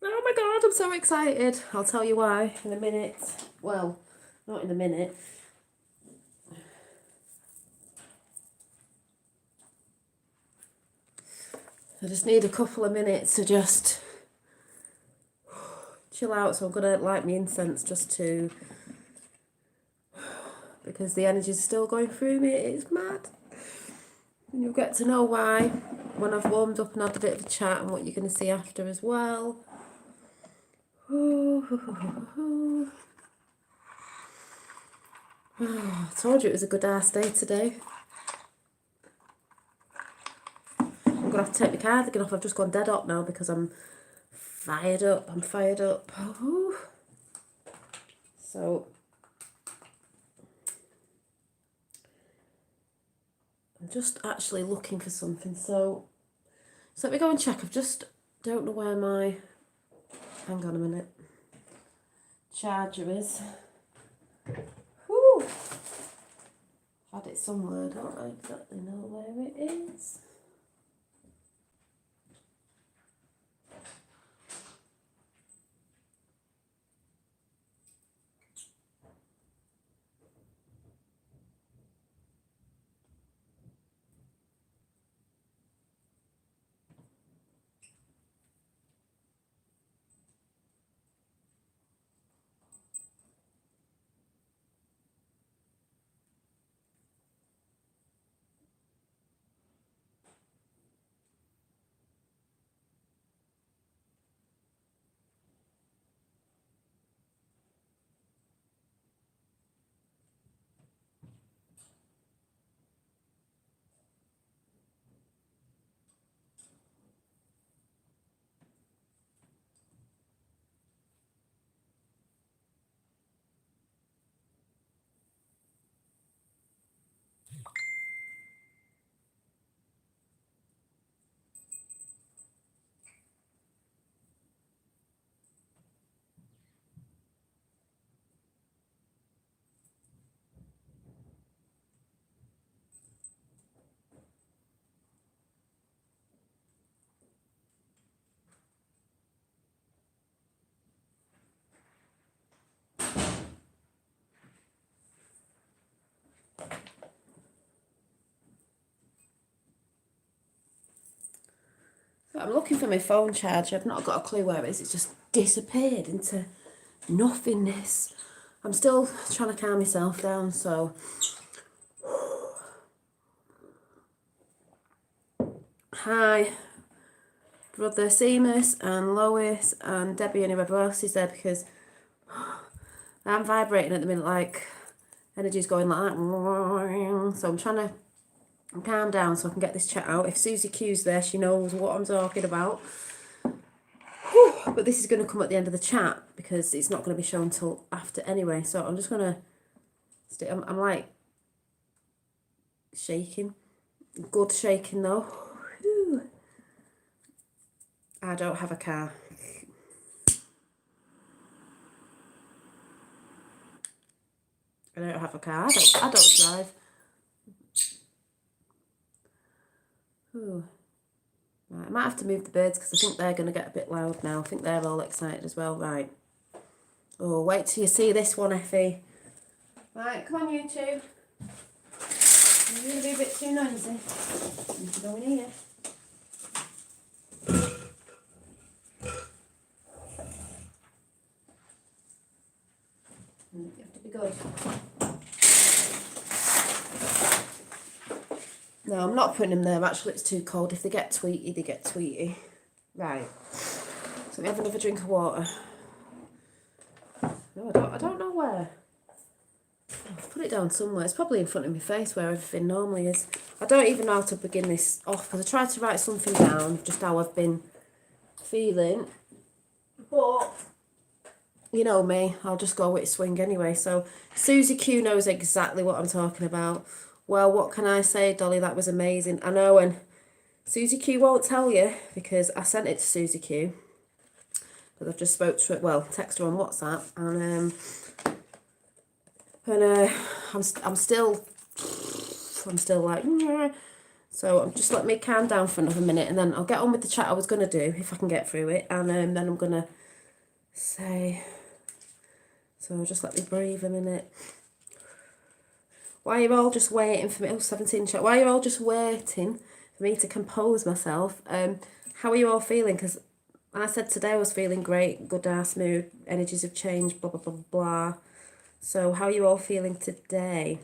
Oh my god, I'm so excited. I'll tell you why in a minute. Well, not in a minute. I just need a couple of minutes to just chill out, so I'm going to light my incense just to, because the energy's still going through me. It's mad. And you'll get to know why when I've warmed up and had a bit of a chat, and what you're going to see after as well. I told you it was a good ass day today. I'm going to have to take my cardigan off. I've just gone dead up now because I'm fired up. So I'm just actually looking for something. So let me go and check. Don't know where my, hang on a minute, charger is. Whew. I've had it somewhere. I don't exactly know where it is. I'm looking for my phone charger. I've not got a clue where it is. It's just disappeared into nothingness. I'm still trying to calm myself down, so. Hi, brother Seamus and Lois and Debbie and whoever else is there, because I'm vibrating at the minute, like energy's going like that. So I'm trying to calm down so I can get this chat out. If Susie Q's there, she knows what I'm talking about. But this is going to come at the end of the chat because it's not going to be shown till after anyway. So I'm just going to stay. I'm like shaking. Good shaking though. I don't have a car. I don't have a car. I don't drive. Ooh. Right, I might have to move the birds because I think they're going to get a bit loud now. I think they're all excited as well. Right. Oh, wait till you see this one, Effie. Right, come on, you two. You're going to be a bit too noisy. You can go in here. You have to be good. No, I'm not putting them there. Actually, it's too cold. If they get tweety, they get tweety. Right. So we have another drink of water. No, I don't know where. I've put it down somewhere. It's probably in front of my face where everything normally is. I don't even know how to begin this off because I tried to write something down, just how I've been feeling. But, you know me, I'll just go with swing anyway. So, Susie Q knows exactly what I'm talking about. Well, what can I say, Dolly? That was amazing. I know, and Susie Q won't tell you because I sent it to Susie Q. Because I've just spoke to her, well, text her on WhatsApp. And I'm still like, So just let me calm down for another minute, and then I'll get on with the chat I was going to do, if I can get through it. And then I'm going to say... So just let me breathe a minute. Why are you all just waiting for me? Oh, 17 chat. Why are you all just waiting for me to compose myself? How are you all feeling? Because I said today I was feeling great, good ass mood, energies have changed, blah, blah, blah, blah. So how are you all feeling today?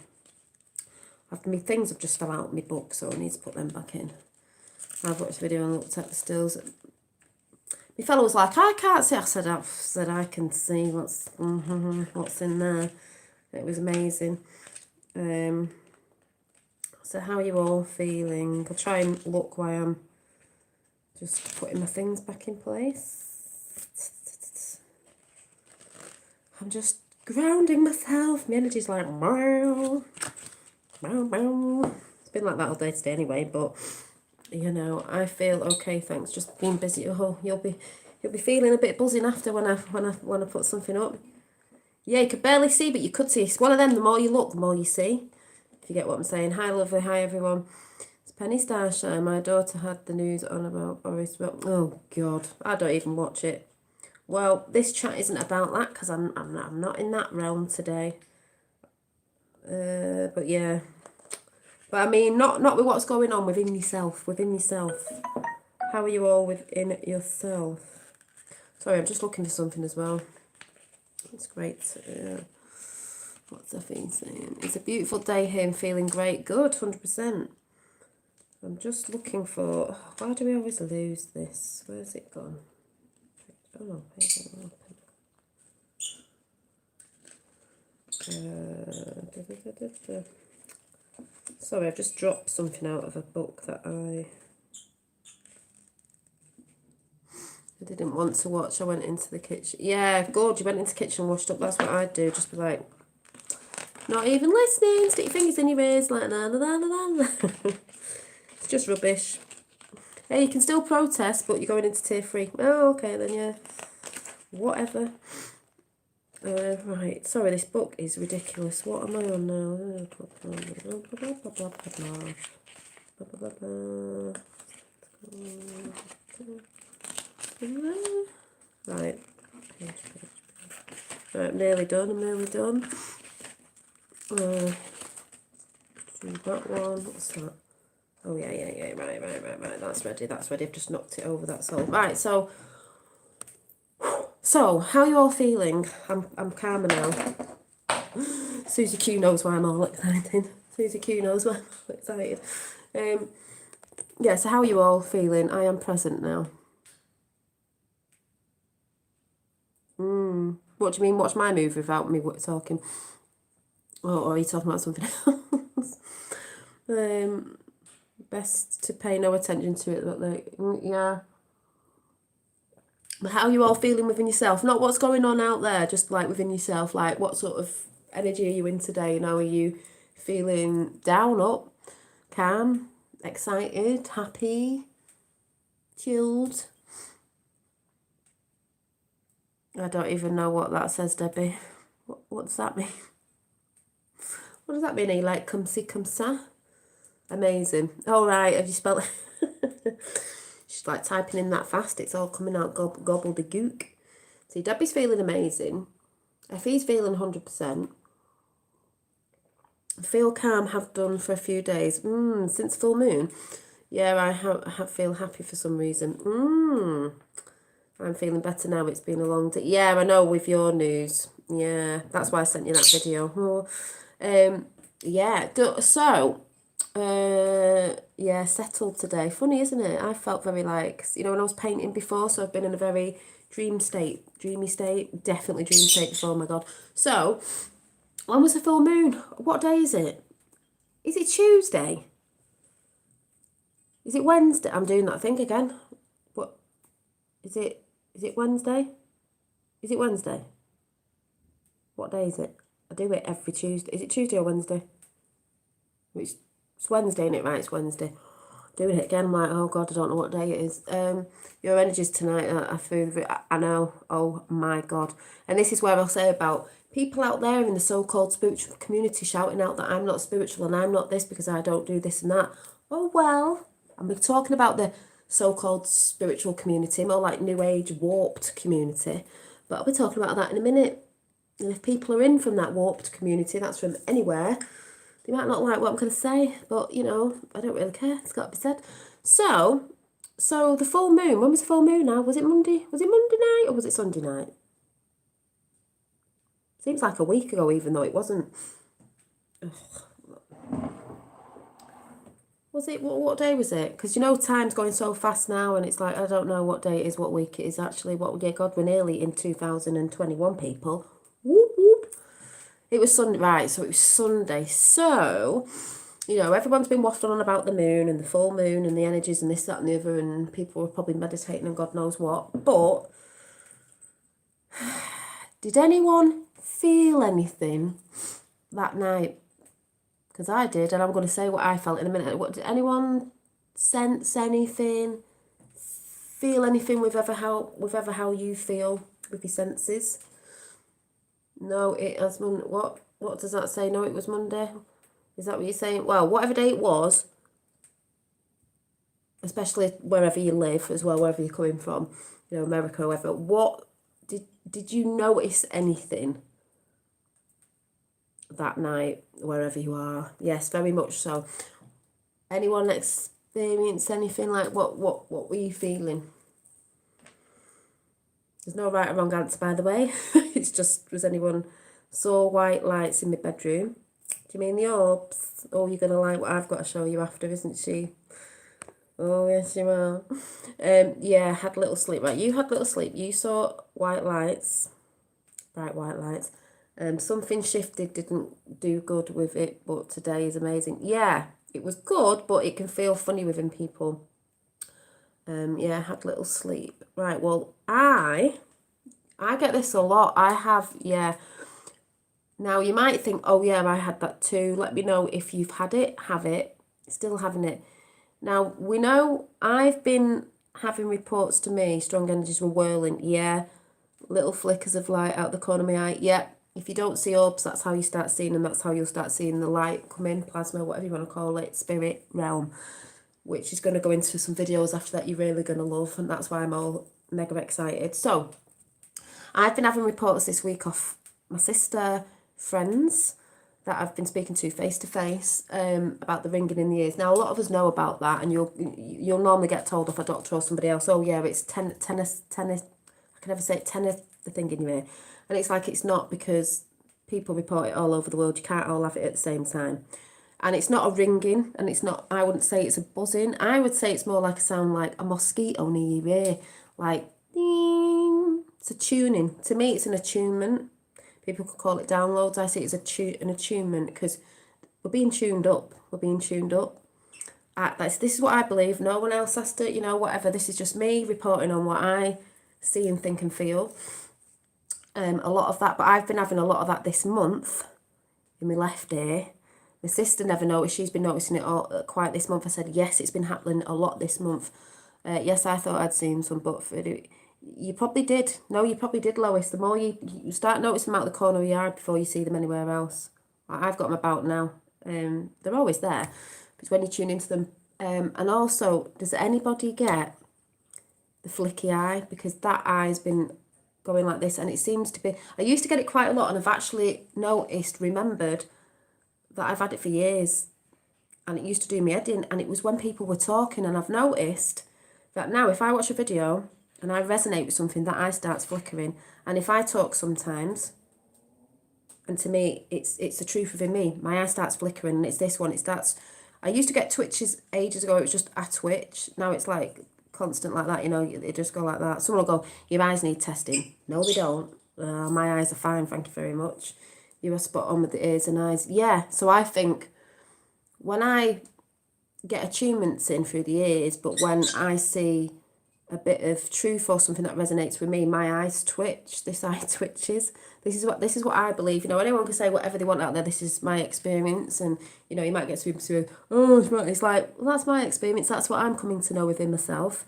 My things have just fell out of my book, so I need to put them back in. I've watched the video and looked at the stills. My fellow was like, I can't see. I said I can see what's in there. It was amazing. So how are you all feeling? I'll try and look while I'm just putting my things back in place. I'm just grounding myself. My energy's like, meow, meow, meow. It's been like that all day today anyway, but you know, I feel okay, thanks. Just being busy. Oh, you'll be feeling a bit buzzing after when I put something up. Yeah, you could barely see, but you could see. It's one of them, the more you look, the more you see. If you get what I'm saying. Hi, lovely. Hi, everyone. It's Penny Starshine. My daughter had the news on about Boris. Oh, God. I don't even watch it. Well, this chat isn't about that, because I'm not in that realm today. But, yeah. But, I mean, not with what's going on within yourself. Within yourself. How are you all within yourself? Sorry, I'm just looking for something as well. It's great. What's Effie saying? It's a beautiful day here and feeling great. Good, 100%. I'm just looking for... Why do we always lose this? Where's it gone? Oh no, page not open. Sorry, I've just dropped something out of a book that I didn't want to watch. I went into the kitchen. Yeah, good. You went into the kitchen and washed up. That's what I'd do. Just be like, not even listening. Stick your fingers in your ears. Like, na, na, na, na, na. It's just rubbish. Hey, you can still protest, but you're going into tier 3. Oh, okay, then, yeah. Whatever. Right. Sorry, this book is ridiculous. What am I on now? Right. Right, I'm nearly done. Do that one. What's that? Oh, yeah. Right. That's ready. I've just knocked it over, that's all. Right, so how are you all feeling? I'm calmer now. Susie Q knows why I'm all excited. Yeah, so how are you all feeling? I am present now. What do you mean, watch my movie without me talking? Or are you talking about something else? Best to pay no attention to it, but like, yeah. But how are you all feeling within yourself? Not what's going on out there, just like within yourself. Like, what sort of energy are you in today? You know, are you feeling down, up, calm, excited, happy, chilled? I don't even know what that says, Debbie. What does that mean? What does that mean? Are you like, come see, come ça? Amazing. All right, have you spelled it? She's like typing in that fast. It's all coming out gobbledygook. See, Debbie's feeling amazing. Effie's feeling 100%. Feel calm, have done for a few days. Since full moon. Yeah, I feel happy for some reason. I'm feeling better now. It's been a long day. Yeah, I know, with your news. Yeah, that's why I sent you that video. Yeah, so... yeah, settled today. Funny, isn't it? I felt very like, you know, when I was painting before, so I've been in a very dreamy state, definitely dream state before, oh my God. So, when was the full moon? What day is it? Is it Tuesday? Is it Wednesday? I'm doing that thing again. What? Is it Wednesday? Is it Wednesday? What day is it? I do it every Tuesday. Is it Tuesday or Wednesday? It's Wednesday, isn't it? Right, it's Wednesday. Doing it again, I'm like, oh God, I don't know what day it is. Your energies tonight are through. I know, oh my God. And this is where I'll say about people out there in the so-called spiritual community shouting out that I'm not spiritual and I'm not this because I don't do this and that. Oh, well. And we're talking about the so-called spiritual community, more like New Age warped community. But I'll be talking about that in a minute. And if people are in from that warped community, that's from anywhere, they might not like what I'm going to say, but, you know, I don't really care. It's got to be said. So the full moon, when was the full moon now? Was it Monday? Was it Monday night or was it Sunday night? Seems like a week ago, even though it wasn't. Ugh. Was it, what day was it? Because you know time's going so fast now and it's like, I don't know what day it is, what week it is actually. Yeah, God, we're nearly in 2021, people. Whoop, whoop. It was Sunday, right, so it was Sunday. So, you know, everyone's been waffling on about the moon and the full moon and the energies and this, that and the other, and people were probably meditating and God knows what. But did anyone feel anything that night? Because I did, and I'm going to say what I felt in a minute. What, did anyone sense anything? Feel anything with ever how you feel with your senses? No, it was Monday. What does that say? No, it was Monday. Is that what you're saying? Well, whatever day it was, especially wherever you live as well, wherever you're coming from, you know, America or wherever. What did you notice anything that night, wherever you are? Yes, very much so. Anyone experience anything like what were you feeling? There's no right or wrong answer, by the way. It's just, was anyone saw white lights in my bedroom? Do you mean the orbs? Oh, you're gonna like what I've got to show you after, isn't she? Oh yes, you are. Yeah, had little sleep. Right, you had little sleep. You saw white lights, bright white lights. Something shifted, didn't do good with it, but today is amazing. Yeah, it was good, but it can feel funny within people. Yeah, had little sleep. Right, well, I get this a lot. I have, yeah. Now, you might think, oh, yeah, I had that too. Let me know if you've had it, have it, still having it. Now, we know I've been having reports to me, strong energies were whirling. Yeah, little flickers of light out the corner of my eye. Yeah, if you don't see orbs, that's how you start seeing them. That's how you'll start seeing the light come in, plasma, whatever you want to call it, spirit realm, which is going to go into some videos after that you're really going to love. And that's why I'm all mega excited. So, I've been having reports this week off my sister, friends that I've been speaking to face to face about the ringing in the ears. Now, a lot of us know about that, and you'll normally get told off a doctor or somebody else, oh yeah, it's tennis, I can never say it, tennis, the thing in your ear. And it's like, it's not, because people report it all over the world. You can't all have it at the same time. And it's not a ringing, and it's not, I wouldn't say it's a buzzing. I would say it's more like a sound like a mosquito near your ear, like ding. It's a tuning. To me, it's an attunement. People could call it downloads. I see it as an attunement, because we're being tuned up. We're being tuned up. This is what I believe. No one else has to, you know, whatever. This is just me reporting on what I see and think and feel. A lot of that, but I've been having a lot of that this month in my left ear. My sister never noticed. She's been noticing it all quite this month. I said, yes, it's been happening a lot this month. Yes, I thought I'd seen some, but you probably did. No, you probably did, Lois. The more you start noticing them out the corner of your eye before you see them anywhere else. I've got them about now. They're always there. It's when you tune into them. And also, does anybody get the flicky eye? Because that eye's been going like this, and it seems to be, I used to get it quite a lot, and I've actually remembered that I've had it for years, and it used to do me head in, and it was when people were talking, and I've noticed that now if I watch a video and I resonate with something, that eye starts flickering. And if I talk sometimes, and to me it's the truth within me, my eye starts flickering, and it's this one, it starts, I used to get twitches ages ago, it was just a twitch. Now it's like constant like that, you know, it just go like that. Someone will go, your eyes need testing. No, they don't. My eyes are fine, thank you very much. You are spot on with the ears and eyes. Yeah, so I think when I get attunements in through the ears, but when I see a bit of truth or something that resonates with me, my eyes twitch. This eye twitches. This is what I believe. You know, anyone can say whatever they want out there. This is my experience, and you know, you might get people to, oh, it's like, well, that's my experience. That's what I'm coming to know within myself.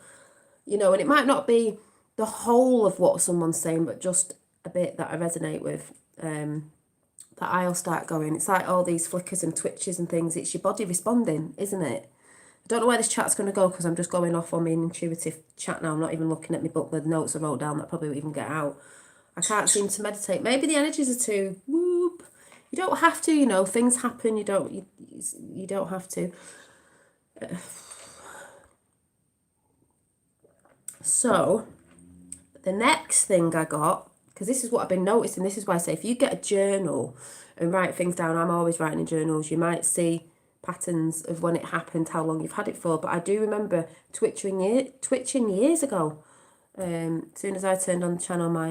You know, and it might not be the whole of what someone's saying, but just a bit that I resonate with. That I'll start going. It's like all these flickers and twitches and things. It's your body responding, isn't it? I don't know where this chat's going to go because I'm just going off on my intuitive chat now. I'm not even looking at my book, the notes I wrote down that probably won't even get out. I can't seem to meditate. Maybe the energies are too whoop. You don't have to, you know, things happen. You don't have to. So the next thing I got, because this is what I've been noticing, this is why I say if you get a journal and write things down, I'm always writing in journals, you might see patterns of when it happened, how long you've had it for. But I do remember twitching years ago. As soon as I turned on the channel, my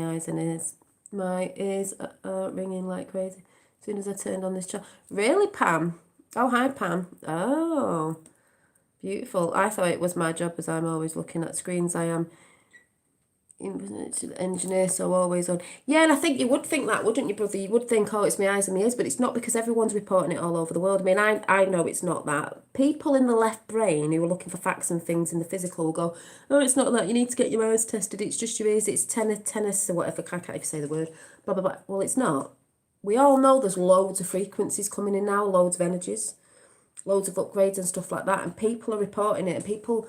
ears are ringing like crazy. As soon as I turned on this channel. Really, Pam? Oh, hi, Pam. Oh, beautiful. I thought it was my job, as I'm always looking at screens. I am engineer, so always on. Yeah, and I think you would think that, wouldn't you, brother? You would think, oh, it's my eyes and my ears, but it's not, because everyone's reporting it all over the world. I mean, I know it's not that. People in the left brain who are looking for facts and things in the physical will go, oh, it's not that, you need to get your eyes tested, it's just your ears, it's tennis or whatever, I can't even say the word, blah, blah, blah. Well, it's not. We all know there's loads of frequencies coming in now, loads of energies, loads of upgrades and stuff like that, and people are reporting it, and people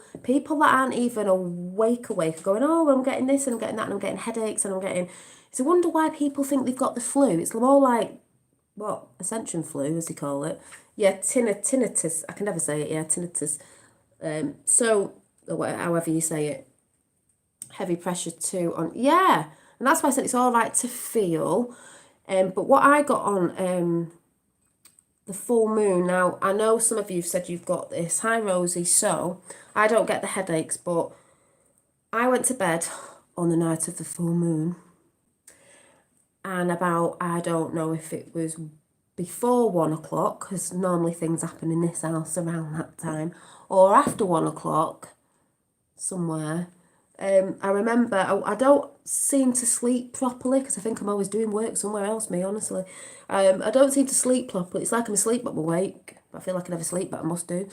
that aren't even awake are going, oh, well, I'm getting this and I'm getting that and I'm getting headaches and I'm getting, it's a wonder why people think they've got the flu. It's more like, what, ascension flu, as they call it. Yeah, tinnitus, I can never say it, yeah, tinnitus. So, or whatever, however you say it, heavy pressure too on, yeah, and that's why I said it's all right to feel, but what I got on, the full moon. Now, I know some of you have said you've got this. Hi, Rosie. So, I don't get the headaches, but I went to bed on the night of the full moon. And about, I don't know if it was before 1 o'clock, because normally things happen in this house around that time, or after 1 o'clock, somewhere. I remember, I don't seem to sleep properly because I think I'm always doing work somewhere else, me, honestly. I don't seem to sleep properly. It's like I'm asleep but I'm awake. I feel like I never sleep, but I must do.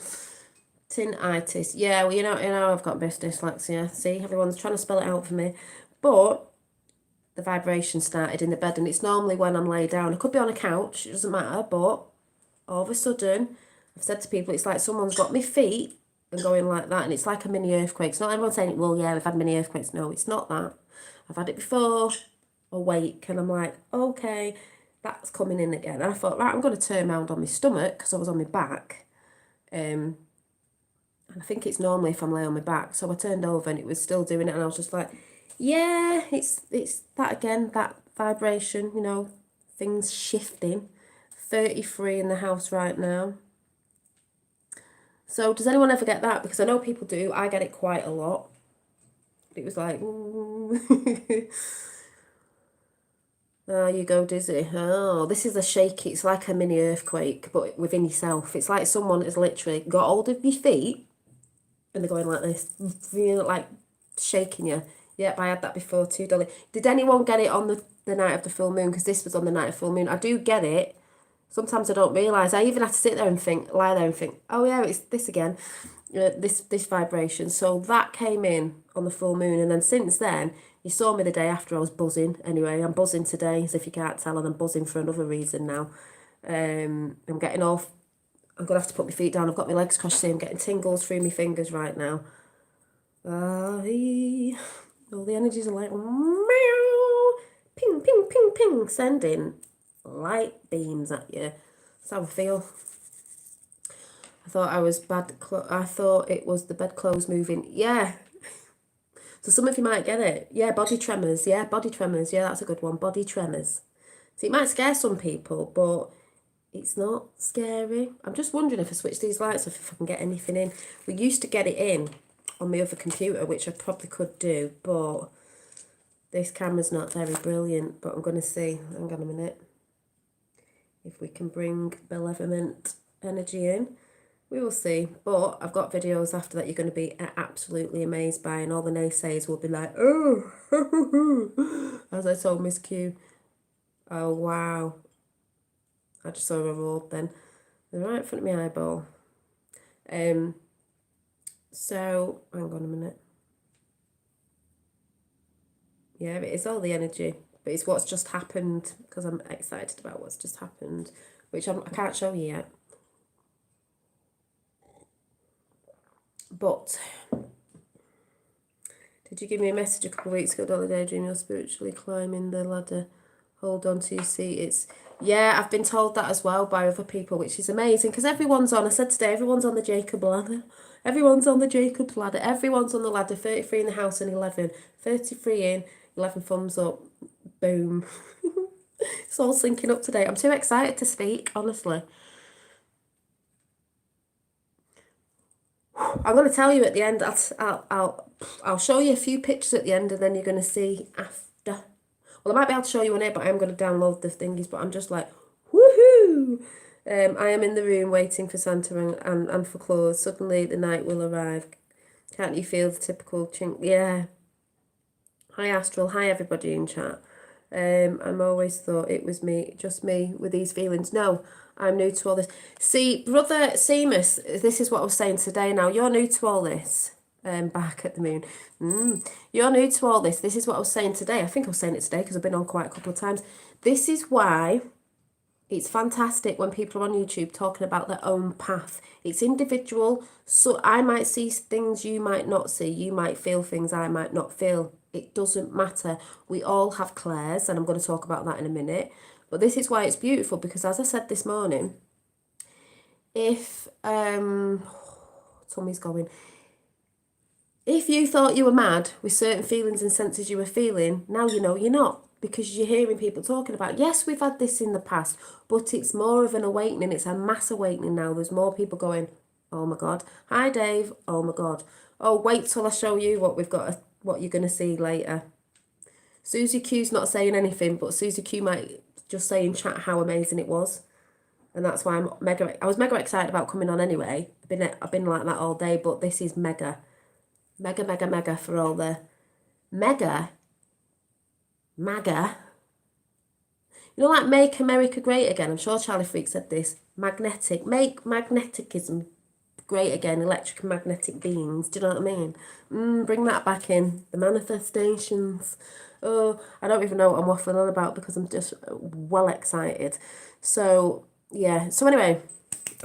Tinnitus. Yeah, well, you know, I've got a bit of dyslexia. See, everyone's trying to spell it out for me. But the vibration started in the bed, and it's normally when I'm laid down. I could be on a couch, it doesn't matter, but all of a sudden, I've said to people, it's like someone's got my feet and going like that, and it's like a mini earthquake. It's not everyone saying, well, yeah, we've had mini earthquakes. No, it's not that. I've had it before, awake, and I'm like, okay, that's coming in again. And I thought, right, I'm going to turn around on my stomach because I was on my back. And I think it's normally if I'm lay on my back. So I turned over and it was still doing it, and I was just like, yeah, it's that again, that vibration, you know, things shifting. 33 in the house right now. So does anyone ever get that? Because I know people do. I get it quite a lot. It was like, oh, you go dizzy. Oh, this is a shaky. It's like a mini earthquake, but within yourself. It's like someone has literally got hold of your feet and they're going like this, you know, like shaking you. Yep, I had that before too, Dolly. Did anyone get it on the night of the full moon? Because this was on the night of full moon. I do get it. Sometimes I don't realise. I even have to sit there and lie there and think, oh yeah, it's this again, this vibration. So that came in on the full moon, and then since then, you saw me the day after. I was buzzing. Anyway, I'm buzzing today, as if you can't tell, and I'm buzzing for another reason now. I'm getting off. I'm gonna have to put my feet down. I've got my legs crossed. I'm getting tingles through my fingers right now. All the energies are like meow, ping, ping, ping, ping, sending light beams at you. That's how I feel. I thought I was I thought it was the bedclothes moving. Yeah. So some of you might get it. Yeah, body tremors. Yeah, body tremors. Yeah, that's a good one. Body tremors. So it might scare some people, but it's not scary. I'm just wondering if I switch these lights off, if I can get anything in. We used to get it in on my other computer, which I probably could do, but this camera's not very brilliant. But I'm going to see. Hang on a minute. If we can bring malevolent energy in, we will see. But I've got videos after that you're going to be absolutely amazed by, and all the naysayers will be like, oh, as I told Miss Q. Oh, wow. I just saw a robe then. They're right in front of my eyeball. So, hang on a minute. Yeah, it is all the energy. But it's what's just happened, because I'm excited about what's just happened, which I can't show you yet. But did you give me a message a couple of weeks ago, Dolly Daydream? You're spiritually climbing the ladder. Hold on to your seat. Yeah, I've been told that as well by other people, which is amazing because everyone's on. I said today, everyone's on the Jacob ladder. Everyone's on the Jacob's ladder. Everyone's on the ladder. 33 in the house and 11. 33 in, 11 thumbs up. Boom. It's all syncing up today. I'm too excited to speak, honestly. I'm going to tell you at the end. I'll show you a few pictures at the end, and then you're going to see after. Well, I might be able to show you on here, but I am going to download the thingies. But I'm just like, woohoo! I am in the room waiting for Santa and for Claus. Suddenly the night will arrive. Can't you feel the typical chink? Yeah. Hi Astral. Hi everybody in chat. I'm always thought it was me, just me with these feelings. No, I'm new to all this. See, brother Seamus, this is what I was saying today. Now you're new to all this. Back at the moon. You're new to all this. This is what I was saying today. I think I was saying it today because I've been on quite a couple of times. This is why it's fantastic when people are on YouTube talking about their own path. It's individual. So I might see things you might not see. You might feel things I might not feel. It doesn't matter. We all have clairs, and I'm going to talk about that in a minute. But this is why it's beautiful, because as I said this morning, if Tommy's going. If you thought you were mad with certain feelings and senses you were feeling, now you know you're not, because you're hearing people talking about, yes, we've had this in the past, but it's more of an awakening. It's a mass awakening now. There's more people going, oh my God. Hi, Dave. Oh my God. Oh, wait till I show you what we've got, what you're going to see later. Susie Q's not saying anything, but Susie Q might just say in chat how amazing it was. And that's why I was mega excited about coming on anyway. I've been like that all day, but this is mega. Mega, mega, mega for all the MAGA. You know, like Make America Great Again. I'm sure Charlie Freak said this. Make magneticism great again. Electric and magnetic beings. Do you know what I mean? Bring that back in. The manifestations. Oh, I don't even know what I'm waffling on about because I'm just well excited. So, yeah. So anyway,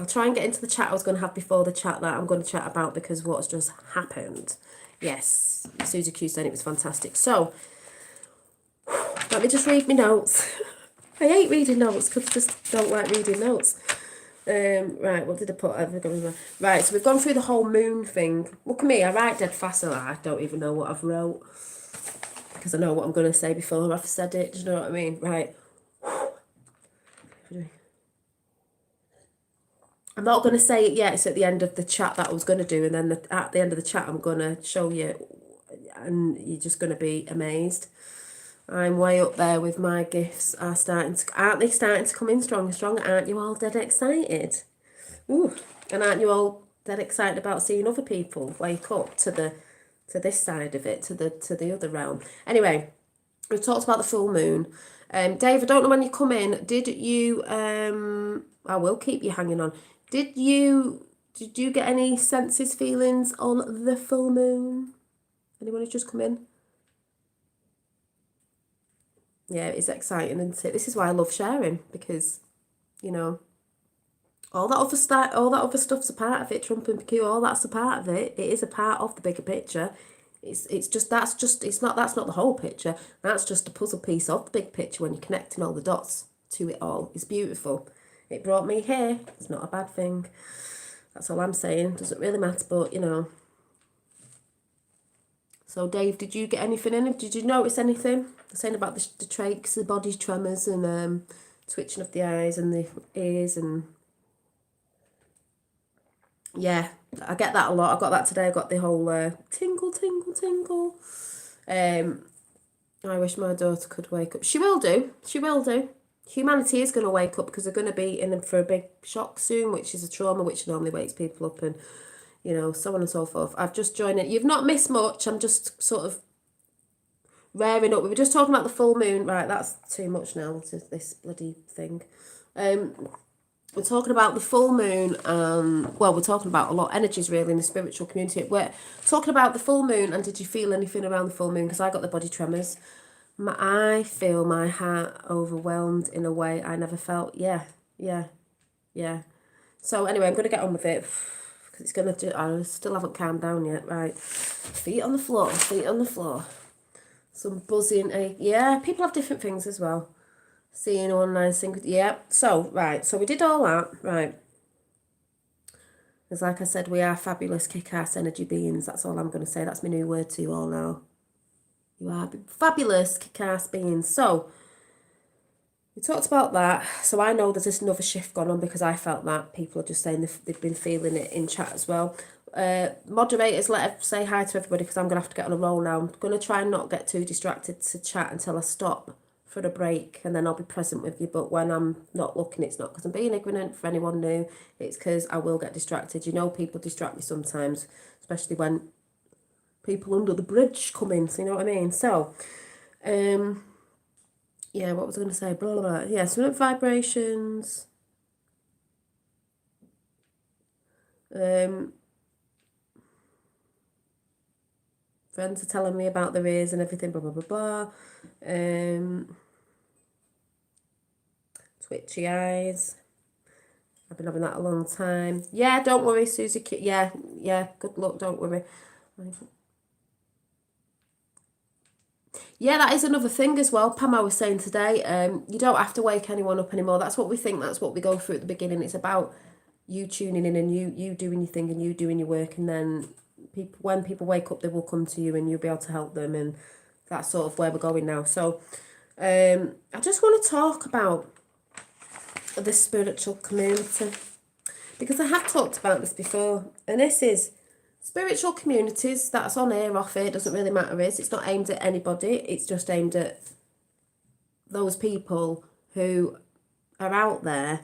I'll try and get into the chat I was going to have before the chat that I'm going to chat about, because what's just happened. Yes, Susie Q said it was fantastic. So, let me just read my notes. I hate reading notes because I just don't like reading notes. Right, what did I put? Right, so we've gone through the whole moon thing. Look at me, I write dead fast, so I don't even know what I've wrote, because I know what I'm going to say before I've said it. Do you know what I mean? Right. I'm not going to say it yet. It's at the end of the chat that I was going to do, and then at the end of the chat I'm going to show you, and you're just going to be amazed. I'm way up there with my gifts. Aren't they starting to come in strong and strong? Aren't you all dead excited? Ooh, and aren't you all dead excited about seeing other people wake up to this side of it, to the other realm? Anyway, we've talked about the full moon. Dave, I don't know when you come in. Did you? I will keep you hanging on. Did you get any senses, feelings on the full moon? Anyone who's just come in? Yeah, it's exciting, isn't it? This is why I love sharing, because, you know, all that other stuff's a part of it. Trump and PQ, all that's a part of it. It is a part of the bigger picture. That's not the whole picture. That's just a puzzle piece of the big picture when you're connecting all the dots to it all. It's beautiful. It brought me here. It's not a bad thing. That's all I'm saying. Doesn't really matter, but, you know. So, Dave, did you get anything in? Did you notice anything? They're saying about the trachs, the body tremors, and twitching of the eyes and the ears, and yeah, I get that a lot. I got that today. I got the whole tingle, tingle, tingle. I wish my daughter could wake up. She will do. She will do. Humanity is going to wake up, because they're going to be in for a big shock soon, which is a trauma, which normally wakes people up, and, you know, so on and so forth. I've just joined it. You've not missed much. I'm just sort of raring up. We were just talking about the full moon. Right, that's too much now to this bloody thing. We're talking about the full moon. Well, we're talking about a lot of energies, really, in the spiritual community. We're talking about the full moon, and did you feel anything around the full moon? Because I got the body tremors. I feel my heart overwhelmed in a way I never felt. Yeah. So anyway, I'm going to get on with it. because it's going to do, I still haven't calmed down yet. Right, feet on the floor, feet on the floor. Some buzzing, yeah, people have different things as well. Seeing one nice thing, yeah. So, right, so we did all that, right. Because like I said, we are fabulous, kick-ass energy beings. That's all I'm going to say. That's my new word to you all now. You are fabulous, kick-ass beings. So, we talked about that. So I know there's another shift gone on because I felt that. People are just saying they've been feeling it in chat as well. Moderators, say hi to everybody because I'm going to have to get on a roll now. I'm going to try and not get too distracted to chat until I stop for a break, and then I'll be present with you. But when I'm not looking, it's not because I'm being ignorant. For anyone new, it's because I will get distracted. You know, people distract me sometimes, especially when people under the bridge come in. So you know what I mean. So, yeah, what was I going to say? Blah, blah, blah. Yeah, some vibrations. Friends are telling me about their ears and everything. Blah, blah, blah, blah. Twitchy eyes. I've been having that a long time. Yeah, don't worry, Susie. Yeah, good luck, don't worry. Yeah, that is another thing as well. Pam, I was saying today, you don't have to wake anyone up anymore. That's what we think, that's what we go through at the beginning. It's about you tuning in and you doing your thing and you doing your work, and then when people wake up, they will come to you and you'll be able to help them, and that's sort of where we're going now. So I just want to talk about the spiritual community, because I have talked about this before, and this is spiritual communities. That's on air, off air, doesn't really matter. It's not aimed at anybody, it's just aimed at those people who are out there.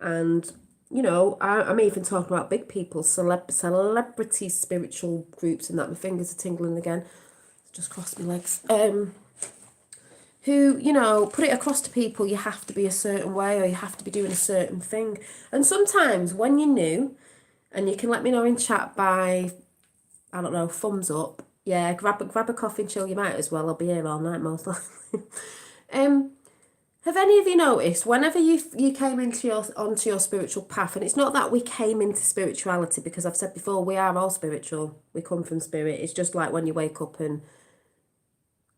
And you know, I'm even talking about big people, celebrity spiritual groups, and that. My fingers are tingling again, just crossed my legs. Who, you know, put it across to people, you have to be a certain way or you have to be doing a certain thing. And sometimes when you're new, and you can let me know in chat by, I don't know, thumbs up. Yeah, grab a coffee and chill, you might as well. I'll be here all night most likely. Have any of you noticed whenever you came onto your spiritual path, and it's not that we came into spirituality, because I've said before, we are all spiritual. We come from spirit. It's just like when you wake up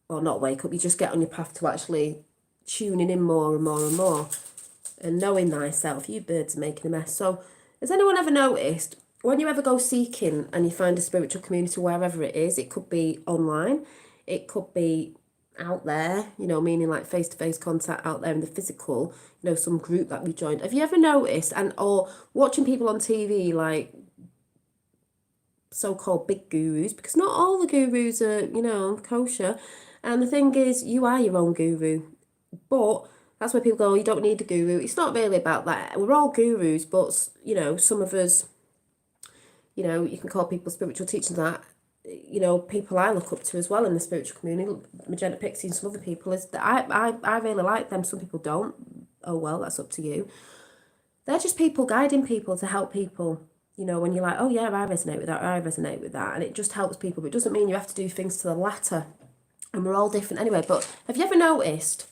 or not wake up, you just get on your path to actually tuning in more and more and more and knowing thyself. You birds are making a mess. So has anyone ever noticed when you ever go seeking and you find a spiritual community wherever it is, it could be online, it could be out there, you know, meaning like face-to-face contact out there in the physical, you know, some group that we joined. Have you ever noticed, or watching people on TV like so-called big gurus, because not all the gurus are, you know, kosher. And the thing is, you are your own guru. But that's where people go, you don't need a guru. It's not really about that. We're all gurus, but, you know, some of us, you know, you can call people spiritual teachers that. You know, people I look up to as well in the spiritual community, Magenta Pixie and some other people, is that I really like them. Some people don't. Oh, well, that's up to you. They're just people guiding people to help people. You know, when you're like, oh yeah, I resonate with that, I resonate with that. And it just helps people. But it doesn't mean you have to do things to the latter. And we're all different anyway. But have you ever noticed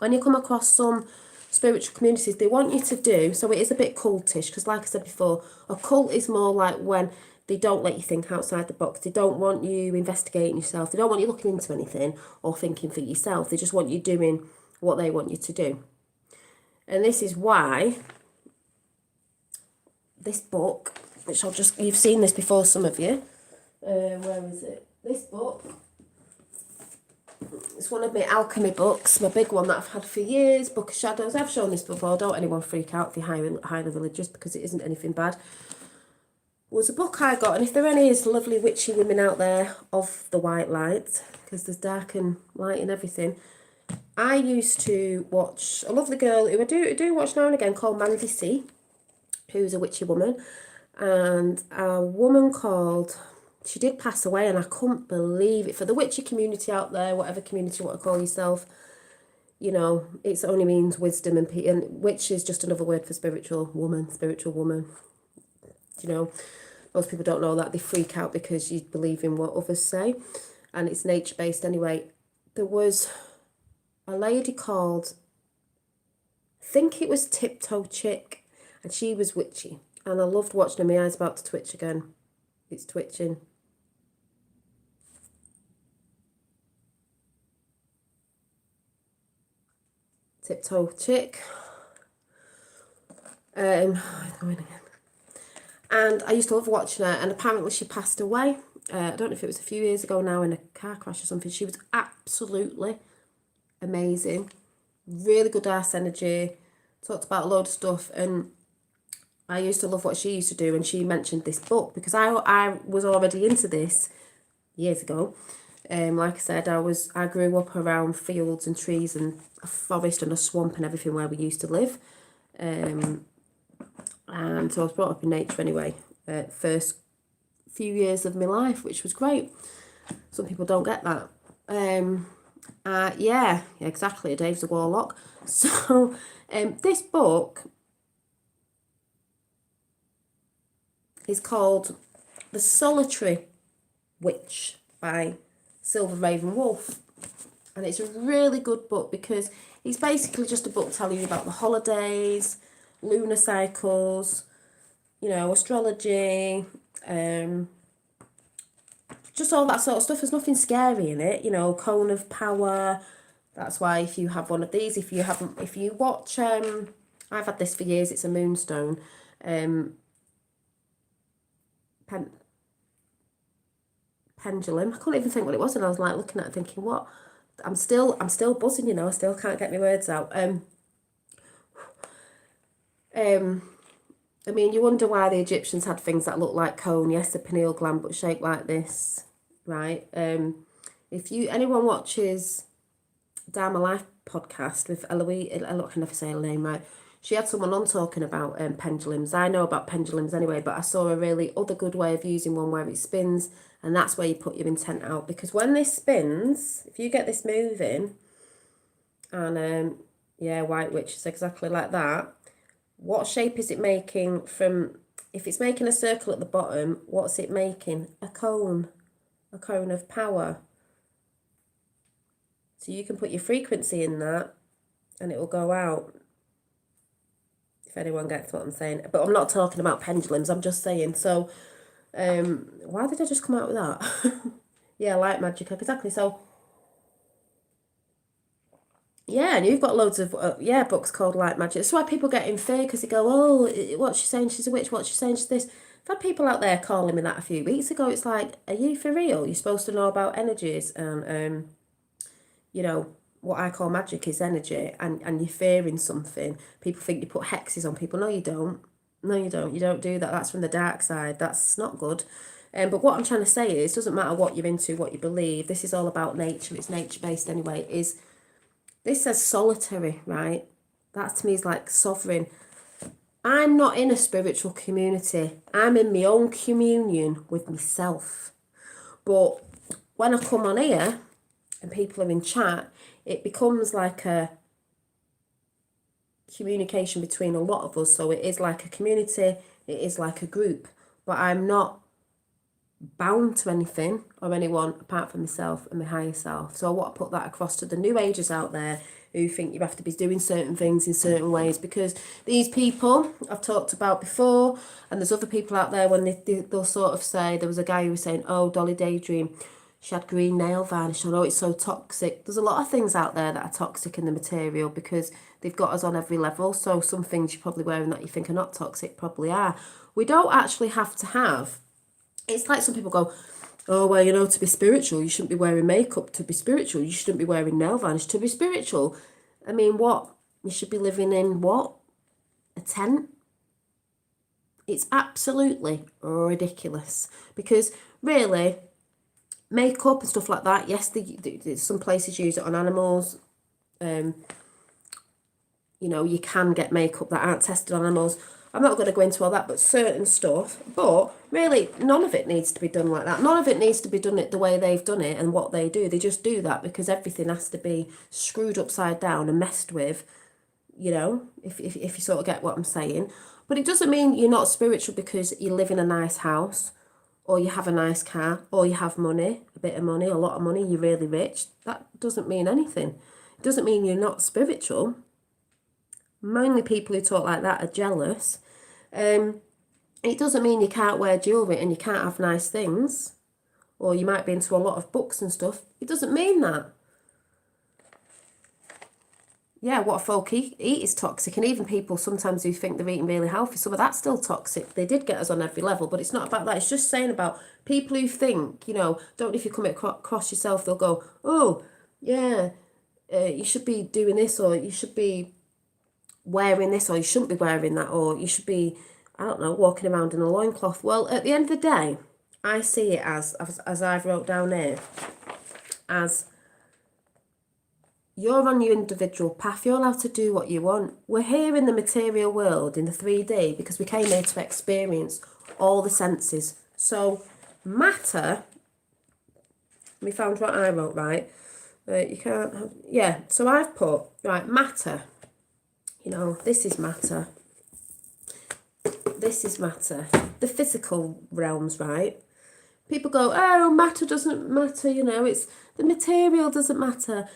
when you come across some spiritual communities, they want you to do, so it is a bit cultish, because like I said before, a cult is more like when they don't let you think outside the box. They don't want you investigating yourself. They don't want you looking into anything or thinking for yourself. They just want you doing what they want you to do. And this is why this book, which you've seen this before, some of you. Where is it? This book. It's one of my alchemy books, my big one that I've had for years, Book of Shadows. I've shown this before. Don't anyone freak out if you're highly religious, because it isn't anything bad. It was a book I got, and if there are any lovely witchy women out there of the white light, because there's dark and light and everything, I used to watch a lovely girl who I do watch now and again, called Mandy C, who's a witchy woman, and a woman called, she did pass away, and I couldn't believe it. For the witchy community out there, whatever community you want to call yourself, you know, it only means wisdom, and witch is just another word for spiritual woman. You know, most people don't know that. They freak out because you believe in what others say, and it's nature-based anyway. There was a lady called, I think it was Tiptoe Chick, and she was witchy. And I loved watching it. My eye's about to twitch again. It's twitching. Tiptoe Chick. And I used to love watching her, and apparently she passed away. I don't know if it was a few years ago now in a car crash or something. She was absolutely amazing. Really good ass energy. Talked about a load of stuff, and I used to love what she used to do, and she mentioned this book because I was already into this years ago. Like I said, I grew up around fields and trees and a forest and a swamp and everything where we used to live. And so I was brought up in nature anyway, first few years of my life, which was great. Some people don't get that. Yeah, exactly. Dave's a warlock. So this book is called The Solitary Witch by Silver Raven Wolf. And it's a really good book because it's basically just a book telling you about the holidays, lunar cycles, you know, astrology, just all that sort of stuff. There's nothing scary in it, you know, cone of power. That's why if you have one of these, if you watch, I've had this for years, it's a moonstone, pendulum. I couldn't even think what it was, and I was like looking at it thinking, what? I'm still buzzing, you know, I still can't get my words out. I mean, you wonder why the Egyptians had things that look like cone. Yes, the pineal gland, but shaped like this, right? If anyone watches Dharma Life podcast with Eloise, I can never say her name right. She had someone on talking about pendulums. I know about pendulums anyway, but I saw a really other good way of using one where it spins, and that's where you put your intent out. Because when this spins, if you get this moving, and yeah, White Witch is exactly like that. What shape is it making from, if it's making a circle at the bottom, what's it making? A cone of power. So you can put your frequency in that and it will go out, if anyone gets what I'm saying. But I'm not talking about pendulums, I'm just saying. So why did I just come out with that? Yeah, light magic, exactly. So yeah, and you've got loads of books called Light Magic. That's why people get in fear, because they go, oh, what's she saying? She's a witch. What's she saying? She's this. I've had people out there calling me that a few weeks ago. It's like, are you for real? You're supposed to know about energies, and you know what I call magic is energy, and you're fearing something. People think you put hexes on people. No, you don't. No, you don't. You don't do that. That's from the dark side. That's not good. But what I'm trying to say is, it doesn't matter what you're into, what you believe. This is all about nature. It's nature based anyway. This says solitary, right? That to me is like sovereign. I'm not in a spiritual community. I'm in my own communion with myself. But when I come on here and people are in chat, it becomes like a communication between a lot of us. So it is like a community, it is like a group. But I'm not bound to anything or anyone apart from myself and my higher self. So I want to put that across to the new agers out there who think you have to be doing certain things in certain ways, because these people I've talked about before, and there's other people out there when they'll sort of say, there was a guy who was saying, oh, Dolly Daydream, she had green nail varnish, oh, it's so toxic. There's a lot of things out there that are toxic in the material because they've got us on every level. So some things you're probably wearing that you think are not toxic probably are. We don't actually have to have. It's like some people go, oh, well, you know, to be spiritual, you shouldn't be wearing makeup to be spiritual. You shouldn't be wearing nail varnish to be spiritual. I mean, what? You should be living in what? A tent? It's absolutely ridiculous. Because really, makeup and stuff like that, yes, some places use it on animals. You know, you can get makeup that aren't tested on animals. I'm not going to go into all that, but certain stuff. But really, none of it needs to be done like that. None of it needs to be done it the way they've done it and what they do. They just do that because everything has to be screwed upside down and messed with, you know, if you sort of get what I'm saying. But it doesn't mean you're not spiritual because you live in a nice house or you have a nice car or you have money, a bit of money, a lot of money, you're really rich. That doesn't mean anything. It doesn't mean you're not spiritual. Mainly people who talk like that are jealous. It doesn't mean you can't wear jewellery and you can't have nice things, or you might be into a lot of books and stuff. It doesn't mean that. Yeah, what folk eat is toxic, and even people sometimes who think they're eating really healthy, some of that's still toxic. They did get us on every level, but it's not about that. It's just saying about people who think, don't know if you come across yourself, they'll go, oh, yeah, you should be doing this, or you should be wearing this, or you shouldn't be wearing that, or you should be, I don't know, walking around in a loincloth. Well, at the end of the day, I see it as I've wrote down here, as you're on your individual path. You're allowed to do what you want. We're here in the material world, in the 3D, because we came here to experience all the senses. So matter, we found what I wrote, right? You can't have, yeah, so I've put, right, matter. This is matter. This is matter. The physical realms, right? People go, oh, matter doesn't matter, it's the material doesn't matter.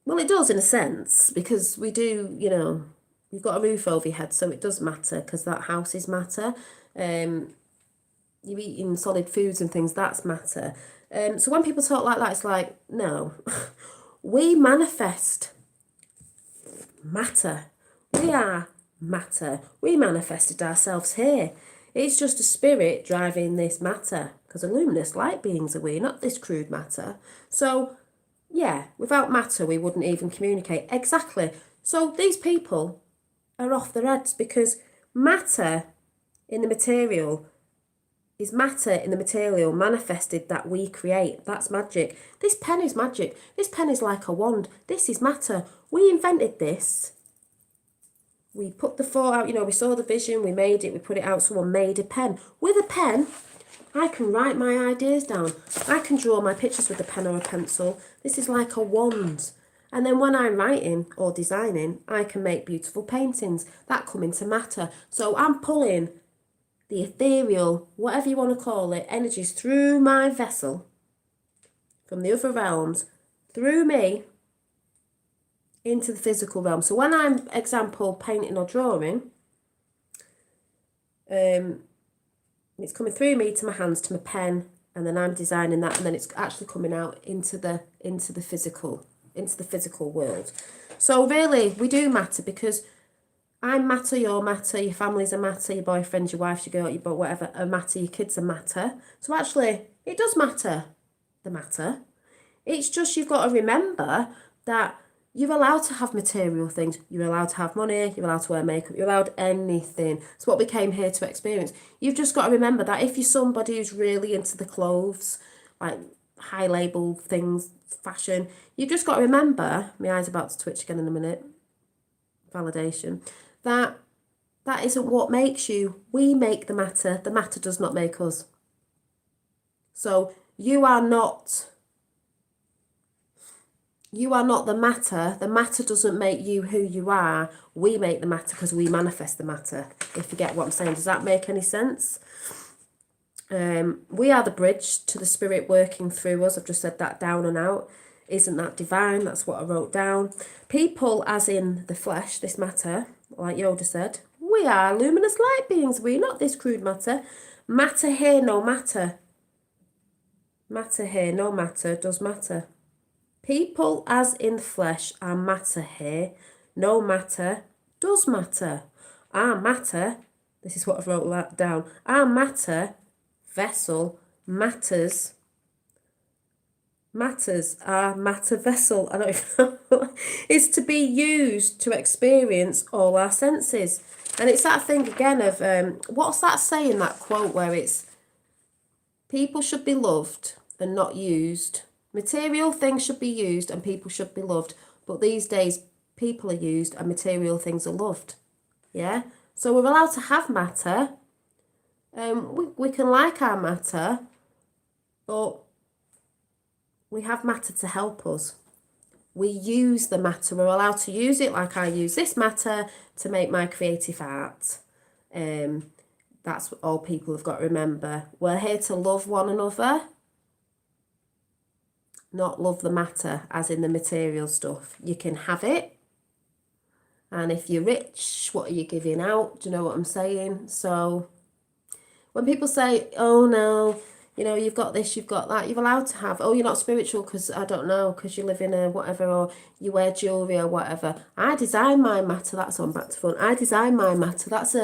Well, it does in a sense, because we do, you've got a roof over your head, so it does matter, because that house is matter. You're eating solid foods and things, that's matter. So when people talk like that, it's like, no. We manifest matter. We are matter. We manifested ourselves here. It's just a spirit driving this matter, because a luminous light beings are we, not this crude matter. So yeah, without matter, we wouldn't even communicate. Exactly. So these people are off their heads, because matter in the material is matter in the material manifested that we create. That's magic. This pen is magic. This pen is like a wand. This is matter. We invented this. We put the thought out, we saw the vision, we made it, we put it out, someone made a pen. With a pen, I can write my ideas down. I can draw my pictures with a pen or a pencil. This is like a wand. And then when I'm writing or designing, I can make beautiful paintings that come into matter. So I'm pulling the ethereal, whatever you want to call it, energies through my vessel from the other realms, through me, into the physical realm. So when I'm, example, painting or drawing, it's coming through me to my hands, to my pen, and then I'm designing that, and then it's actually coming out into the physical world. So really, we do matter, because I'm matter, you're matter, your family's a matter, your boyfriend, your wife, your girl, your boy, whatever, a matter, your kids are matter. So actually, it does matter, the matter. It's just you've got to remember that you're allowed to have material things. You're allowed to have money. You're allowed to wear makeup. You're allowed anything. It's what we came here to experience. You've just got to remember that if you're somebody who's really into the clothes, like high label things, fashion, you've just got to remember, my eye's about to twitch again in a minute, validation, that isn't what makes you. We make the matter. The matter does not make us. So you are not the matter. The matter doesn't make you who you are. We make the matter, because we manifest the matter. If you get what I'm saying. Does that make any sense? We are the bridge to the spirit working through us. I've just said that down and out. Isn't that divine? That's what I wrote down. People, as in the flesh, this matter, like Yoda said, we are luminous light beings. We're not this crude matter. Matter here, no matter. Matter here, no matter, does matter. People, as in the flesh, are matter here. No matter, does matter. Our matter, this is what I've wrote down. Our matter, vessel, matters. Matters, our matter vessel, I don't even know, is to be used to experience all our senses. And it's that thing again of, what's that saying, that quote where it's, people should be loved and not used. Material things should be used and people should be loved. But these days, people are used and material things are loved. Yeah? So we're allowed to have matter. We can like our matter, but we have matter to help us. We use the matter. We're allowed to use it, like I use this matter to make my creative art. That's what all people have got to remember. We're here to love one another, not love the matter, as in the material stuff. You can have it, And if you're rich, what are you giving out? Do you know what I'm saying? So when people say, oh no, you know, you've got this, you've got that, you're allowed to have, oh, you're not spiritual because, I don't know, because you live in a whatever, or you wear jewellery or whatever. I design my matter, that's on back to front. I design my matter, that's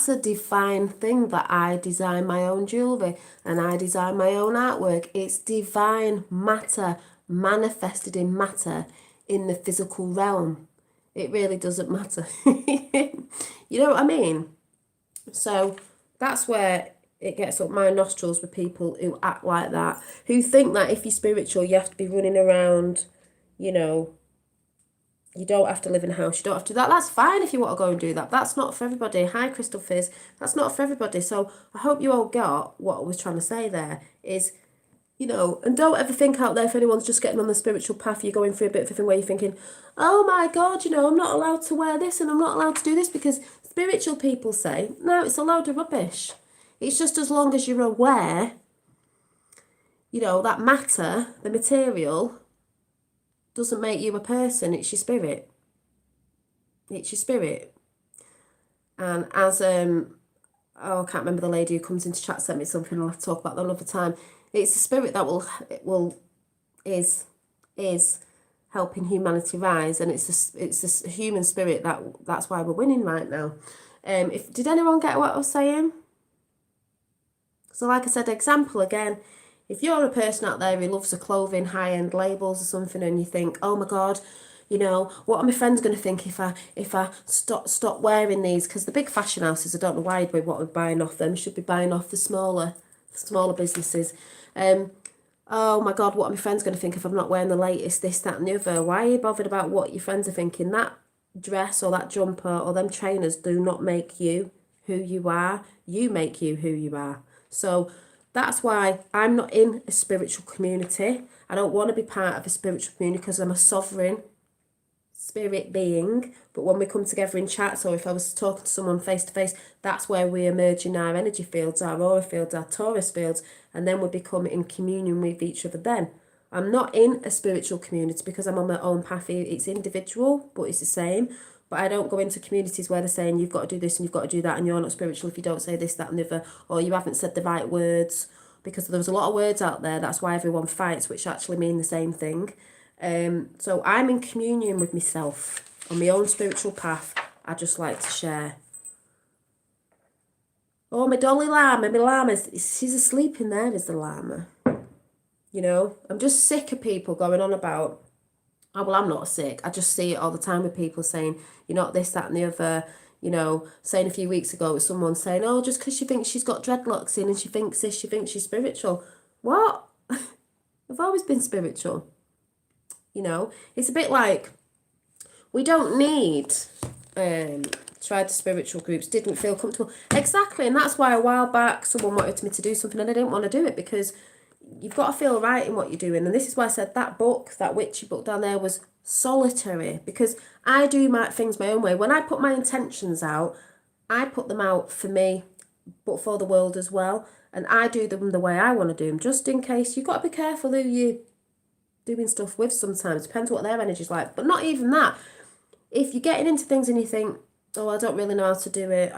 a divine thing, that I design my own jewellery and I design my own artwork. It's divine matter, manifested in matter in the physical realm. It really doesn't matter. You know what I mean? So that's where it gets up my nostrils with people who act like that, who think that if you're spiritual, you have to be running around, you know, you don't have to live in a house, you don't have to do that. That's fine if you want to go and do that. That's not for everybody. Hi, Crystal Fizz. That's not for everybody. So I hope you all got what I was trying to say there is, you know, and don't ever think out there if anyone's just getting on the spiritual path, you're going through a bit of a thing where you're thinking, oh my God, you know, I'm not allowed to wear this and I'm not allowed to do this, because spiritual people say, no, it's a load of rubbish. It's just as long as you're aware, you know, that matter, the material, doesn't make you a person, it's your spirit. It's your spirit. And as, oh, I can't remember the lady who comes into chat sent me something, I'll have to talk about that another time. It's the spirit that is helping humanity rise, and it's this human spirit that's why we're winning right now. Did anyone get what I was saying? So like I said, example again, if you're a person out there who loves the clothing, high-end labels or something, and you think, oh my God, you know, what are my friends going to think if I stop wearing these? Because the big fashion houses, I don't know why what we're buying off them, should be buying off the smaller businesses. Oh my God, what are my friends going to think if I'm not wearing the latest, this, that and the other? Why are you bothered about what your friends are thinking? That dress or that jumper or them trainers do not make you who you are. You make you who you are. So that's why I'm not in a spiritual community. I don't want to be part of a spiritual community because I'm a sovereign spirit being. But when we come together in chats, or if I was talking to someone face to face, that's where we emerge in our energy fields, our aura fields, our Taurus fields, and then we become in communion with each other then. I'm not in a spiritual community because I'm on my own path. It's individual, but it's the same. But I don't go into communities where they're saying you've got to do this and you've got to do that and you're not spiritual if you don't say this, that and the other, or you haven't said the right words, because there's a lot of words out there. That's why everyone fights, which actually mean the same thing. So I'm in communion with myself on my own spiritual path. I just like to share. Oh, my dolly llama, my llama, she's asleep in there, is the llama. You know, I'm just sick of people going on about, oh, well, I'm not sick. I just see it all the time with people saying, you're not this, that and the other. You know, saying a few weeks ago with someone saying, oh, just because she thinks she's got dreadlocks in and she thinks this, she thinks she's spiritual. What? I've always been spiritual. You know, it's a bit like, we don't need tried the spiritual groups, didn't feel comfortable. Exactly, and that's why a while back someone wanted me to do something and I didn't want to do it, because you've got to feel right in what you're doing. And this is why I said that book, that witchy book down there, was solitary, because I do my things my own way. When I put my intentions out, I put them out for me, but for the world as well. And I do them the way I want to do them, just in case. You've got to be careful who you doing stuff with sometimes. Depends what their energy's like. But not even that. If you're getting into things and you think, oh, I don't really know how to do it,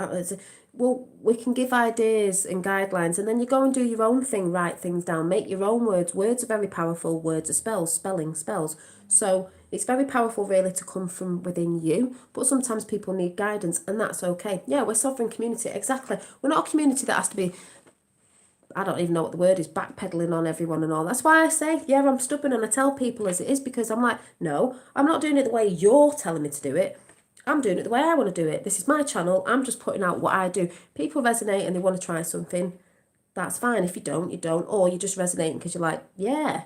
well, we can give ideas and guidelines, and then you go and do your own thing, write things down, make your own words. Words are very powerful. Words are spells, spells. So it's very powerful really to come from within you, but sometimes people need guidance, and that's okay. Yeah, we're sovereign community, exactly. We're not a community that has to be, I don't even know what the word is, backpedaling on everyone and all. That's why I say, yeah, I'm stubborn and I tell people as it is, because I'm like, no, I'm not doing it the way you're telling me to do it. I'm doing it the way I want to do it. This is my channel. I'm just putting out what I do. People resonate and they want to try something. That's fine. If you don't, you don't. Or you're just resonating because you're like, yeah,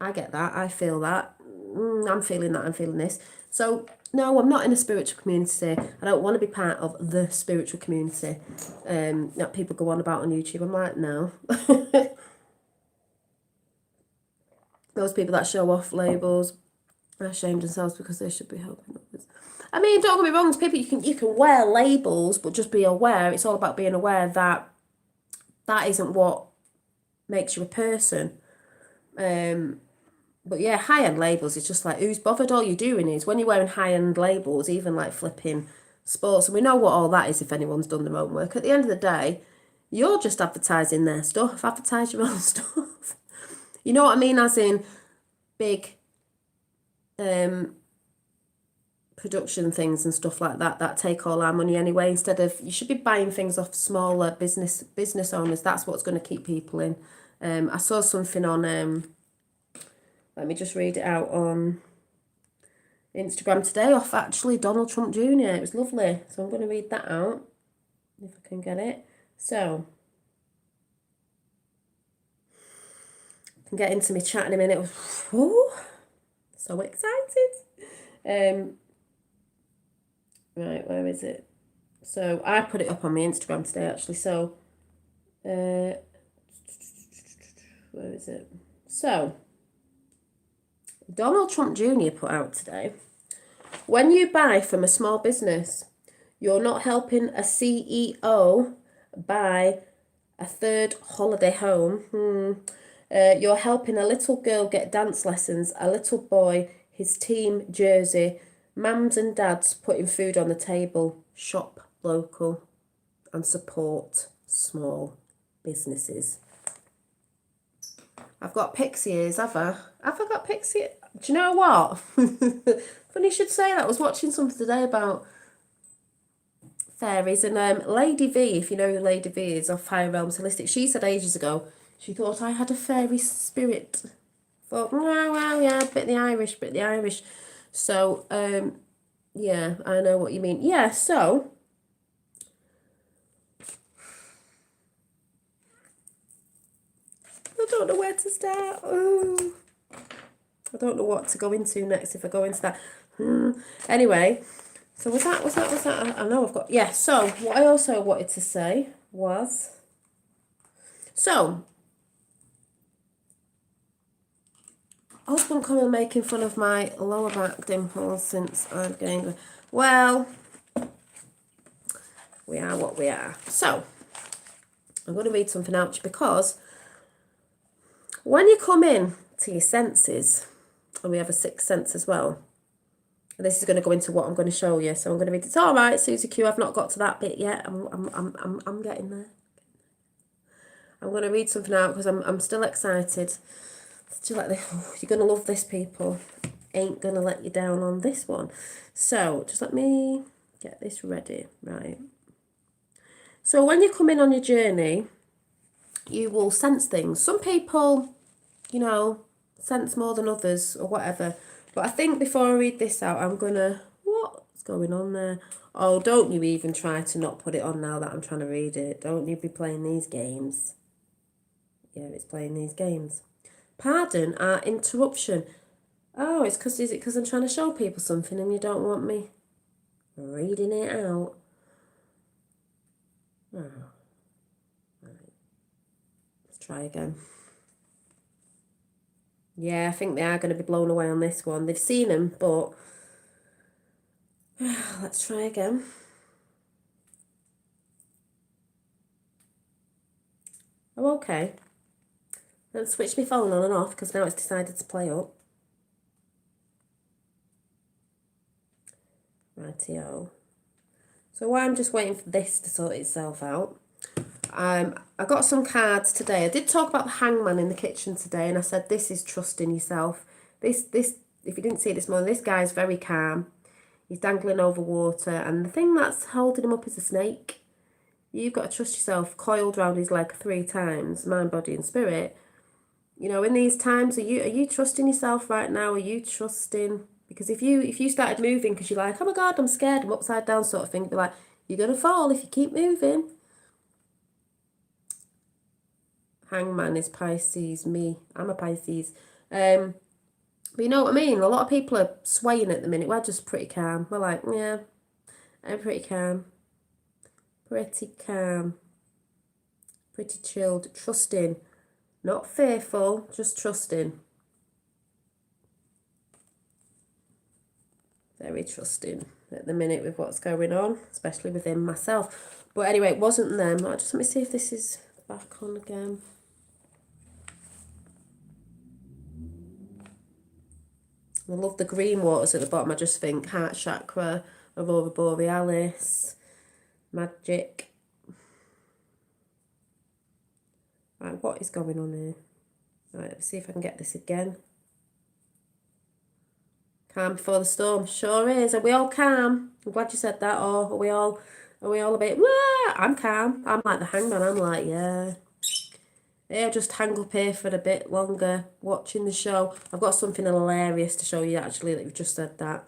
I get that. I feel that. I'm feeling that. I'm feeling this. So, no, I'm not in a spiritual community. I don't want to be part of the spiritual community that people go on about on YouTube. I'm like, no. Those people that show off labels are ashamed themselves because they should be helping others. I mean, don't get me wrong, people, you can wear labels, but just be aware. It's all about being aware that that isn't what makes you a person. But yeah, high-end labels, it's just like, who's bothered? All you're doing is, when you're wearing high-end labels, even like flipping sports, and we know what all that is if anyone's done their own work. At the end of the day, you're just advertising their stuff. Advertise your own stuff. You know what I mean? As in big production things and stuff like that that take all our money anyway. Instead of, you should be buying things off smaller business owners. That's what's going to keep people in. I saw something on let me just read it out on Instagram today off actually Donald Trump Jr. It was lovely. So I'm going to read that out if I can get it. So I can get into my chat in a minute. Oh, so excited. Right, where is it? So I put it up on my Instagram today actually. So where is it? So Donald Trump Jr. put out today, when you buy from a small business, you're not helping a CEO buy a third holiday home. You're helping a little girl get dance lessons, a little boy his team jersey, mums and dads putting food on the table. Shop local and support small businesses. I've got pixie ears, have I? Have I got pixie ears? Do you know what? Funny you should say that. I was watching something today about fairies, and Lady V, if you know who Lady V is, off Higher Realms Holistic, she said ages ago, she thought I had a fairy spirit. Thought, wow, yeah, bit the Irish. So, yeah, I know what you mean. Yeah, so I don't know where to start. Oh, I don't know what to go into next if I go into that. Anyway, so was that? I know I've got, yeah, so what I also wanted to say was, so, husband coming making fun of my lower back dimples since I've gained, well, we are what we are. So, I'm going to read something out because when you come in to your senses, and we have a sixth sense as well, and this is going to go into what I'm going to show you. So I'm going to read. It's all right, Susie Q. I've not got to that bit yet. I'm getting there. I'm going to read something out because I'm still excited. Still like this. Oh, you're going to love this, people. Ain't going to let you down on this one. So just let me get this ready. Right. So when you come in on your journey, you will sense things. Some people, you know, sense more than others or whatever. But I think before I read this out, I'm going to... What's going on there? Oh, don't you even try to not put it on now that I'm trying to read it. Don't you be playing these games. Yeah, it's playing these games. Pardon our interruption. Oh, is it because I'm trying to show people something and you don't want me reading it out? Oh. Right. Let's try again. Yeah, I think they are going to be blown away on this one. They've seen them, but let's try again. Oh, okay. Let's switch my phone on and off because now it's decided to play up. Rightio. So while I'm just waiting for this to sort itself out, I got some cards today. I did talk about the hangman in the kitchen today, and I said this is trusting yourself. This if you didn't see it this morning, this guy's very calm. He's dangling over water, and the thing that's holding him up is a snake. You've got to trust yourself. Coiled round his leg 3 times, mind, body, and spirit. You know, in these times, are you trusting yourself right now? Are you trusting? Because if you started moving because you're like, oh my God, I'm scared, I'm upside down sort of thing, you'd be like, you're going to fall if you keep moving. Hangman is Pisces, me. I'm a Pisces. But you know what I mean? A lot of people are swaying at the minute. We're just pretty calm. We're like, yeah, I'm pretty calm. Pretty calm. Pretty chilled. Trusting. Not fearful, just trusting. Very trusting at the minute with what's going on, especially within myself. But anyway, it wasn't them. Just let me see if this is back on again. I love the green waters at the bottom. I just think heart chakra, aurora borealis, magic. Right, what is going on here? Right, let's see if I can get this again. Calm before the storm. Sure is. Are we all calm? I'm glad you said that. Or are we all a bit, wah? I'm calm. I'm like the hangman. I'm like, yeah. Yeah, just hang up here for a bit longer, watching the show. I've got something hilarious to show you, actually, that you've just said that.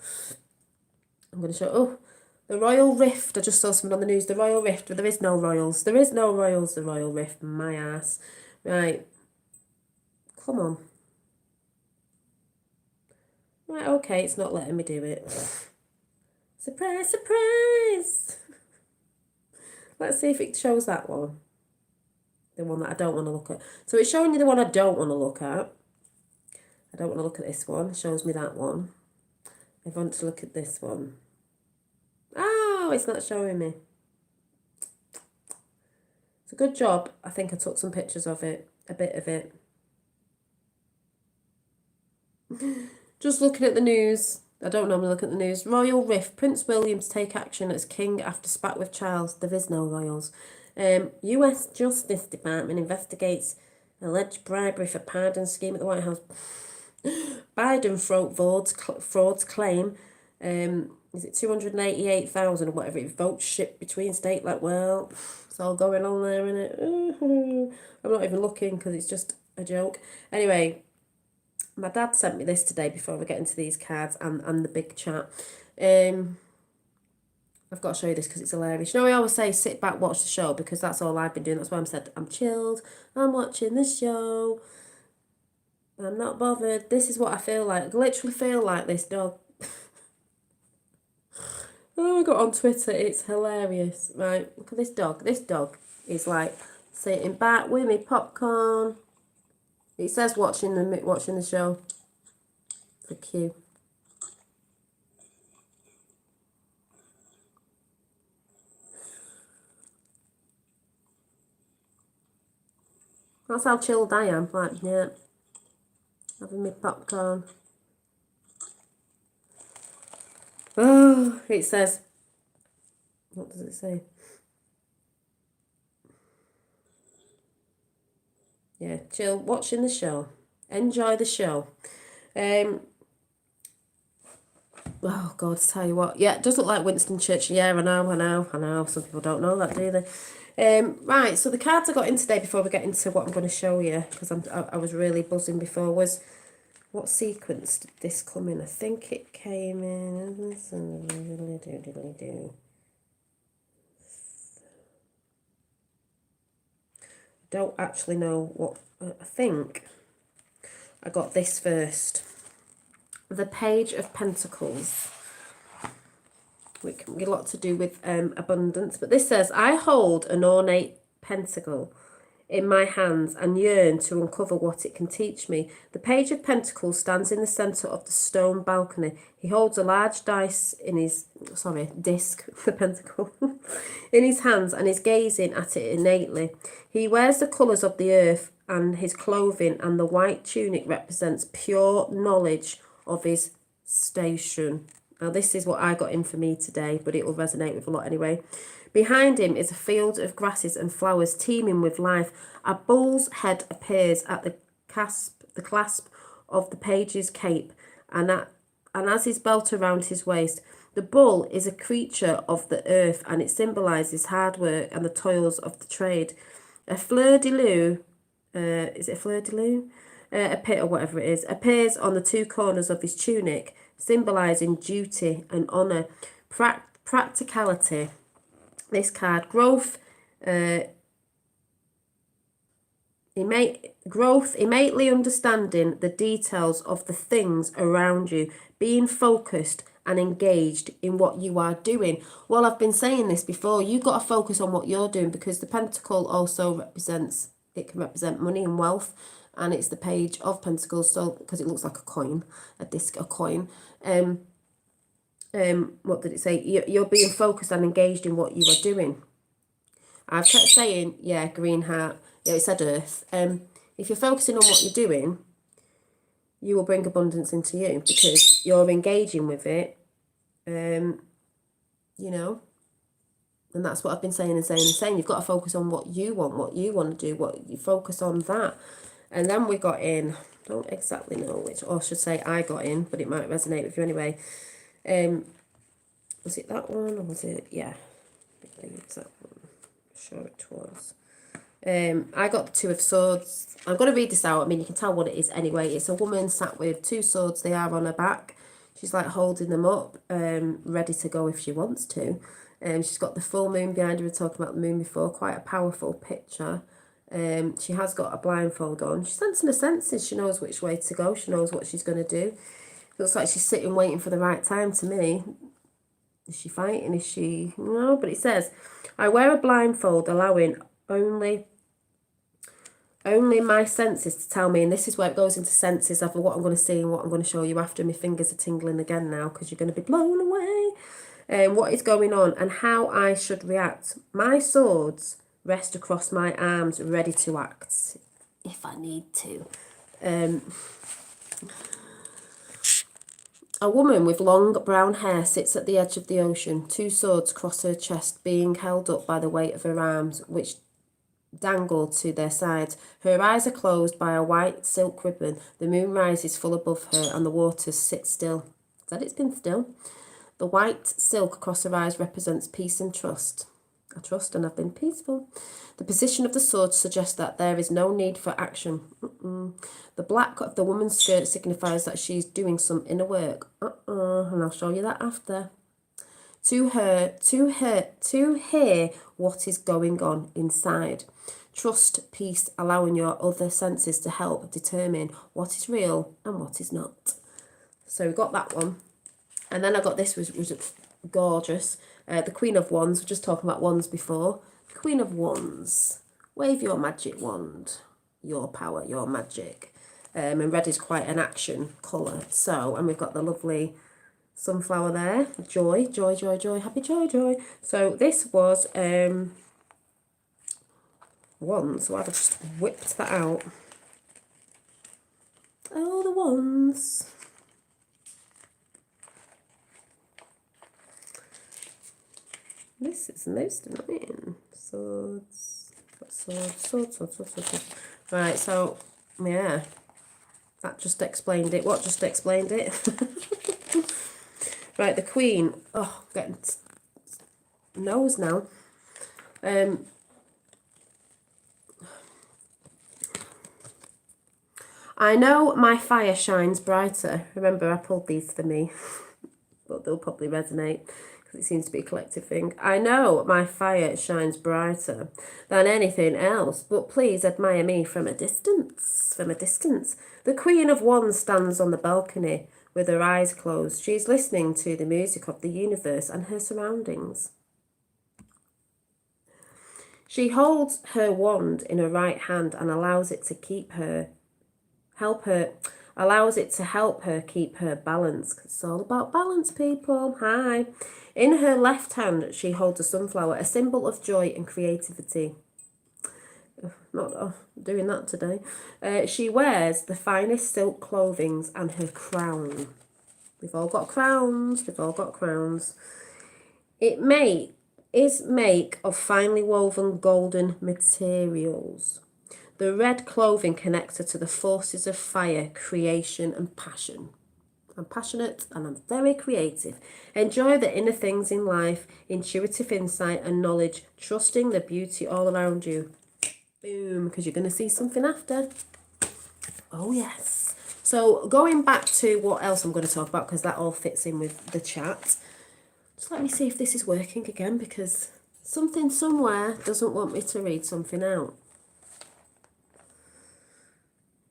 I'm going to show, oh, the Royal Rift. I just saw something on the news. The Royal Rift, but there is no royals. There is no royals, the Royal Rift. My ass. Right. Come on. Right, okay, it's not letting me do it. Surprise, surprise! Let's see if it shows that one. The one that I don't want to look at. So it's showing you the one I don't want to look at. I don't want to look at this one. It shows me that one. I want to look at this one. Oh, it's not showing me. It's a good job. I think I took some pictures of it. A bit of it. Just looking at the news. I don't normally look at the news. Royal Rift. Prince William to take action as king after spat with Charles. There is no royals. U.S. Justice Department investigates alleged bribery for pardon scheme at the White House. Biden frauds claim. Is it 288,000 or whatever it votes shipped between state? Like, well, it's all going on there, isn't it? I'm not even looking because it's just a joke. Anyway, my dad sent me this today before we get into these cards and the big chat. I've got to show you this because it's hilarious. You know, I always say sit back, watch the show, because that's all I've been doing. That's why I'm said I'm chilled. I'm watching the show. I'm not bothered. This is what I feel like. I literally feel like this dog. Oh, I got on Twitter. It's hilarious. Right, look at this dog. This dog is like sitting back with me popcorn. It says watching the show. The cue. That's how chilled I am. Like, yeah, having my popcorn. Oh, it says. What does it say? Yeah, chill, watching the show. Enjoy the show. Oh, God, tell you what. Yeah, it does look like Winston Churchill. Yeah, I know. Some people don't know that, do they? Right, so the cards I got in today before we get into what I'm going to show you, because I was really buzzing before, was what sequence did this come in? I think it came in... Don't actually know what... I think I got this first. The Page of Pentacles, which can be a lot to do with abundance. But this says, I hold an ornate pentacle in my hands and yearn to uncover what it can teach me. The Page of Pentacles stands in the centre of the stone balcony. He holds a large dice in his, disc, the pentacle, in his hands and is gazing at it innately. He wears the colours of the earth and his clothing, and the white tunic represents pure knowledge of his station. Now this is what I got in for me today, but it will resonate with a lot anyway. Behind him is a field of grasses and flowers teeming with life. A bull's head appears at the clasp of the page's cape, and as his belt around his waist. The bull is a creature of the earth, and it symbolises hard work and the toils of the trade. A fleur-de-lis, is it a fleur-de-lis? A pit or whatever it is, appears on the two corners of his tunic, symbolising duty and honour. Practicality. This card, growth, innately understanding the details of the things around you, being focused and engaged in what you are doing. Well, I've been saying this before, you've got to focus on what you're doing, because the pentacle also can represent money and wealth, and it's the Page of Pentacles, so because it looks like a coin, a coin. What did it say? You're being focused and engaged in what you are doing. I've kept saying, yeah, green heart. Yeah, it said earth. If you're focusing on what you're doing, you will bring abundance into you because you're engaging with it, you know. And that's what I've been saying and saying and saying. You've got to focus on what you want to do, what you focus on that. And then we got in, don't exactly know which, or I should say I got in, but it might resonate with you anyway. Was it that one or was it, yeah, I think it's that one. I'm sure it was. I got the Two of Swords. I'm going to read this out. I mean, you can tell what it is anyway. It's a woman sat with two swords. They are on her back. She's like holding them up, ready to go if she wants to. She's got the full moon behind her. We were talking about the moon before. Quite a powerful picture. She has got a blindfold on. She's sensing her senses. She knows which way to go. She knows what she's going to do. Looks like she's sitting waiting for the right time to me. Is she fighting? Is she... No, but it says, I wear a blindfold allowing only my senses to tell me, and this is where it goes into senses of what I'm going to see and what I'm going to show you after. My fingers are tingling again now because you're going to be blown away. What is going on and how I should react. My swords rest across my arms, ready to act if I need to. A woman with long brown hair sits at the edge of the ocean. Two swords cross her chest, being held up by the weight of her arms, which dangle to their sides. Her eyes are closed by a white silk ribbon. The moon rises full above her and the waters sit still. Said it's been still. The white silk across her eyes represents peace and trust. I trust and I've been peaceful. The position of the sword suggests that there is no need for action. The black of the woman's skirt signifies that she's doing some inner work. And I'll show you that after. To hear what is going on inside. Trust, peace, allowing your other senses to help determine what is real and what is not. So we got that one. And then I got this, which was gorgeous. The Queen of Wands. We're just talking about wands before. Queen of Wands. Wave your magic wand. Your power, your magic. And red is quite an action colour. So, and we've got the lovely sunflower there. Joy, joy, joy, joy. Happy joy, joy. So this was wands. So I've just whipped that out. Oh, the wands. This is most annoying. Swords. Swords. Right, so, yeah. That just explained it. What just explained it? Right, the Queen. Oh, getting nose now. I know my fire shines brighter. Remember, I pulled these for me. But they'll probably resonate. It seems to be a collective thing. I know my fire shines brighter than anything else, but please admire me from a distance. From a distance. The Queen of Wands stands on the balcony with her eyes closed. She's listening to the music of the universe and her surroundings. She holds her wand in her right hand and allows it to help her keep her balance. It's all about balance, people. Hi. In her left hand, she holds a sunflower, a symbol of joy and creativity. Not doing that today. She wears the finest silk clothing and her crown. We've all got crowns. We've all got crowns. It is made of finely woven golden materials. The red clothing connects her to the forces of fire, creation and passion. I'm passionate and I'm very creative. Enjoy the inner things in life, intuitive insight and knowledge, trusting the beauty all around you. Boom, because you're going to see something after. Oh, yes. So going back to what else I'm going to talk about, because that all fits in with the chat. Just let me see if this is working again, because something somewhere doesn't want me to read something out.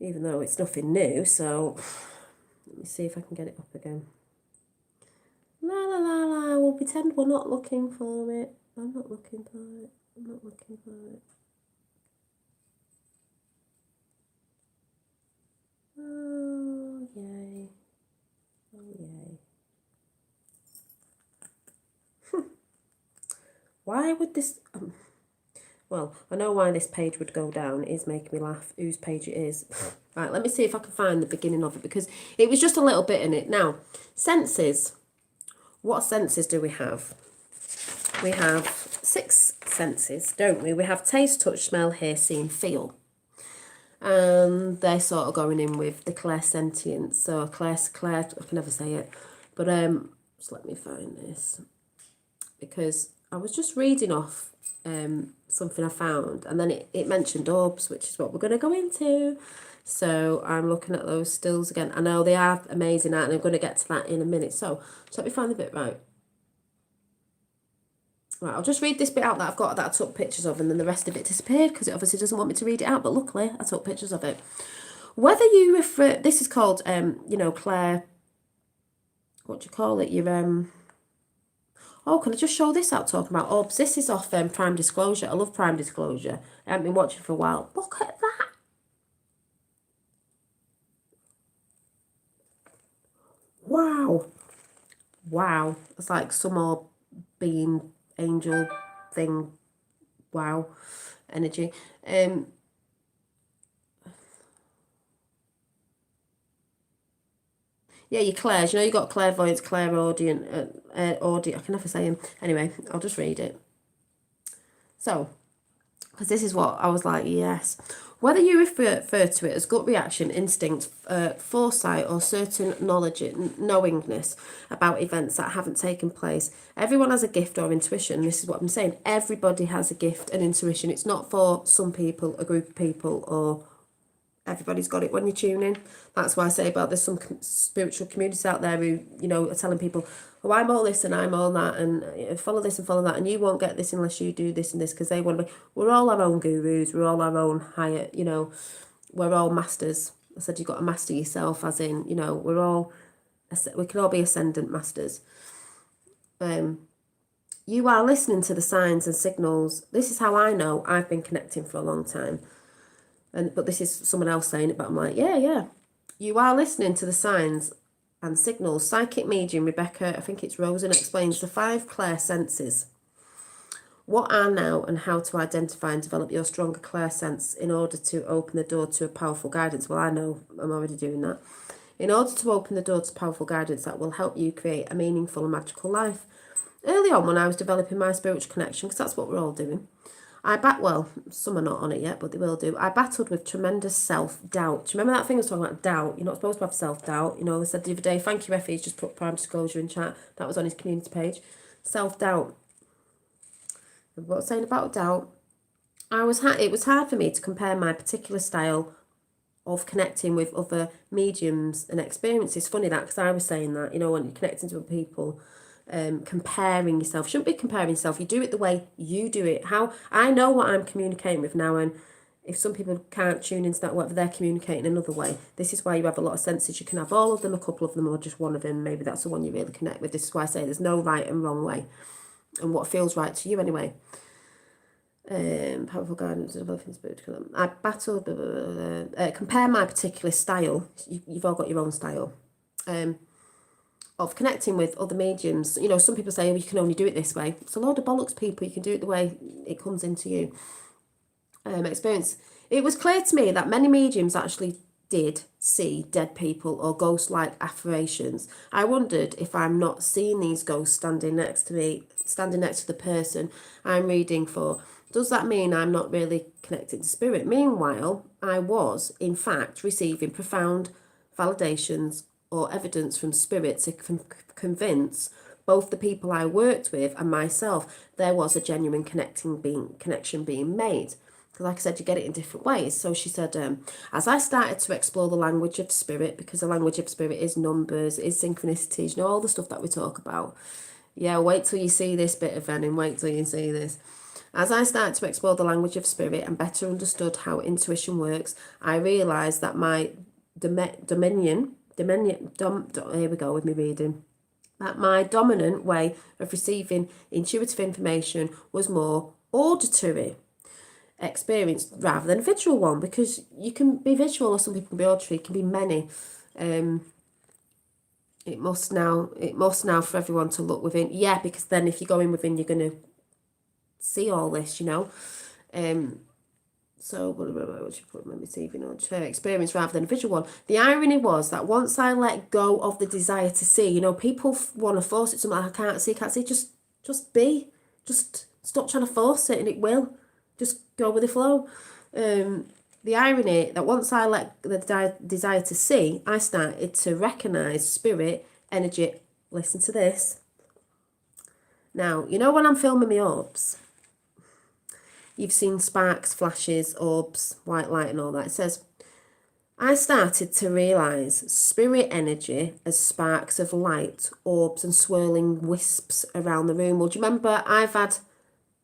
Even though it's nothing new, so let me see if I can get it up again. La la la la, we'll pretend we're not looking for it. I'm not looking for it. I'm not looking for it. Oh, yay. Oh, yay. Why would this... Well, I know why this page would go down. It is making me laugh. Whose page it is. Right, let me see if I can find the beginning of it, because it was just a little bit in it. Now, senses. What senses do we have? We have 6 senses, don't we? We have taste, touch, smell, hear, see and feel. And they're sort of going in with the clairsentience. So clair, I can never say it. But just let me find this. Because I was just reading off something I found, and then it mentioned orbs, which is what we're going to go into. So I'm looking at those stills again. I know they are amazing, and I'm going to get to that in a minute. So let me find the bit right. Right, I'll just read this bit out that I've got that I took pictures of, and then the rest of it disappeared because it obviously doesn't want me to read it out, but luckily I took pictures of it. Whether you refer, this is called, Claire, what do you call it? Oh, can I just show this out talking about orbs? This is off Prime Disclosure. I love Prime Disclosure. I haven't been watching for a while. Look at that. Wow. Wow. It's like some orb being angel thing. Wow. Energy. Yeah, your clairs. You got clairvoyance, clairaudient, audio. I can never say them. Anyway, I'll just read it. So, because this is what I was like, yes. Whether you refer to it as gut reaction, instinct, foresight, or certain knowledge, knowingness about events that haven't taken place, everyone has a gift or intuition. This is what I'm saying. Everybody has a gift and intuition. It's not for some people, a group of people, or everybody's got it when you tune in. That's why I say about there's some spiritual communities out there who, are telling people, oh, I'm all this and I'm all that, and follow this and follow that, and you won't get this unless you do this and this, because they want to be, we're all our own gurus, we're all our own higher, we're all masters. I said you've got to master yourself, as in, we can all be ascendant masters. You are listening to the signs and signals. This is how I know I've been connecting for a long time. But this is someone else saying it, but I'm like, yeah. You are listening to the signs and signals. Psychic medium Rebecca, I think it's Rosen, explains the 5 clair senses. What are now and how to identify and develop your stronger clair sense in order to open the door to a powerful guidance. Well, I know I'm already doing that. In order to open the door to powerful guidance that will help you create a meaningful and magical life. Early on when I was developing my spiritual connection, because that's what we're all doing, some are not on it yet, but they will do. I battled with tremendous self-doubt. Do you remember that thing I was talking about, doubt? You're not supposed to have self-doubt. They said the other day, thank you, Effie, just put Prime Disclosure in chat. That was on his community page. Self-doubt. What I was saying about doubt, it was hard for me to compare my particular style of connecting with other mediums and experiences. Funny that, because I was saying that, when you're connecting to other people, comparing yourself. You shouldn't be comparing yourself. You do it the way you do it. How I know what I'm communicating with now, and if some people can't tune into that, whatever, they're communicating another way. This is why you have a lot of senses. You can have all of them, a couple of them, or just one of them. Maybe that's the one you really connect with. This is why I say there's no right and wrong way, and what feels right to you anyway. Powerful guidance, developing spiritual. I battled. Compare my particular style. You've all got your own style. Of connecting with other mediums. Some people say, oh, you can only do it this way. It's a load of bollocks, people. You can do it the way it comes into you. Experience. It was clear to me that many mediums actually did see dead people or ghost-like apparitions. I wondered if I'm not seeing these ghosts standing next to the person I'm reading for. Does that mean I'm not really connected to spirit? Meanwhile, I was, in fact, receiving profound validations or evidence from spirit to convince both the people I worked with and myself there was a genuine connection being made. Because like I said, you get it in different ways. So she said, as I started to explore the language of spirit, because the language of spirit is numbers, is synchronicities, all the stuff that we talk about. Yeah, wait till you see this bit of Venom, wait till you see this. As I started to explore the language of spirit and better understood how intuition works, I realised that my here we go with me reading, that my dominant way of receiving intuitive information was more auditory experience rather than a visual one, because you can be visual or some people can be auditory, it can be many. It must now for everyone to look within, because then if you go in within, you're going to see all this, So, what should put my receiving on experience rather than a visual one. The irony was that once I let go of the desire to see, you know, people want to force it. Something like, I can't see. Just be. Just stop trying to force it, and it will. Just go with the flow. The irony that once I let the desire to see, I started to recognize spirit, energy. Listen to this. Now, you know when I'm filming my orbs, you've seen sparks, flashes, orbs, white light and all that. It says, I started to realise spirit energy as sparks of light, orbs and swirling wisps around the room. Well, do you remember I've had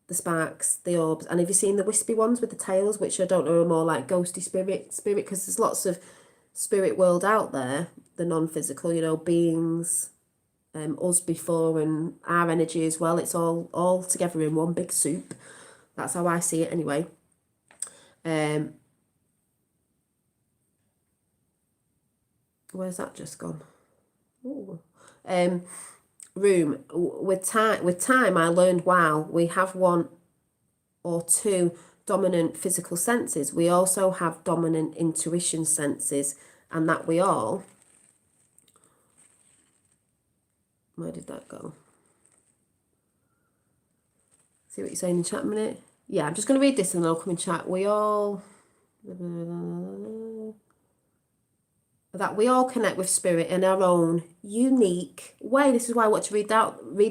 the sparks, the orbs, and have you seen the wispy ones with the tails, which I don't know are more like ghosty spirit, because there's lots of spirit world out there, the non-physical, you know, beings, us before and our energy as well. It's all together in one big soup. That's how I see it anyway. Where's that just gone? Ooh. Room. With time, I learned, wow, we have one or two dominant physical senses. We also have dominant intuition senses, and that we all... Where did that go? See what you're saying in chat a minute? Yeah, I'm just going to read this and then I'll come in chat. We all connect with spirit in our own unique way. This is why I want to read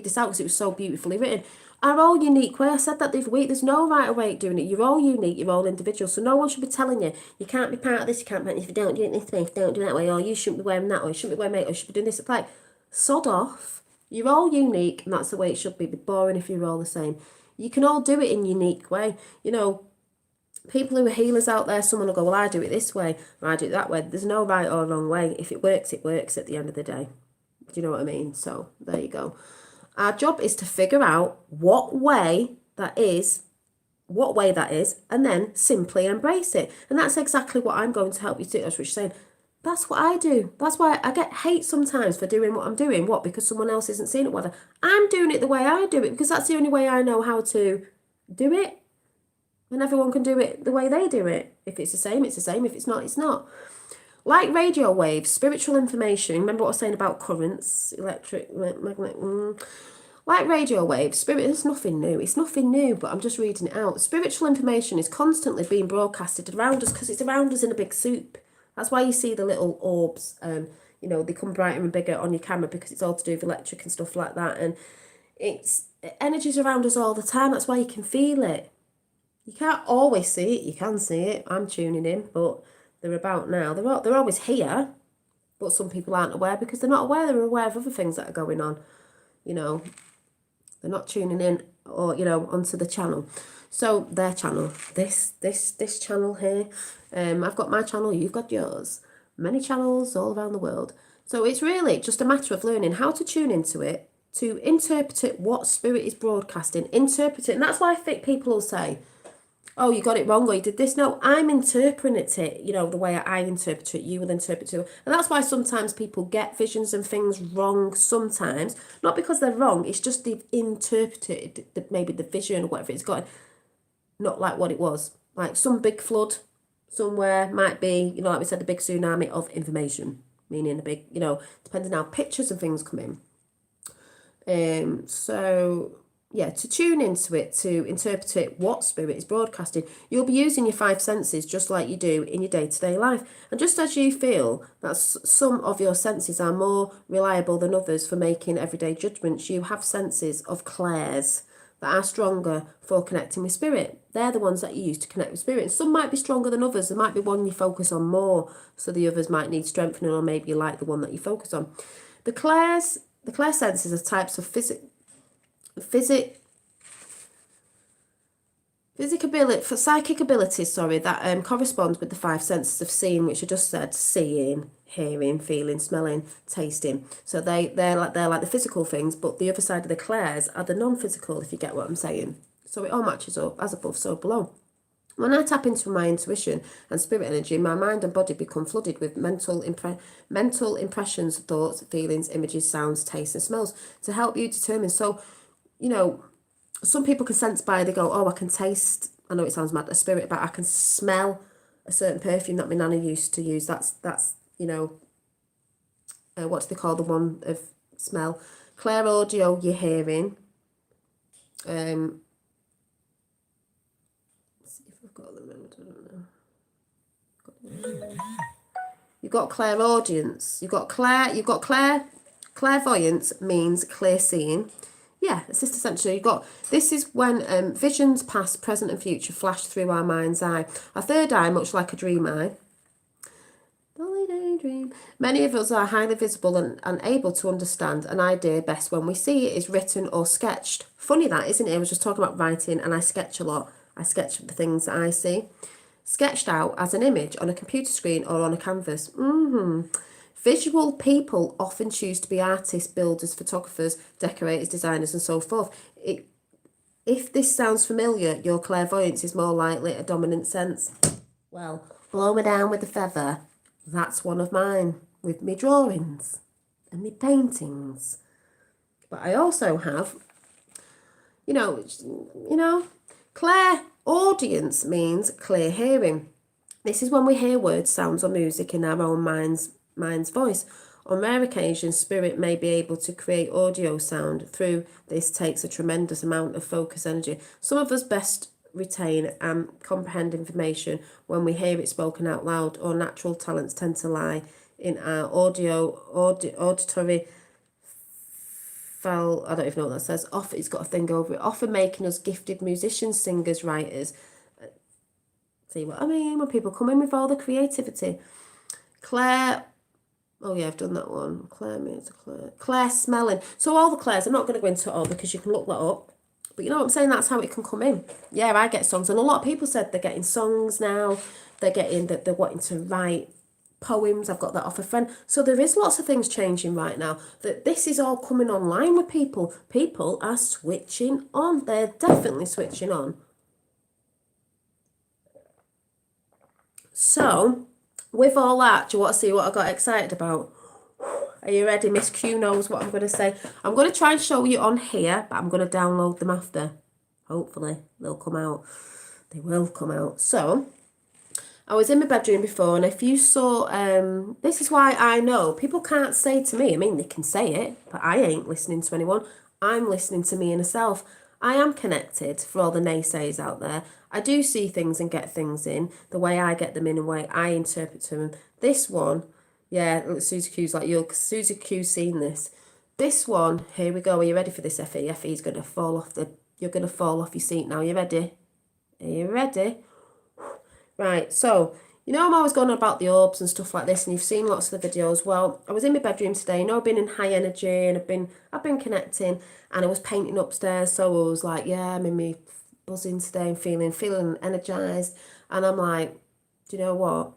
this out because it was so beautifully written. Our own unique way. I said that this week. There's no right way of doing it. You're all unique. You're all individual. So no one should be telling you, you can't be part of this, you can't be part of this, if you don't do it this way, if you don't do it that way, or you shouldn't be wearing that, or you shouldn't be wearing makeup, or you should be doing this. It's like, sod off. You're all unique, and that's the way it should be. It'd be boring if you're all the same. You can all do it in a unique way. You know, people who are healers out there, someone will go, well, I do it this way, or I do it that way. There's no right or wrong way. If it works at the end of the day. Do you know what I mean? So, there you go. Our job is to figure out what way that is, and then simply embrace it. And that's exactly what I'm going to help you do. That's what you're saying. That's what I do. That's why I get hate sometimes for doing what I'm doing. What? Because someone else isn't seeing it. Whether I'm doing it the way I do it, because that's the only way I know how to do it. And everyone can do it the way they do it. If it's the same, it's the same. If it's not, it's not. Like radio waves, spiritual information. Remember what I was saying about currents, electric, magnetic. Like radio waves, spirit is nothing new. It's nothing new, but I'm just reading it out. Spiritual information is constantly being broadcasted around us because it's around us in a big soup. That's why you see the little orbs, you know, they come brighter and bigger on your camera because it's all to do with electric and stuff like that. And it's energy's around us all the time. That's why you can feel it. You can't always see it. You can see it. I'm tuning in, but they're about now. They're always here, but some people aren't aware because they're not aware. They're aware of other things that are going on. You know, they're not tuning in or, you know, onto the channel. So their channel, this channel here, I've got my channel, you've got yours. Many channels all around the world. So it's really just a matter of learning how to tune into it, to interpret it, what spirit is broadcasting, interpret it. And that's why I think people will say, oh, you got it wrong or you did this. No, I'm interpreting it, you know, the way I interpret it, you will interpret it. And that's why sometimes people get visions and things wrong sometimes. Not because they're wrong, it's just they've interpreted maybe the vision or whatever it's got, not like what it was. Like some big flood somewhere might be, you know, like we said, the big tsunami of information, meaning a big, you know, depending on how pictures and things come in. So yeah, to tune into it, to interpret it, what spirit is broadcasting, you'll be using your five senses just like you do in your day-to-day life. And just as you feel that some of your senses are more reliable than others for making everyday judgments, you have senses of clairs that are stronger for connecting with spirit. They're the ones that you use to connect with spirit. And some might be stronger than others. There might be one you focus on more, so the others might need strengthening, or maybe you like the one that you focus on. The clair senses are types of psychic abilities, that corresponds with the five senses of seeing, which I just said: seeing, hearing, feeling, smelling, tasting. So they're like the physical things, but the other side of the clairs are the non-physical, if you get what I'm saying. So it all matches up, as above, so below. When I tap into my intuition and spirit energy, my mind and body become flooded with mental impressions, thoughts, feelings, images, sounds, tastes, and smells to help you determine. So, you know, some people can sense by, they go, oh, I can taste I know it sounds mad, a spirit, but I can smell a certain perfume that my nana used to use. That's you know, what do they call the one of smell? Clair audio, you're hearing. Let's see if I've got them. I don't know. You've got clairaudience. You've got clairvoyance means clear seeing. Yeah, it's just essentially this is when visions past, present and future flash through our mind's eye. Our third eye, much like a dream eye. Dolly daydream. Many of us are highly visible and able to understand an idea best when we see it is written or sketched. Funny that, isn't it? I was just talking about writing and I sketch a lot. I sketch the things that I see. Sketched out as an image on a computer screen or on a canvas. Visual people often choose to be artists, builders, photographers, decorators, designers, and so forth. If this sounds familiar, your clairvoyance is more likely a dominant sense. Well, blow me down with a feather. That's one of mine, with me drawings and me paintings. But I also have, clairaudience means clear hearing. This is when we hear words, sounds or music in our own mind's voice. On rare occasions, spirit may be able to create audio sound. Through this takes a tremendous amount of focus energy. Some of us best retain and comprehend information when we hear it spoken out loud, or natural talents tend to lie in our auditory fell. I don't even know what that says. Often, it's got a thing over it. Often making us gifted musicians, singers, writers. See what I mean? When people come in with all the creativity. Claire, oh yeah, I've done that one. Claire smelling. So all the Claires, I'm not going to go into it all because you can look that up. But you know what I'm saying? That's how it can come in. Yeah, I get songs. And a lot of people said they're getting songs now. They're wanting to write poems. I've got that off a friend. So there is lots of things changing right now. That this is all coming online with people. People are switching on. They're definitely switching on. So, with all that, do you want to see what I got excited about? Are you ready? Miss Q knows what I'm going to say. I'm going to try and show you on here, but I'm going to download them after. Hopefully, they'll come out. They will come out. So, I was in my bedroom before, and if you saw, this is why I know people can't say to me, I mean, they can say it, but I ain't listening to anyone. I'm listening to me inner self. I am connected for all the naysayers out there. I do see things and get things in the way I get them in, the way I interpret them. This one, yeah, Susie Q's like, Susie Q's seen this. This one, here we go. Are you ready for this, Effie? Effie's going to fall off you're going to fall off your seat now. You ready? Are you ready? Right, so, I'm always going on about the orbs and stuff like this, and you've seen lots of the videos. Well, I was in my bedroom today, I've been in high energy, and I've been connecting, and I was painting upstairs, so I was like, yeah, I'm in me buzzing today and feeling energised, and I'm like, do you know what?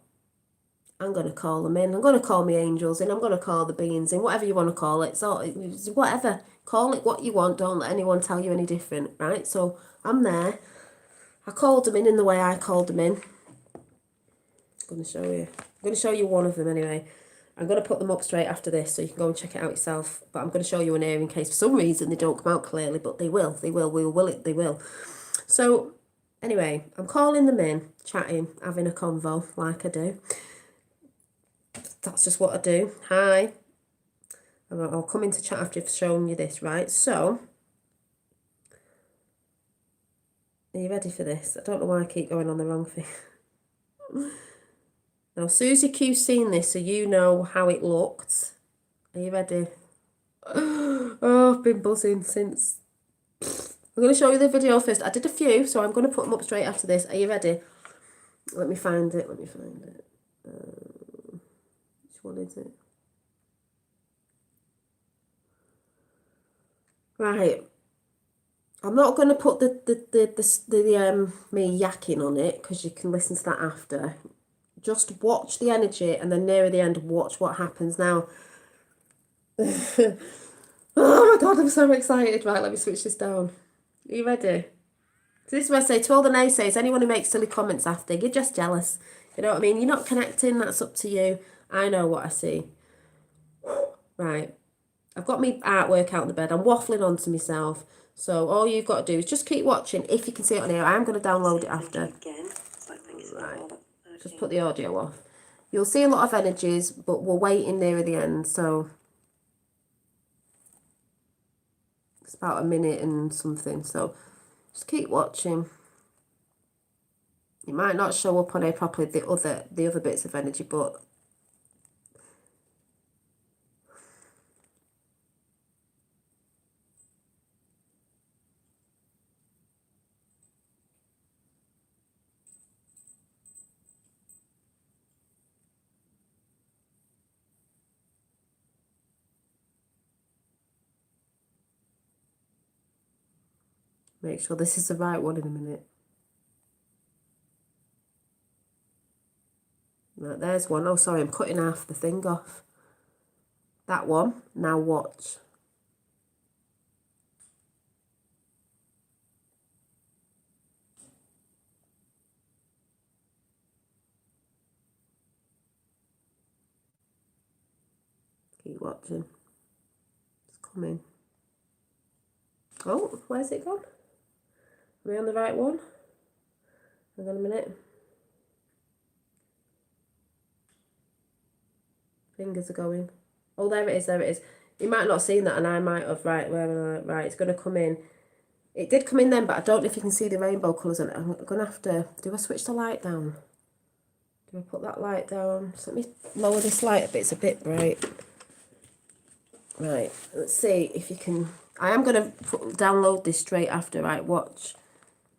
I'm going to call them in. I'm going to call my angels in. I'm going to call the beings in, whatever you want to call it. So, whatever. Call it what you want. Don't let anyone tell you any different, right? So, I'm there. I called them in the way I called them in. I'm going to show you one of them anyway. I'm going to put them up straight after this so you can go and check it out yourself. But I'm going to show you an ear in case for some reason they don't come out clearly, but they will. They will. So, anyway, I'm calling them in, chatting, having a convo like I do. That's just what I do. Hi. I'll come in to chat after I've shown you this, right? So, are you ready for this? I don't know why I keep going on the wrong thing. Now, Susie Q's seen this, so you know how it looked. Are you ready? Oh, I've been buzzing since. I'm going to show you the video first. I did a few, so I'm going to put them up straight after this. Are you ready? Let me find it. Which one is it? Right. I'm not going to put the me yakking on it because you can listen to that after. Just watch the energy, and then nearer the end, watch what happens. Now, oh my God, I'm so excited. Right, let me switch this down. Are you ready? So this is what I say to all the naysayers, anyone who makes silly comments after, you're just jealous. You know what I mean? You're not connecting, that's up to you. I know what I see. Right. I've got my artwork out in the bed. I'm waffling on to myself. So all you've got to do is just keep watching. If you can see it on here, I'm going to download it after. Right, just put the audio off. You'll see a lot of energies, but we're waiting near the end, so it's about a minute and something. So just keep watching. It might not show up on here properly, the other bits of energy, but make sure this is the right one in a minute. Right, there's one. Oh, sorry, I'm cutting half the thing off. That one. Now watch. Keep watching. It's coming. Oh, where's it gone? Are we on the right one? Hang on a minute. Fingers are going. Oh, there it is, there it is. You might not have seen that, and I might have. Right, where am I? Right, it's going to come in. It did come in then, but I don't know if you can see the rainbow colours on it. I'm going to have to... Do I switch the light down? Do I put that light down? So let me lower this light a bit. It's a bit bright. Right, let's see if you can... I am going to download this straight after. Right, watch.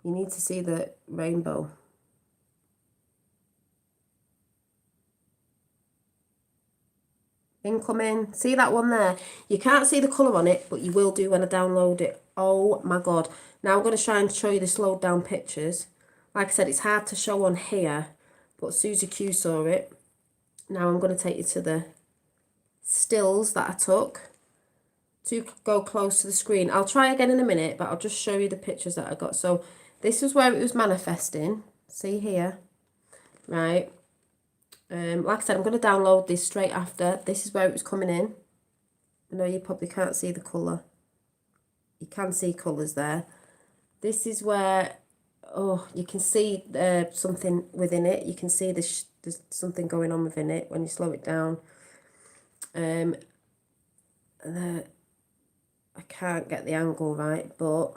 You need to see the rainbow. Incoming. See that one there? You can't see the colour on it, but you will do when I download it. Oh my god. Now I'm going to try and show you the slowed down pictures. Like I said, it's hard to show on here, but Susie Q saw it. Now I'm going to take you to the stills that I took to go close to the screen. I'll try again in a minute, but I'll just show you the pictures that I got. So this is where it was manifesting. See here? Right. Like I said, I'm going to download this straight after. This is where it was coming in. I know you probably can't see the colour. You can see colours there. This is where, oh, you can see something within it. You can see there's something going on within it when you slow it down. I can't get the angle right, but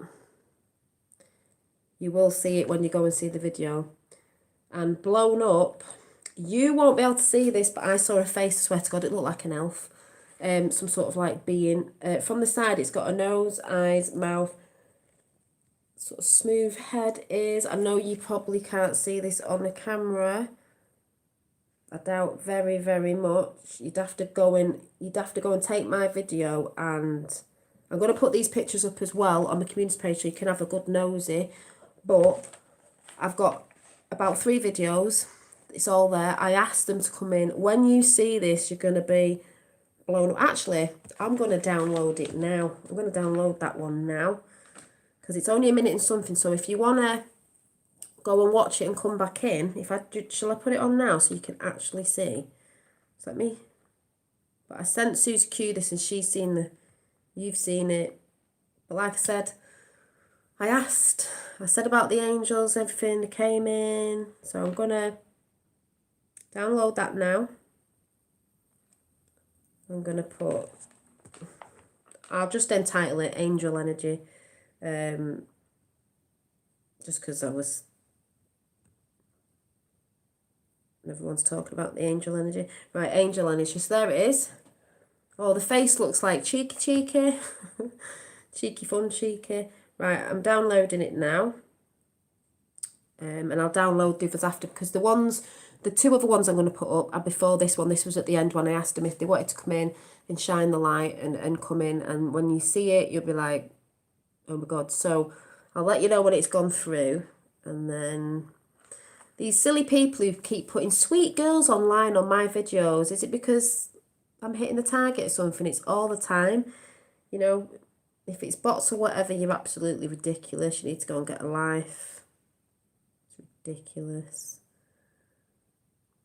you will see it when you go and see the video. And blown up, you won't be able to see this, but I saw a face, I swear to God, it looked like an elf. Some sort of like being. From the side, it's got a nose, eyes, mouth, sort of smooth head, ears. I know you probably can't see this on the camera. I doubt very, very much. You'd have to go and take my video, and I'm going to put these pictures up as well on the community page so you can have a good nosy. But I've got about 3 videos. It's all there. I asked them to come in. When you see this, you're going to be blown up. Actually, I'm going to download it now. I'm going to download that one now because it's only a minute and something. So if you want to go and watch it and come back in, shall I put it on now so you can actually see? Is that me? But I sent Susie Q this and she's seen you've seen it. But like I said, I said about the angels, everything that came in. So I'm going to download that now. I'm going to put, I'll just entitle it Angel Energy. Just because everyone's talking about the angel energy. Right, angel energy. So there it is. Oh, the face looks like cheeky. Cheeky fun, cheeky. Right, I'm downloading it now. And I'll download the others after because the 2 other ones I'm going to put up are before this one. This was at the end when I asked them if they wanted to come in and shine the light and come in. And when you see it, you'll be like, oh my God. So I'll let you know when it's gone through. And then these silly people who keep putting sweet girls online on my videos, is it because I'm hitting the target or something? It's all the time. You know, if it's bots or whatever, you're absolutely ridiculous. You need to go and get a life. It's ridiculous.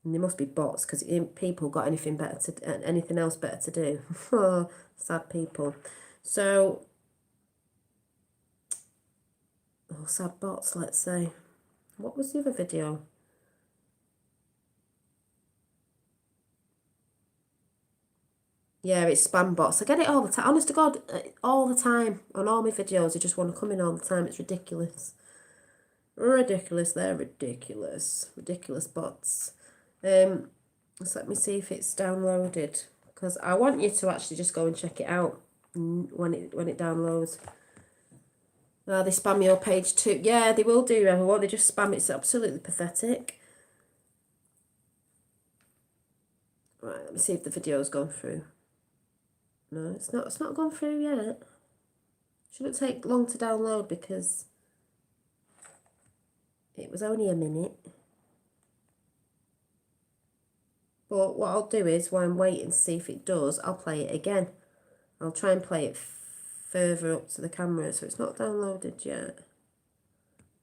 And they must be bots because people got anything else better to do. Sad people. So, sad bots, let's say. What was the other video? Yeah, it's spam bots. I get it all the time. Honest to God, all the time. On all my videos, they just want to come in all the time. It's ridiculous. Ridiculous. They're ridiculous. Ridiculous bots. So let me see if it's downloaded. Because I want you to actually just go and check it out when it downloads. They spam your page too. Yeah, they will do, everyone. They just spam. It's absolutely pathetic. Right, let me see if the video's gone through. No, it's not gone through yet. Shouldn't take long to download because it was only a minute. But what I'll do is, while I'm waiting to see if it does, I'll play it again. I'll try and play it further up to the camera, so it's not downloaded yet.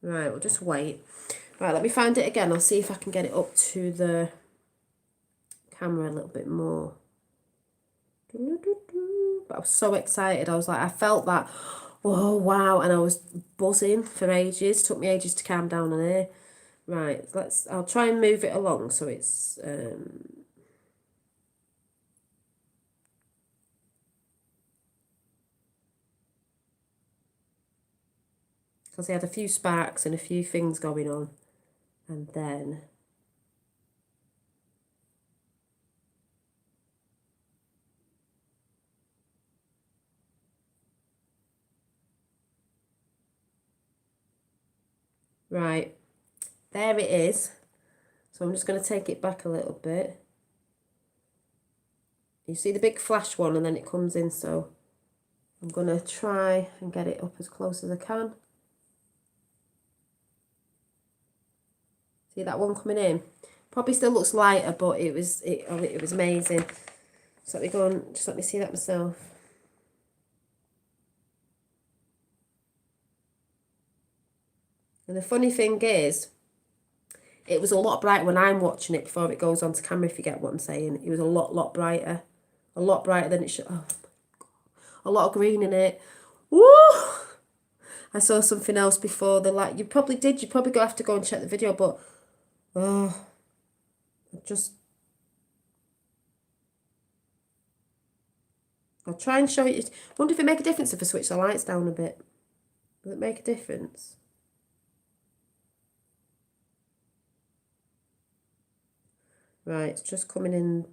Right, we'll just wait. Right, let me find it again. I'll see if I can get it up to the camera a little bit more. But I was so excited. I was like, I felt that, oh wow, and I was buzzing for ages. Took me ages to calm down on here. Right, I'll try and move it along so it's because he had a few sparks and a few things going on, and then right, there it is. So I'm just going to take it back a little bit. You see the big flash one, and then it comes in, so I'm going to try and get it up as close as I can. See that one coming in? Probably still looks lighter, but it was amazing. So let me go and just let me see that myself. And the funny thing is, it was a lot brighter when I'm watching it before it goes onto camera, if you get what I'm saying. It was a lot brighter. A lot brighter than it should. Oh, a lot of green in it. Woo! I saw something else before. The light. You probably did. You probably have to go and check the video, but just. I'll try and show you. Wonder if it make a difference if I switch the lights down a bit. Will it make a difference? Right, it's just coming in.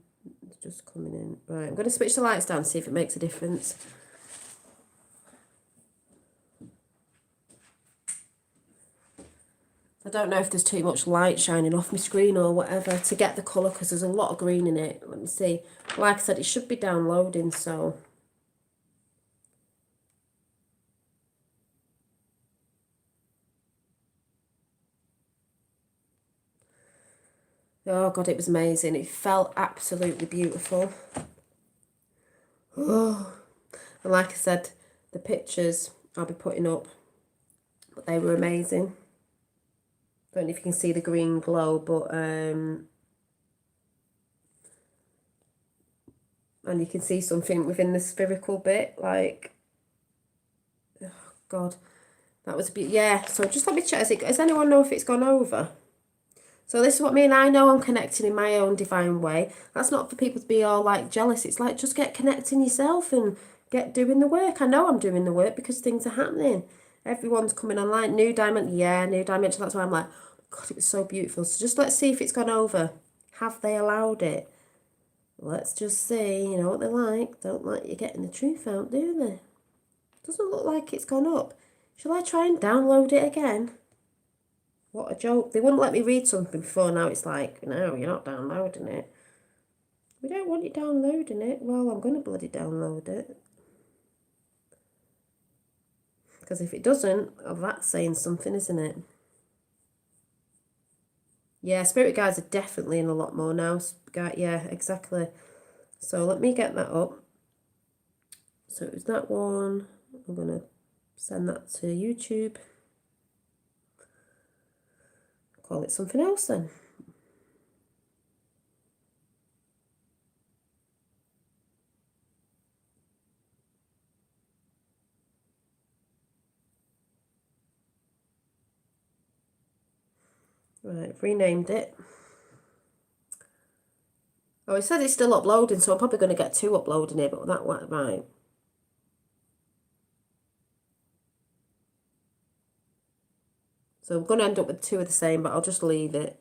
It's just coming in. Right, I'm going to switch the lights down and see if it makes a difference. I don't know if there's too much light shining off my screen or whatever to get the colour, because there's a lot of green in it. Let me see. Like I said, it should be downloading, so... Oh, God, it was amazing. It felt absolutely beautiful. Oh. And like I said, the pictures I'll be putting up, but they were amazing. Don't know if you can see the green glow, but and you can see something within the spherical bit, like, oh God, that was a bit, yeah. So just let me check. Does anyone know if it's gone over? So this is what I know I'm connecting in my own divine way. That's not for people to be all like jealous. It's like, just get connecting yourself and get doing the work. I know I'm doing the work because things are happening. Everyone's coming online. New diamond, yeah, new dimension. That's why I'm like, God, it was so beautiful. So just let's see if it's gone over. Have they allowed it? Let's just see. You know what they're like. Don't like you getting the truth out, do they? Doesn't look like it's gone up. Shall I try and download it again? What a joke. They wouldn't let me read something before. Now it's like, no, you're not downloading it. We don't want you downloading it. Well, I'm going to bloody download it. Because if it doesn't, oh, that's saying something, isn't it? Yeah, spirit guides are definitely in a lot more now. Yeah, exactly. So let me get that up. So it was that one. I'm going to send that to YouTube. Call it something else then. Right, I've renamed it. Oh, it said it's still uploading, so I'm probably going to get 2 uploading here, but that went right. So I'm going to end up with 2 of the same, but I'll just leave it,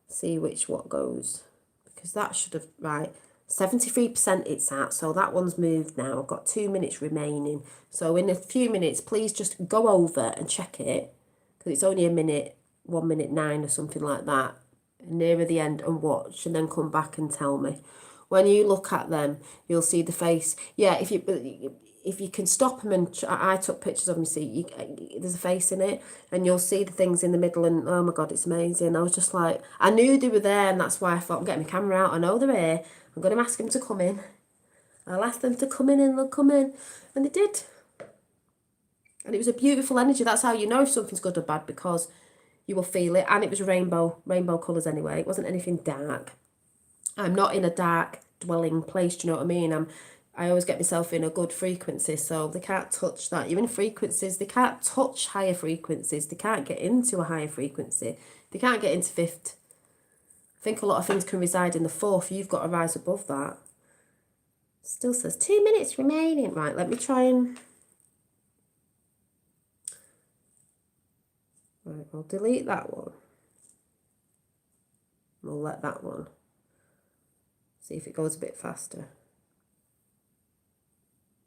see what goes. Because that should have, right, 73% it's at, so that one's moved now. I've got 2 minutes remaining. So in a few minutes, please just go over and check it, because it's only a minute, 1 minute 9 or something like that, nearer the end, and watch, and then come back and tell me. When you look at them, you'll see the face. Yeah, if you can stop them, and I took pictures of them, see, there's a face in it, and you'll see the things in the middle, and oh my God, it's amazing. I was just like, I knew they were there, and that's why I thought, I'm getting my camera out, I know they're here, I'm going to ask them to come in. I'll ask them to come in, and they'll come in, and they did. And it was a beautiful energy. That's how you know if something's good or bad, because you will feel it, and it was rainbow colours anyway. It wasn't anything dark. I'm not in a dark dwelling place, do you know what I mean? I always get myself in a good frequency, so they can't touch that. You're in frequencies, they can't touch higher frequencies, they can't get into a higher frequency, they can't get into 5th. I think a lot of things can reside in the 4th, you've got to rise above that. Still says 2 minutes remaining. Right, let me try and... Right, I'll delete that one. We'll let that one. See if it goes a bit faster.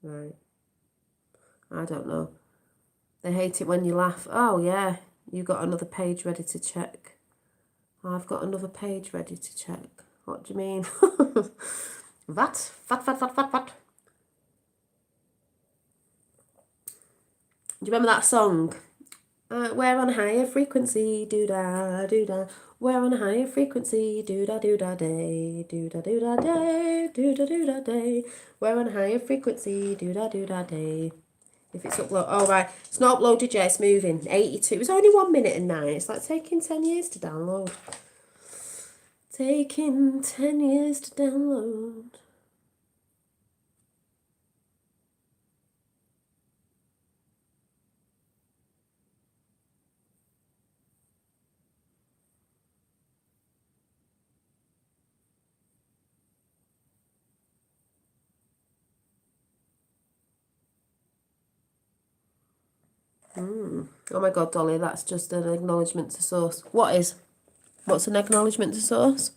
Right. I don't know. They hate it when you laugh. Oh, yeah. You got another page ready to check. I've got another page ready to check. What do you mean? Vat. Do you remember that song? We're on a higher frequency, doo-da, doo-da. We're on a higher frequency, doo-da, doo-da, day, doo-da, doo-da, day, doo-da, doo-da, day. We're on a higher frequency, doo-da, doo-da, day. If it's upload, oh right, it's not uploaded yet, it's moving. 82, it was only 1 minute and 9. It's like taking 10 years to download. Taking 10 years to download. Oh my God, Dolly, that's just an acknowledgement to source. What's an acknowledgement to source?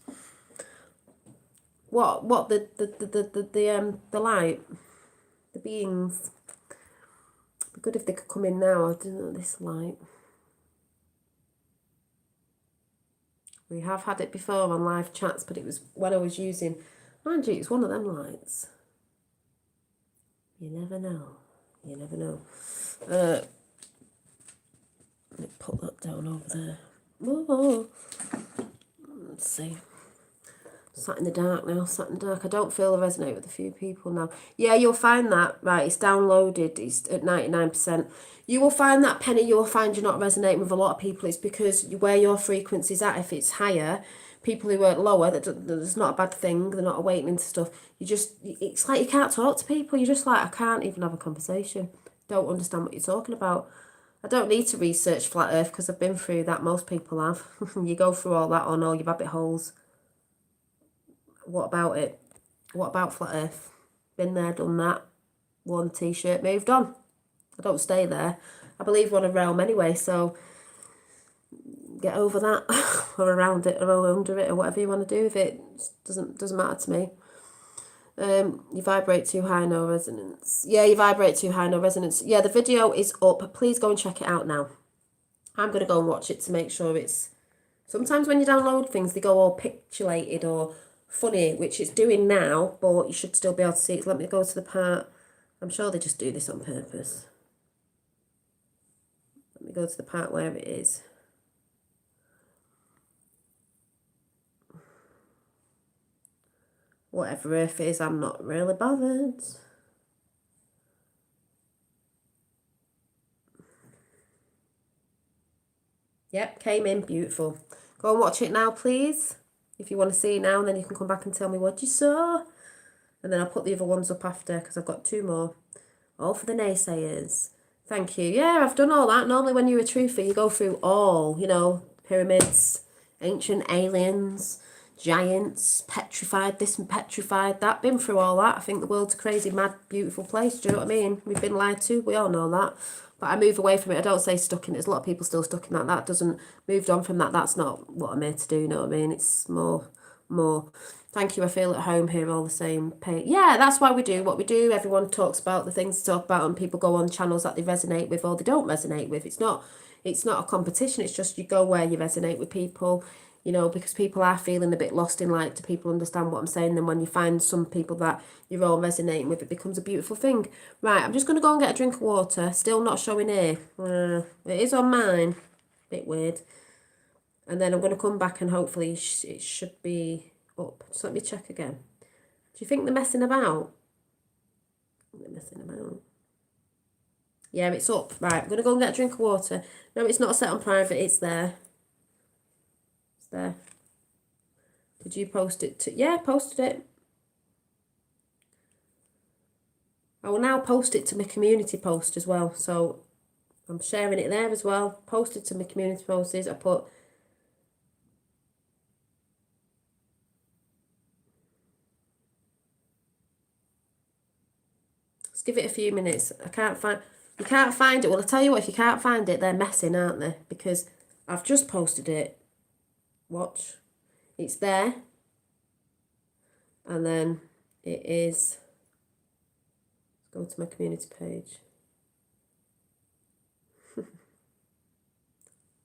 What the light, the beings. It'd be good if they could come in now. I don't know this light. We have had it before on live chats, but it was when I was using, mind you, it's one of them lights. You never know. You never know. Let me put that down over there. Whoa. Let's see. Sat in the dark now, sat in the dark. I don't feel I resonate with a few people now. Yeah, you'll find that, right, it's downloaded, it's at 99%. You will find that, Penny, you'll find you're not resonating with a lot of people. It's because where your frequency's at, if it's higher, people who are lower, that's not a bad thing, they're not awakening to stuff. It's like you can't talk to people. You're just like, I can't even have a conversation. Don't understand what you're talking about. I don't need to research Flat Earth because I've been through that. Most people have. You go through all that on all your rabbit holes. What about it? What about Flat Earth? Been there, done that. Worn the t-shirt, moved on. I don't stay there. I believe we're on a realm anyway, so get over that or around it or under it or whatever you want to do with it. Doesn't matter to me. You vibrate too high, no resonance. Yeah, you vibrate too high, no resonance. Yeah, the video is up. Please go and check it out now. I'm going to go and watch it to make sure it's... Sometimes when you download things, they go all pixelated or funny, which it's doing now, but you should still be able to see it. Let me go to the part. I'm sure they just do this on purpose. Let me go to the part where it is. Whatever Earth is, I'm not really bothered. Yep, came in, beautiful. Go and watch it now, please. If you want to see it now, and then you can come back and tell me what you saw. And then I'll put the other ones up after, because I've got 2 more. All for the naysayers. Thank you. Yeah, I've done all that. Normally when you're a truther, you go through all, you know, pyramids, Ancient aliens, giants, petrified this and petrified that. Been through all that. I think the world's a crazy, mad, beautiful place. Do you know what I mean? We've been lied to. We all know that. But I move away from it. I don't say stuck in it. There's a lot of people still stuck in that. That doesn't, moved on from that. That's not what I'm here to do. You know what I mean? It's more. Thank you. I feel at home here. All the same page. Yeah, that's why we do what we do. Everyone talks about the things to talk about, and people go on channels that they resonate with or they don't resonate with. It's not a competition. It's just you go where you resonate with people. You know, because people are feeling a bit lost in light. Do people understand what I'm saying? Then when you find some people that you're all resonating with, it becomes a beautiful thing. Right, I'm just going to go and get a drink of water. Still not showing here. It is on mine. Bit weird. And then I'm going to come back and hopefully it should be up. Just let me check again. Do you think they're messing about? They're messing about. Yeah, it's up. Right, I'm going to go and get a drink of water. No, it's not set on private. It's there. It's there. Did you post it to... Yeah, I posted it. I will now post it to my community post as well. So I'm sharing it there as well. Posted to my community posts. I put... Let's give it a few minutes. I can't find... You can't find it. Well, I'll tell you what, if you can't find it, they're messing, aren't they? Because I've just posted it. Watch. It's there. And then it is... Go to my community page.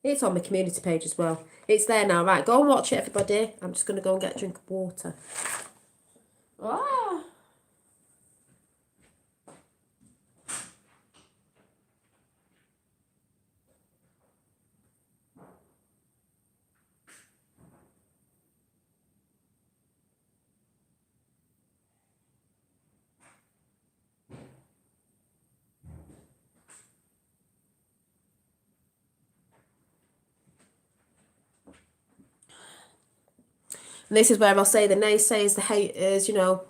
It's on my community page as well. It's there now. Right, go and watch it, everybody. I'm just going to go and get a drink of water. Ah! And this is where I'll say the naysayers, the haters, you know,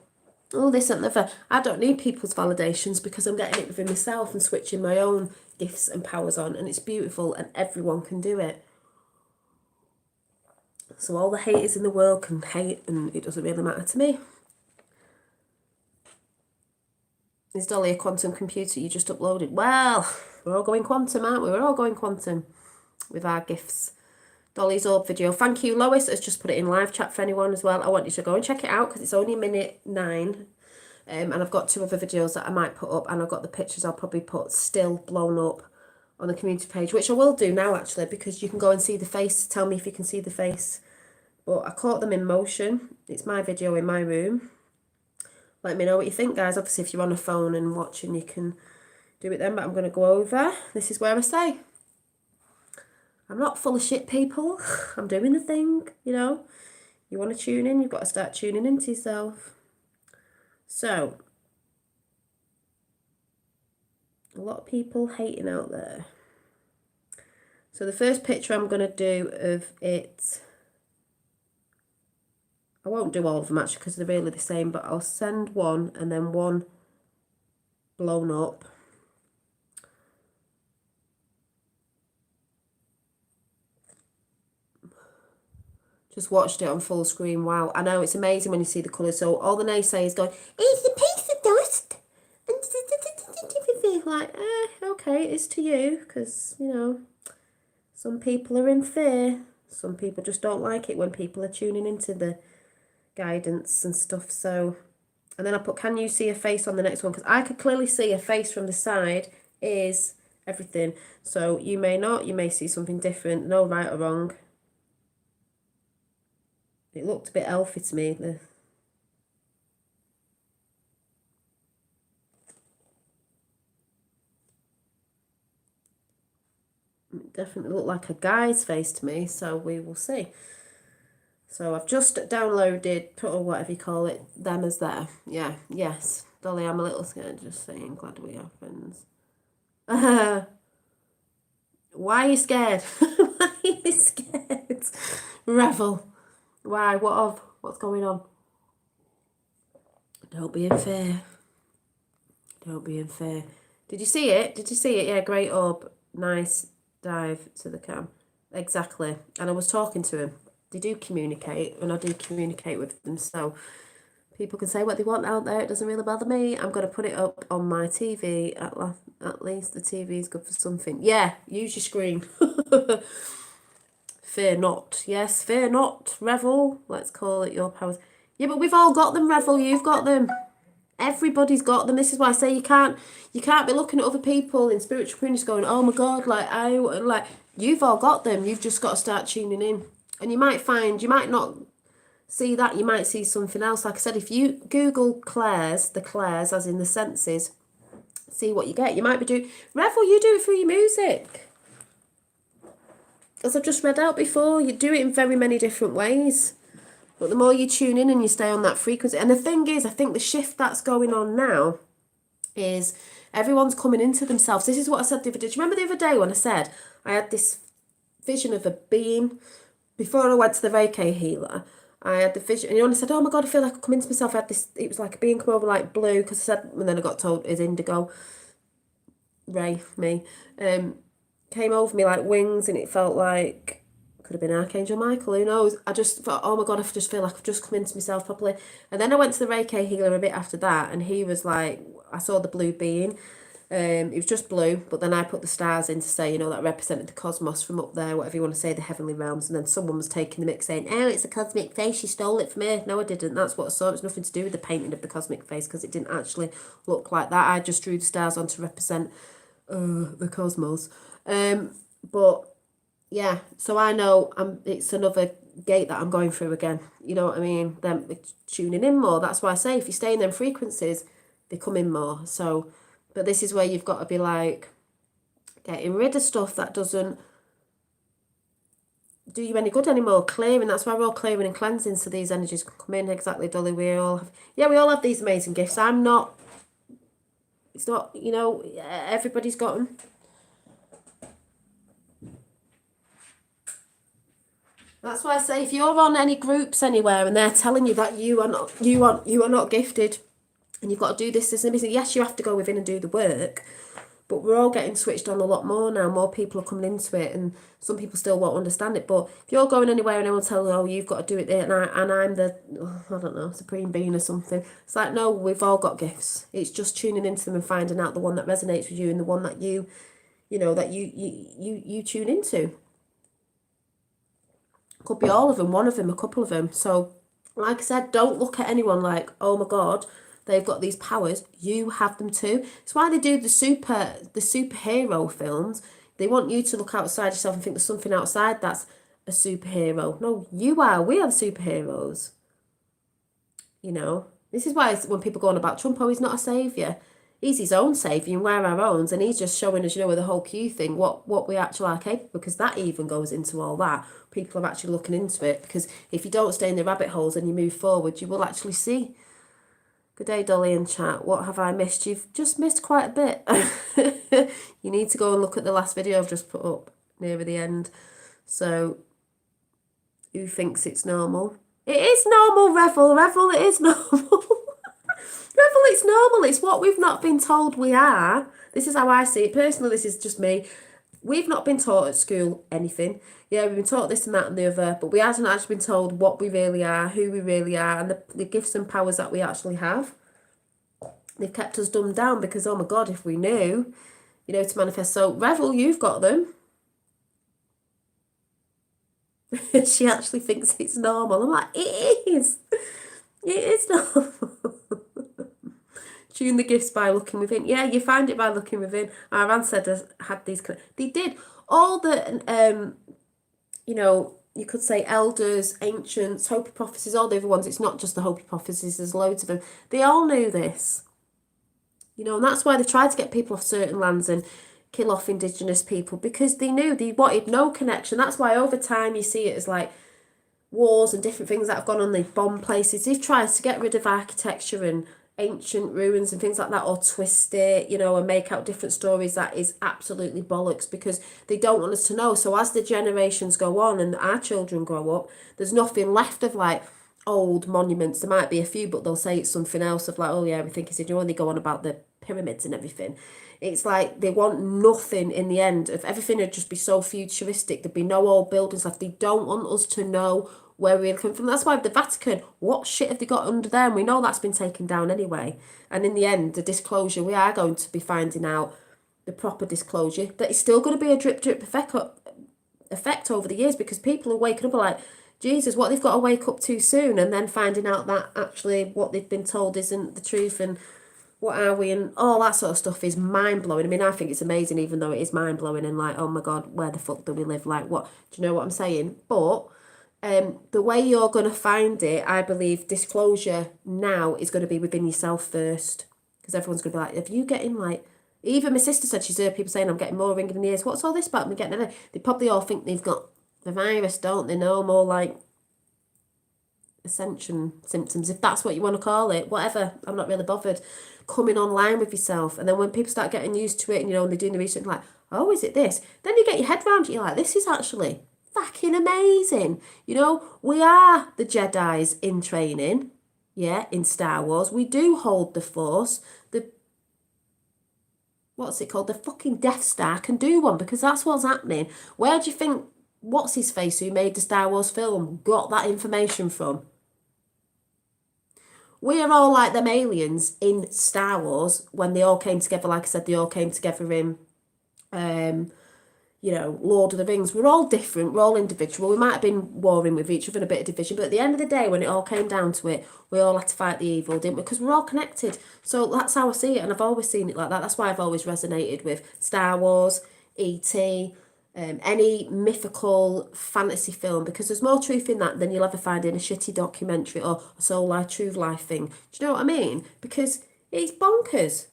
all this and the... I don't need people's validations because I'm getting it within myself and switching my own gifts and powers on, and it's beautiful and everyone can do it. So all the haters in the world can hate and it doesn't really matter to me. Is Dolly a quantum computer you just uploaded? Well, we're all going quantum, aren't we? We're all going quantum with our gifts. Dolly's orb video. Thank you. Lois has just put it in live chat for anyone as well. I want you to go and check it out because it's only minute 9. And I've got 2 other videos that I might put up, and I've got the pictures I'll probably put still blown up on the community page, which I will do now actually, because you can go and see the face. Tell me if you can see the face. But I caught them in motion. It's my video in my room. Let me know what you think, guys. Obviously, if you're on a phone and watching, you can do it then, but I'm going to go over. This is where I say, I'm not full of shit, people. I'm doing the thing, you know. You want to tune in, you've got to start tuning into yourself. So, a lot of people hating out there. So the first picture I'm going to do of it, I won't do all of them actually because they're really the same, but I'll send one and then one blown up. Just watched it on full screen. Wow. I know, it's amazing when you see the colours. So all the naysayers going, it's a piece of dust. Like, okay, it's to you. Because, you know, some people are in fear. Some people just don't like it when people are tuning into the guidance and stuff. So, and then I put, can you see a face on the next one? Because I could clearly see a face from the side is everything. So you may not. You may see something different. No right or wrong. It looked a bit elfy to me. It definitely looked like a guy's face to me, so we will see. So I've just downloaded, or whatever you call it, them as there. Yeah, yes. Dolly, I'm a little scared, just saying. Glad we are friends. Why are you scared? Why are you scared? Revel. Why? What of? What's going on? Don't be in fear. Don't be in fear. Did you see it? Did you see it? Yeah, great orb. Nice dive to the cam. Exactly. And I was talking to him. they do communicate, and I do communicate with them. So people can say what they want out there. It doesn't really bother me. I'm going to put it up on my TV. At least the TV is good for something. Yeah, use your screen. Fear not. Yes, fear not. Revel. Let's call it your powers. Yeah, but we've all got them, Revel. You've got them. Everybody's got them. This is why I say you can't be looking at other people in spiritual communities going, oh my God, you've all got them. You've just got to start tuning in. And you might not see that, you might see something else. Like I said, if you Google clairs, the clairs as in the senses, see what you get. You might be doing, Revel, you do it through your music. As I've just read out before, you do it in very many different ways. But the more you tune in and you stay on that frequency, and the thing is, I think the shift that's going on now is everyone's coming into themselves. This is what I said the other day. Do you remember the other day when I said I had this vision of a being before I went to the Reiki healer? I had the vision, and I said, oh my God, I feel like I've come into myself. I had this, it was like a being come over like blue, because I said, and then I got told it's indigo. Came over me like wings, and it felt like, could have been Archangel Michael, who knows. I just thought, oh my God, I just feel like I've just come into myself properly. And then I went to the Reiki healer a bit after that, and he was like, I saw the blue being. It was just blue, but then I put the stars in to say, that represented the cosmos from up there, whatever you want to say, the heavenly realms. And then someone was taking the mix saying, oh, it's a cosmic face, you stole it from Earth. No, I didn't. That's what I saw. It was nothing to do with the painting of the cosmic face, because it didn't actually look like that. I just drew the stars on to represent the cosmos. But yeah, so I know it's another gate that I'm going through again. You know what I mean? Them tuning in more. That's why I say if you stay in them frequencies, they come in more. So, but this is where you've got to be like getting rid of stuff that doesn't do you any good anymore. Clearing. That's why we're all clearing and cleansing, so these energies can come in. Exactly, Dolly. We all have these amazing gifts. It's not. Everybody's got them. That's why I say if you're on any groups anywhere and they're telling you that you are not gifted and you've got to do this and this, yes, you have to go within and do the work, but we're all getting switched on a lot more now. More people are coming into it, and some people still won't understand it. But if you're going anywhere and anyone's telling you, oh, you've got to do it there, and I'm the, I don't know, supreme being or something, it's like, no, we've all got gifts. It's just tuning into them and finding out the one that resonates with you and the one that you tune into. Could be all of them, one of them, a couple of them. So, like I said, don't look at anyone like, oh my God, they've got these powers. You have them too. It's why they do the superhero films. They want you to look outside yourself and think there's something outside that's a superhero. No, you are. We are the superheroes. This is why when people go on about Trump, oh, he's not a saviour. He's his own saviour and we're our own, and he's just showing us, with the whole Q thing, what we actually are capable, because that even goes into all that. People are actually looking into it, because if you don't stay in the rabbit holes and you move forward, you will actually see. Good day, Dolly in chat. What have I missed? You've just missed quite a bit. You need to go and look at the last video I've just put up near the end. So, who thinks it's normal? It is normal, Revel. Revel, it is normal. Revel, it's normal. It's what we've not been told we are. This is how I see it. Personally, this is just me. We've not been taught at school anything. Yeah, we've been taught this and that and the other, but we haven't actually been told what we really are, who we really are, and the gifts and powers that we actually have. They've kept us dumbed down because, oh my God, if we knew, to manifest. So, Revel, you've got them. She actually thinks it's normal. I'm like, it is. It is normal. Tune the gifts by looking within. Yeah, you find it by looking within. Our ancestors had these. They did all the, you could say elders, ancients, Hopi prophecies, all the other ones. It's not just the Hopi prophecies. There's loads of them. They all knew this. And that's why they tried to get people off certain lands and kill off indigenous people, because they knew they wanted no connection. That's why over time you see it as like wars and different things that have gone on. They've bombed places. They've tried to get rid of architecture and ancient ruins and things like that, or twist it, and make out different stories. That is absolutely bollocks, because they don't want us to know. So as the generations go on and our children grow up, there's nothing left of like old monuments. There might be a few, but they'll say it's something else of like, oh yeah, we think it's, they go on about the pyramids and everything. It's like they want nothing in the end. If everything would just be so futuristic, there'd be no old buildings left. They don't want us to know where we're coming from. That's why the Vatican, what shit have they got under there? And we know that's been taken down anyway. And in the end, the disclosure, we are going to be finding out the proper disclosure that it's still going to be a drip drip effect over the years, because people are waking up like, Jesus, what they've got to wake up too soon, and then finding out that actually what they've been told isn't the truth, and what are we, and all that sort of stuff is mind-blowing. I mean, I think it's amazing, even though it is mind-blowing, and like, oh my God, where the fuck do we live? Like, what, do you know what I'm saying? But the way you're going to find it, I believe disclosure now is going to be within yourself first, because everyone's going to be like, if you getting like, even my sister said she's heard people saying I'm getting more ringing in the ears. What's all this about me getting it? They probably all think they've got the virus, don't they? No, more like ascension symptoms, if that's what you want to call it. Whatever, I'm not really bothered. Coming online with yourself, and then when people start getting used to it, and they're doing the research, like, oh, is it this? Then you get your head around it. You're like, this is actually fucking amazing. We are the Jedis in training. Yeah, in Star Wars, we do hold the Force. What's it called? The fucking Death Star can do one, because that's what's happening. Where do you think what's his face who made the Star Wars film got that information from? We are all like them aliens in Star Wars when they all came together. Like I said, they all came together in Lord of the Rings. We're all different, we're all individual. We might have been warring with each other in a bit of division, but at the end of the day, when it all came down to it, we all had to fight the evil, didn't we? Because we're all connected. So that's how I see it, and I've always seen it like that. That's why I've always resonated with Star Wars, E.T., any mythical fantasy film, because there's more truth in that than you'll ever find in a shitty documentary or a soul life, true life thing. Do you know what I mean? Because it's bonkers.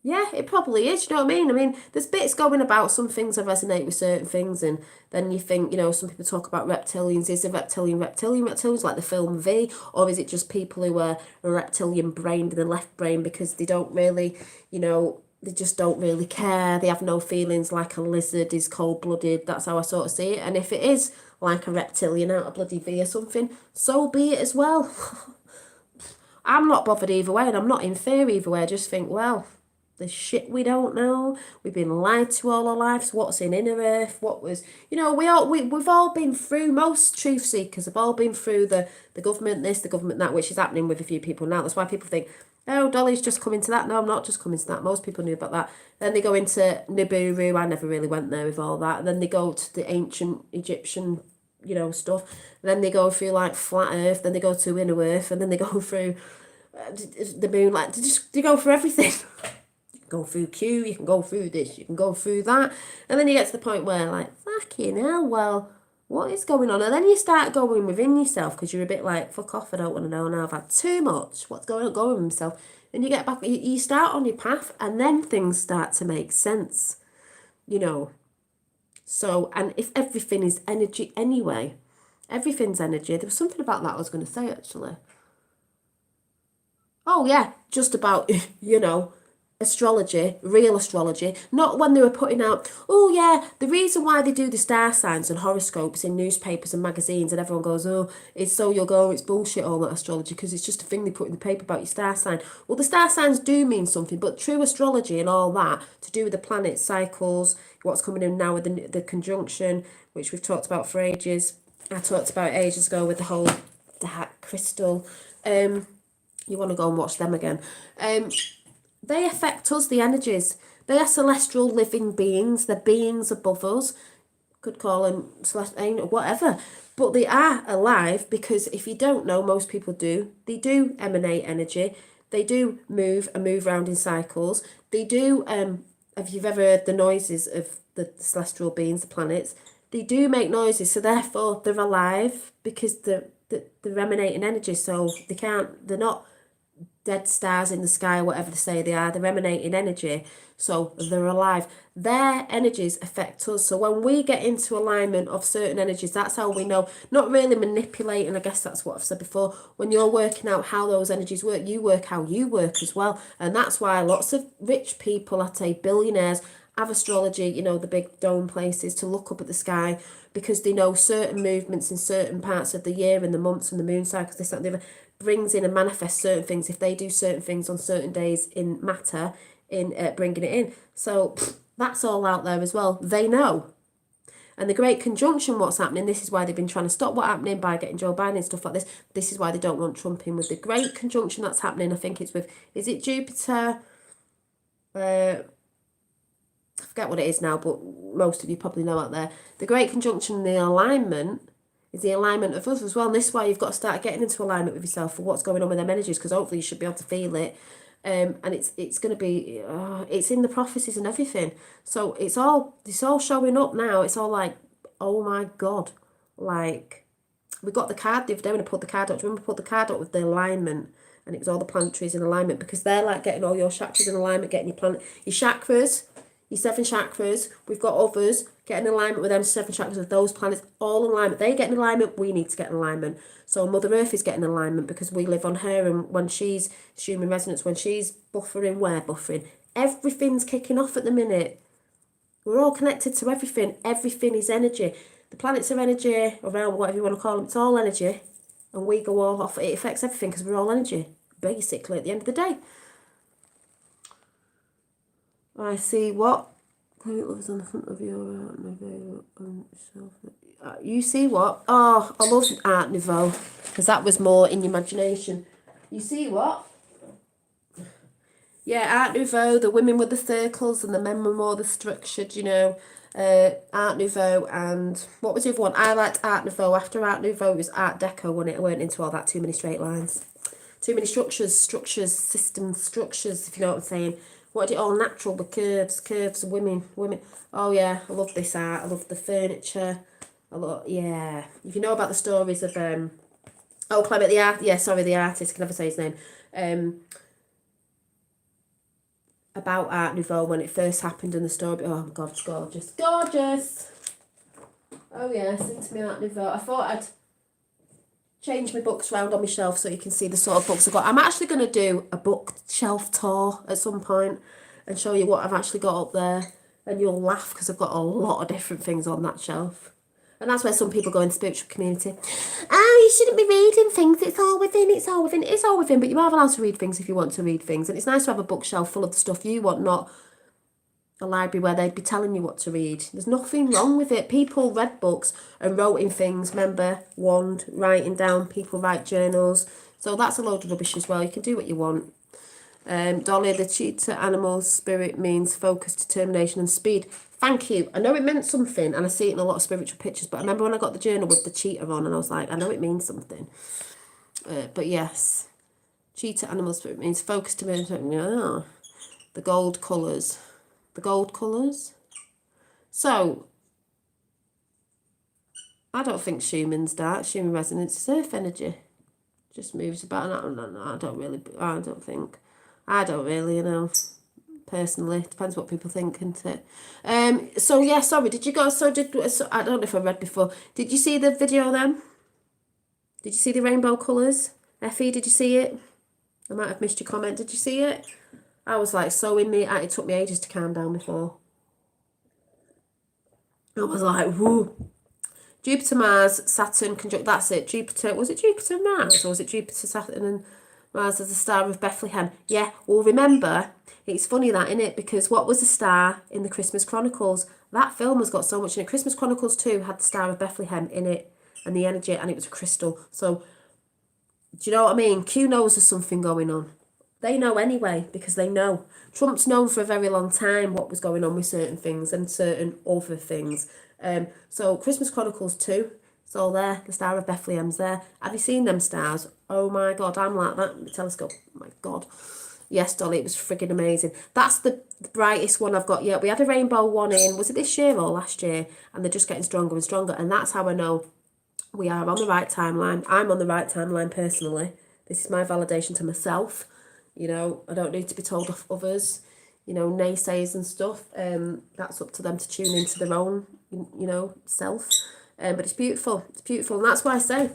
Yeah, it probably is. You know what I mean? I mean, there's bits going about, some things that resonate with certain things, and then you think, some people talk about reptilians. Is a reptilians like the film V, or is it just people who are reptilian brained in the left brain because they don't really, they just don't really care. They have no feelings, like a lizard is cold-blooded. That's how I sort of see it. And if it is like a reptilian out of bloody V or something, so be it as well. I'm not bothered either way, and I'm not in fear either way. I just think, well, the shit we don't know. We've been lied to all our lives. What's in inner earth? What was, we've all been through, most truth seekers have all been through the government this, the government that, which is happening with a few people now. That's why people think, oh, Dolly's just coming to that. No, I'm not just coming to that. Most people knew about that. Then they go into Nibiru. I never really went there with all that. And then they go to the ancient Egyptian, stuff. And then they go through like flat earth. Then they go to inner earth. And then they go through the moon. Like, they go through everything. Go through Q, you can go through this, you can go through that, and then you get to the point where like, fucking hell, well, what is going on? And then you start going within yourself, because you're a bit like, fuck off, I don't want to know now, I've had too much, what's going on, with myself, and you get back, you start on your path, and then things start to make sense, so, and if everything is energy anyway, everything's energy. There was something about that I was going to say, actually. Oh yeah, just about, astrology, real astrology, not when they were putting out, oh yeah, the reason why they do the star signs and horoscopes in newspapers and magazines, and everyone goes, oh, it's so you'll go, it's bullshit, all that astrology, because it's just a thing they put in the paper about your star sign. Well, the star signs do mean something, but true astrology and all that, to do with the planet cycles, what's coming in now with the conjunction, which we've talked about for ages. I talked about it ages ago with the whole dark crystal. You want to go and watch them again. They affect us, the energies. They are celestial living beings. They're beings above us. Could call them celestial, whatever. But they are alive, because if you don't know, most people do. They do emanate energy. They do move around in cycles. They do, have you ever heard the noises of the celestial beings, the planets? They do make noises, so therefore they're alive, because they're emanating energy, so they're not dead stars in the sky, whatever they say they are. They're emanating energy, so they're alive. Their energies affect us. So when we get into alignment of certain energies, that's how we know. Not really manipulating, I guess that's what I've said before. When you're working out how those energies work, you work how you work as well. And that's why lots of rich people, I'd say billionaires, have astrology, the big dome places to look up at the sky, because they know certain movements in certain parts of the year and the months and the moon cycles, this, that, and the other, brings in and manifests certain things. If they do certain things on certain days in matter, in bringing it in. So that's all out there as well. They know. And the Great Conjunction, what's happening, this is why they've been trying to stop what's happening by getting Joe Biden and stuff like this. This is why they don't want Trump in with the Great Conjunction that's happening. I think it's with, is it Jupiter? I forget what it is now, but most of you probably know out there. The Great Conjunction, the alignment, is the alignment of us as well. And this is why you've got to start getting into alignment with yourself for what's going on with them energies, because hopefully you should be able to feel it. And it's going to be, it's in the prophecies and everything. So it's all showing up now. It's all like, oh my God. Like, we got the card the other day when I pulled the card up. Do you remember I pulled the card up with the alignment? And it was all the planetaries in alignment, because they're like getting all your chakras in alignment, getting your chakras, your 7 chakras. We've got others, get in alignment with them 7 chakras of those planets, all in alignment. They get in alignment, we need to get in alignment. So Mother Earth is getting in alignment because we live on her, and when she's human resonance, when she's buffering, we're buffering. Everything's kicking off at the minute. We're all connected to everything. Everything is energy. The planets are energy, around whatever you want to call them, it's all energy. And we go all off, it affects everything because we're all energy, basically, at the end of the day. I see what? Was on the front of your you see what? Oh, I love Art Nouveau, because that was more in your imagination. You see what? Yeah, Art Nouveau, the women with the circles and the men were more the structured, you know. Art Nouveau, and what was the other one? I liked Art Nouveau. After Art Nouveau, it was Art Deco, wasn't it? I weren't into all that, too many straight lines. Too many structures, systems, structures, if you know what I'm saying. Wanted it all natural, the curves, women. Oh yeah, I love this art. I love the furniture. Yeah. If you know about the stories of Clement the artist, I can never say his name. About Art Nouveau when it first happened in the story. Oh my God, it's gorgeous. Gorgeous! Oh yes, into me Art Nouveau. I thought I'd change my books round on my shelf so you can see the sort of books I've got. I'm actually going to do a bookshelf tour at some point and show you what I've actually got up there. And you'll laugh because I've got a lot of different things on that shelf. And that's where some people go in the spiritual community. Oh, you shouldn't be reading things. It's all within. But you are allowed to read things if you want to read things. And it's nice to have a bookshelf full of the stuff you want, not a library where they'd be telling you what to read. There's nothing wrong with it. People read books and wrote in things. Remember, wand, writing down. People write journals. So that's a load of rubbish as well. You can do what you want. Dolly, the cheetah animal spirit means focus, determination and speed. Thank you. I know it meant something, and I see it in a lot of spiritual pictures, but I remember when I got the journal with the cheetah on, and I was like, I know it means something. But yes, cheetah animal spirit means focus, determination. Yeah. The gold colours. So, I don't think Schumann's dark. Schumann resonance is earth energy. Just moves about, and I don't really, you know, personally. Depends what people think, isn't it? So yeah, sorry, did you go, I don't know if I read before. Did you see the video then? Did you see the rainbow colours? Effie, did you see it? I might have missed your comment. Did you see it? I was like so in me, it took me ages to calm down before. I was like, whoo. Jupiter, Mars, Saturn, conjunct, that's it. Jupiter, was it Jupiter and Mars? Or was it Jupiter, Saturn and Mars as the Star of Bethlehem? Yeah, well remember, it's funny that, innit? Because what was the star in the Christmas Chronicles? That film has got so much in it. Christmas Chronicles 2 had the Star of Bethlehem in it, and the energy, and it was a crystal. So, do you know what I mean? Q knows there's something going on. They know anyway, because they know. Trump's known for a very long time what was going on with certain things and certain other things. So Christmas Chronicles 2, it's all there. The Star of Bethlehem's there. Have you seen them stars? Oh my God, I'm like that. The telescope, oh my God. Yes, Dolly, it was friggin' amazing. That's the brightest one I've got yet. We had a rainbow one in, was it this year or last year? And they're just getting stronger and stronger. And that's how I know we are on the right timeline. I'm on the right timeline personally. This is my validation to myself. You know, I don't need to be told off others, you know, naysayers and stuff. That's up to them to tune into their own, you know, self. But it's beautiful. It's beautiful. And that's why I say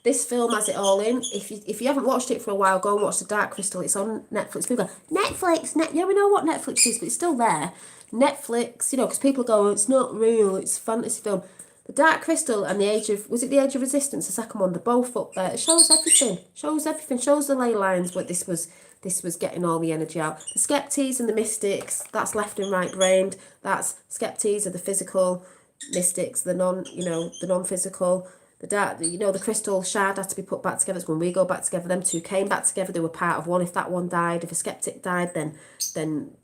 this film has it all in. If you haven't watched it for a while, go and watch The Dark Crystal. It's on Netflix. People go, Netflix? Yeah, we know what Netflix is, but it's still there. Netflix, you know, because people go, oh, it's not real, it's a fantasy film. The Dark Crystal and the Age of, was it the Age of Resistance, the second one, they're both up there. It shows everything. Shows the ley lines, what this was this was getting all the energy out. The skeptes and the mystics, that's left and right brained. That's skeptes are the physical, mystics, the the non-physical. The crystal shard had to be put back together. It's when we go back together. Them two came back together. They were part of one. If that one died, if a skeptic died, then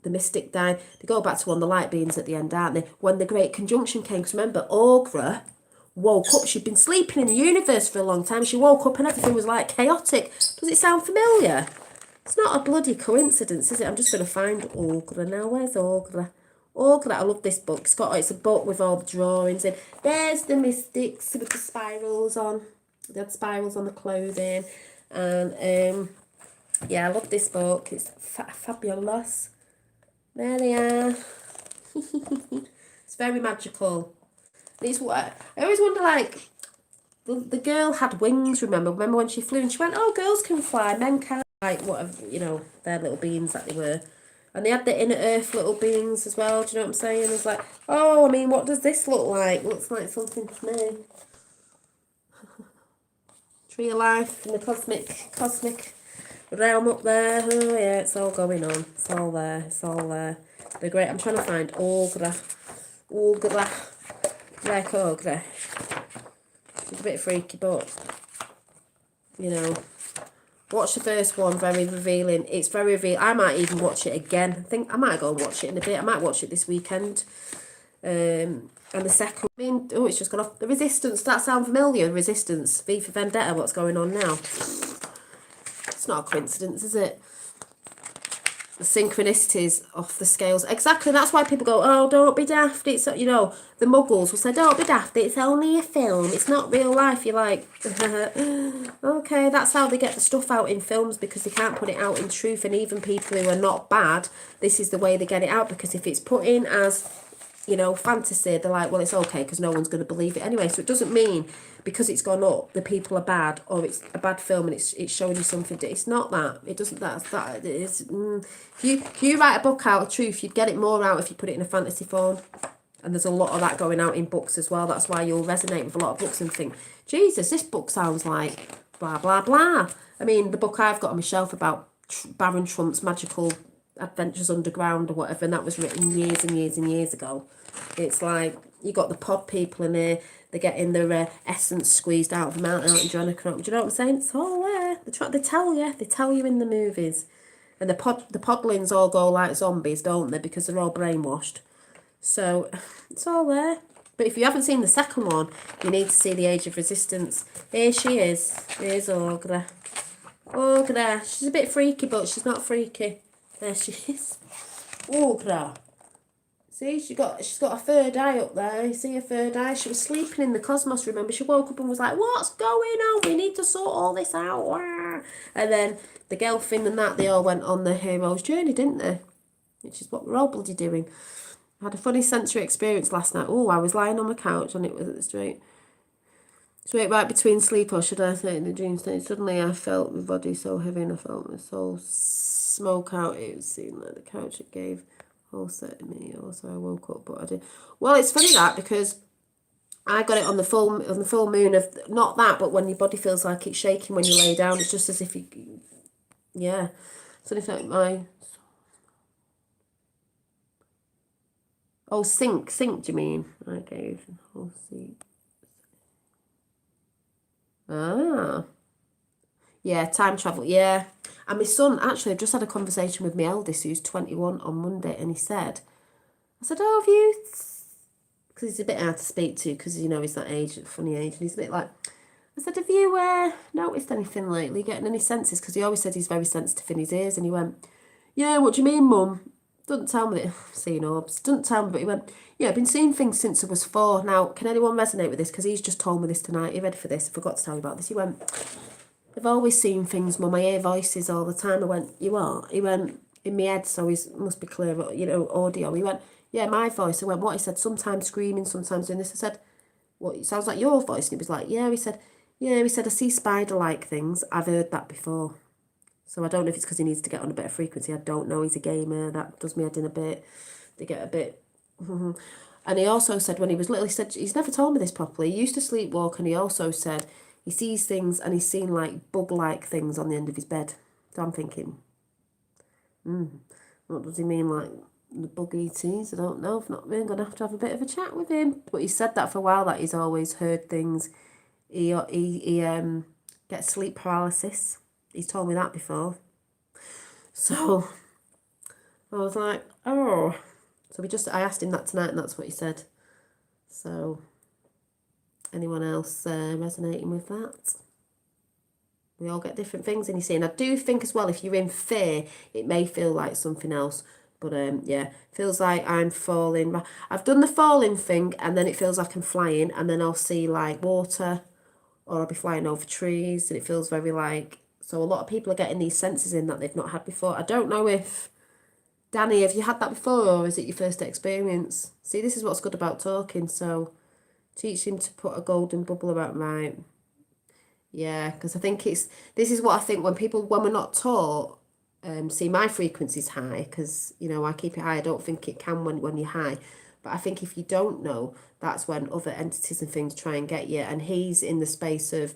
the mystic died. They go back to one. The light beings at the end, aren't they? When the Great Conjunction came, because remember, Aughra woke up. She'd been sleeping in the universe for a long time. She woke up and everything was like chaotic. Does it sound familiar? It's not a bloody coincidence, is it? I'm just going to find Aughra now. Where's Aughra? Aughra, I love this book. It's a book with all the drawings in. There's the mystics with the spirals on. They had spirals on the clothing. And yeah, I love this book. It's fabulous. There they are. It's very magical. It's what I always wonder, like, the girl had wings, remember when she flew and she went, oh, girls can fly, men can't, like, whatever, their little beings that they were. And they had the inner earth little beings as well, do you know what I'm saying? It's like, oh, I mean, what does this look like? Looks like something to me. Tree of life in the cosmic realm up there. Oh yeah, it's all going on. It's all there. They're great. I'm trying to find Aughra. Like Aughra. She's a bit freaky, but watch the first one, very revealing. It's very revealing. I might even watch it again. I think I might go and watch it in a bit. I might watch it this weekend. And the second, it's just gone off. The Resistance, that sound familiar? Resistance, V for Vendetta, what's going on now? It's not a coincidence, is it? The synchronicities off the scales. Exactly, that's why people go, oh, don't be daft. It's, the muggles will say, don't be daft. It's only a film. It's not real life. You're like, okay, that's how they get the stuff out in films, because they can't put it out in truth. And even people who are not bad, this is the way they get it out, because if it's put in as, fantasy, they're like, well, it's okay because no one's going to believe it anyway. So it doesn't mean because it's gone up, the people are bad, or it's a bad film and it's showing you something. It's not that. It doesn't. That is. If you write a book out of truth, you'd get it more out if you put it in a fantasy form. And there's a lot of that going out in books as well. That's why you'll resonate with a lot of books and think, Jesus, this book sounds like blah blah blah. I mean, the book I've got on my shelf about Baron Trump's magical adventures underground or whatever, and that was written years and years and years ago. It's like you got the pod people in there, they're getting their essence squeezed out of the mountain out in Jonacroc. Do you know what I'm saying? It's all there. They tell you in the movies. And the podlings all go like zombies, don't they? Because they're all brainwashed. So it's all there. But if you haven't seen the second one, you need to see The Age of Resistance. Here she is. Here's Aughra. Aughra. She's a bit freaky, but she's not freaky. There she is. Aughra. See, she's got a third eye up there. You see her third eye? She was sleeping in the cosmos, remember? She woke up and was like, what's going on? We need to sort all this out. Wah. And then the Gelfin and that, they all went on the hero's journey, didn't they? Which is what we're all bloody doing. I had a funny sensory experience last night. Oh, I was lying on my couch and it was at the straight right between sleep, or should I say in the dream state. Suddenly I felt my body so heavy and I felt my soul smoke out. It seemed like the couch it gave all set to me. Also I woke up, but I did. Well, it's funny that, because I got it on the full moon of, not that, but when your body feels like it's shaking when you lay down. It's just as if you, yeah. So if like my, oh, sync, do you mean? I gave whole seat. Ah. Yeah, time travel, yeah. And my son, actually, I've just had a conversation with my eldest, who's 21 on Monday, and I said, oh, have you, because he's a bit hard to speak to, because, he's that age, funny age, and he's a bit like, I said, have you noticed anything lately, getting any senses? Because he always said he's very sensitive in his ears, and he went, yeah, what do you mean, Mum? Doesn't tell me that, seeing orbs, doesn't tell me, but he went, yeah, I've been seeing things since I was 4. Now, can anyone resonate with this? Because he's just told me this tonight. Are you ready for this? I forgot to tell you about this. He went, I've always seen things, Mum. I hear voices all the time. I went, you are? He went, in my head, so he must be clear, audio. He went, yeah, my voice. I went, what? He said, sometimes screaming, sometimes doing this. I said, what? It sounds like your voice. And he was like, yeah. He said, I see spider-like things. I've heard that before. So I don't know if it's because he needs to get on a better frequency. I don't know. He's a gamer. That does me head in a bit. They get a bit... And he also said when he was little, he said, he's never told me this properly. He used to sleepwalk, and he also said he sees things and he's seen like bug-like things on the end of his bed. So I'm thinking, What does he mean, like the bug ETs? I don't know. If not, I'm going to have a bit of a chat with him. But he said that for a while, that he's always heard things. He gets sleep paralysis. He's told me that before. So I was like, oh. So I asked him that tonight, and that's what he said. So anyone else resonating with that? We all get different things, and you see. And I do think as well, if you're in fear, it may feel like something else. But yeah, feels like I'm falling. I've done the falling thing, and then it feels like I'm flying, and then I'll see like water, or I'll be flying over trees, and it feels very like. So a lot of people are getting these senses in that they've not had before. I don't know if, Danny, have you had that before, or is it your first experience? See, this is what's good about talking. So teach him to put a golden bubble around, right? Yeah, because I think this is what I think when we're not taught, see, my frequency's high because, I keep it high. I don't think it can when you're high. But I think if you don't know, that's when other entities and things try and get you. And he's in the space of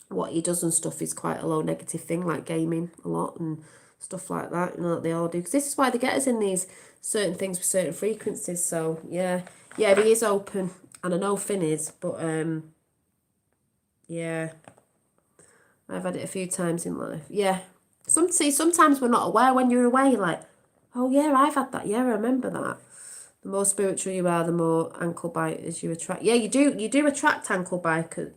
what he does and stuff is quite a low negative thing, like gaming a lot and stuff like that, that they all do. Because this is why they get us in these certain things with certain frequencies. So, yeah, he is open. And I know Finn is, but, yeah. I've had it a few times in life. Yeah. Sometimes we're not aware when you're away, like, oh yeah, I've had that. Yeah, I remember that. The more spiritual you are, the more ankle biters you attract. Yeah, you do attract ankle biters.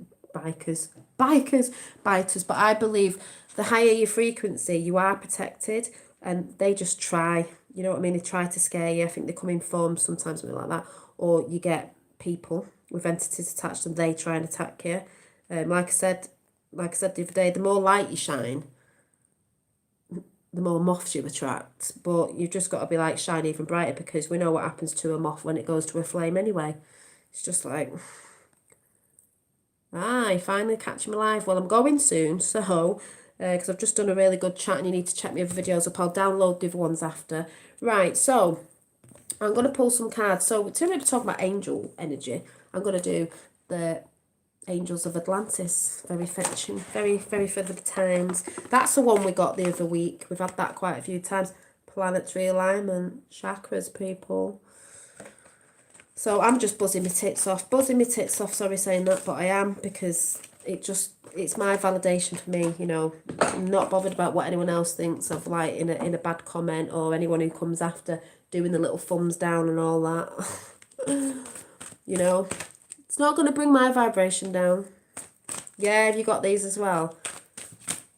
But I believe the higher your frequency, you are protected, and they just try. You know what I mean? They try to scare you. I think they come in forms sometimes, something like that. Or you get people with entities attached and they try and attack you. Like I said the other day, the more light you shine, the more moths you attract. But you've just got to be like shine even brighter, because we know what happens to a moth when it goes to a flame anyway. It's just like, you finally catch him alive. Well, I'm going soon, so because I've just done a really good chat, and you need to check my other videos up. I'll download the other ones after. Right, so I'm going to pull some cards. So to talk about angel energy, I'm going to do the Angels of Atlantis. Very fetching. Very, very for the times. That's the one we got the other week. We've had that quite a few times. Planetary alignment. Chakras, people. So I'm just buzzing my tits off. Sorry saying that, but I am, because it's my validation for me, I'm not bothered about what anyone else thinks of, like, in a bad comment, or anyone who comes after doing the little thumbs down and all that. It's not going to bring my vibration down. Yeah, have you got these as well?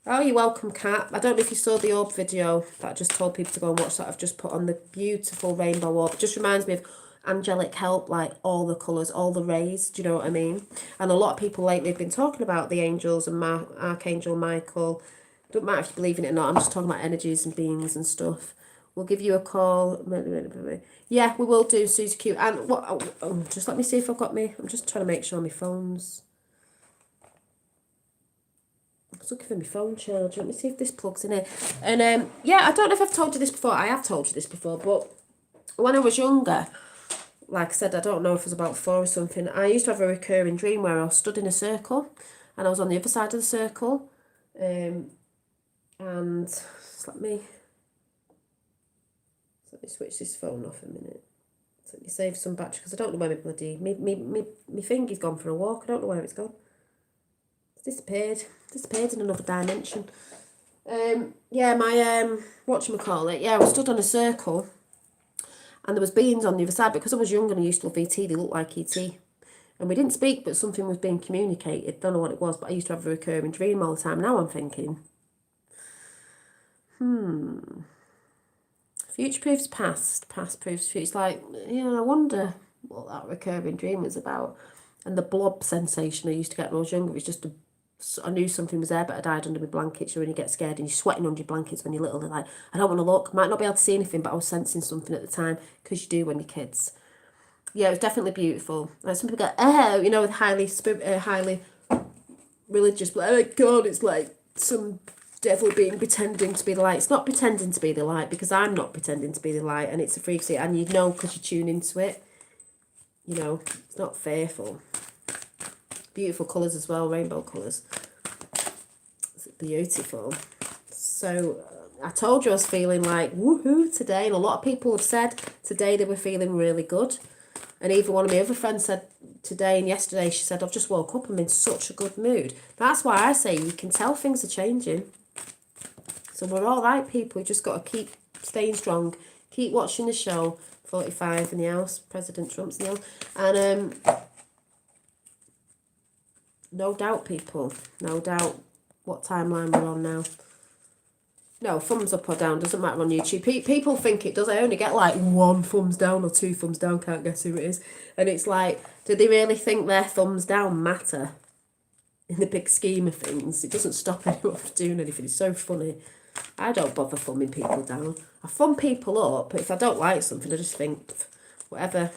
Oh, you're welcome, Kat. I don't know if you saw the orb video that I just told people to go and watch that. I've just put on the beautiful rainbow orb. It just reminds me of angelic help, like all the colours, all the rays. Do you know what I mean? And a lot of people lately have been talking about the angels and Archangel Michael. Don't matter if you believe in it or not. I'm just talking about energies and beings and stuff. We'll give you a call. Yeah, we will do, Susie Q. And what? Just let me see if I've got me. I'm just trying to make sure my phone's. I was looking for my phone charger. Let me see if this plugs in here. And yeah, I don't know if I've told you this before. I have told you this before, but when I was younger, like I said, I don't know if it was about 4 or something, I used to have a recurring dream where I was stood in a circle, and I was on the other side of the circle. And just let me switch this phone off a minute. Let me save some battery, because I don't know where my finger's gone for a walk. I don't know where it's gone. It's disappeared in another dimension. Yeah, my whatchamacallit, I was stood on a circle, and there was beings on the other side. Because I was young and I used to love ET, they looked like ET. And we didn't speak, but something was being communicated. Don't know what it was, but I used to have a recurring dream all the time. Now I'm thinking, future proves past, past proves future. It's like, I wonder what that recurring dream was about. And the blob sensation I used to get when I was younger was just I knew something was there, but I died under my blankets. When you get scared and you're sweating under your blankets when you're little, they're like, I don't want to look. Might not be able to see anything, but I was sensing something at the time, because you do when you're kids. Yeah, it was definitely beautiful. Like, some people go, with highly religious, but oh my God, it's like some devil being pretending to be the light. It's not pretending to be the light, because I'm not pretending to be the light, and it's a frequency, and you know, because you tune into it. It's not fearful. Beautiful colours as well, rainbow colours. It's beautiful. So, I told you I was feeling like woohoo today, and a lot of people have said today they were feeling really good. And even one of my other friends said today and yesterday, she said, I've just woke up, I'm in such a good mood. That's why I say you can tell things are changing. So we're all right, people. You just got to keep staying strong, keep watching the show, 45 in the house, President Trump's in the house. And no doubt, people, no doubt what timeline we're on now. No, thumbs up or down, doesn't matter on YouTube. People think it does. I only get like 1 thumbs down or 2 thumbs down, can't guess who it is. And it's like, do they really think their thumbs down matter in the big scheme of things? It doesn't stop anyone from doing anything. It's so funny. I don't bother thumbing people down. I thumb people up, but if I don't like something, I just think, whatever.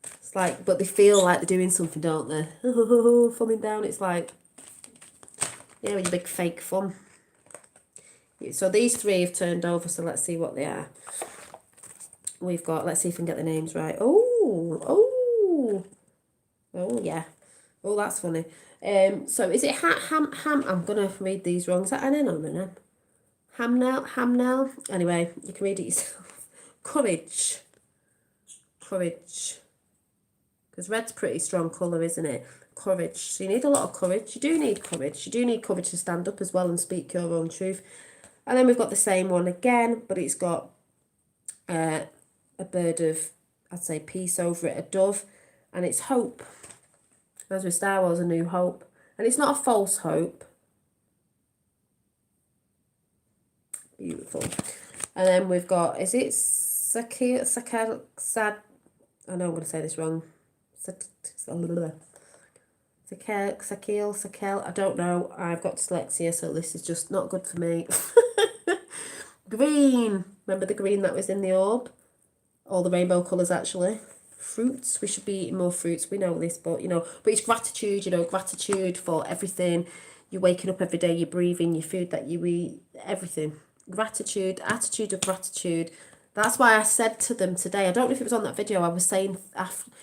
It's like, but they feel like they're doing something, don't they? Thumbing down, it's like, yeah, with your big fake thumb. So these 3 have turned over, so let's see what they are. We've got, let's see if we can get the names right. Oh, yeah. Oh, that's funny. So is it ham? I'm going to read these wrong. Is that an N or an M? Hamnell? Anyway, you can read it yourself. Courage. Because red's pretty strong colour, isn't it? Courage. So you need a lot of courage. You do need courage. You do need courage to stand up as well and speak your own truth. And then we've got the same one again, but it's got a bird of, I'd say, peace over it, a dove, and it's hope. As with Star Wars, A New Hope. And it's not a false hope. Beautiful. And then we've got, is it Sakil, I know I'm going to say this wrong. Sakil, I don't know. I've got dyslexia, so this is just not good for me. Green. Remember the green that was in the orb? All the rainbow colours, actually. Fruits. We should be eating more fruits. We know this, but, but it's gratitude, gratitude for everything. You're waking up every day, you're breathing, your food that you eat, everything. Gratitude, attitude of gratitude. That's why I said to them today, I don't know if it was on that video, I was saying,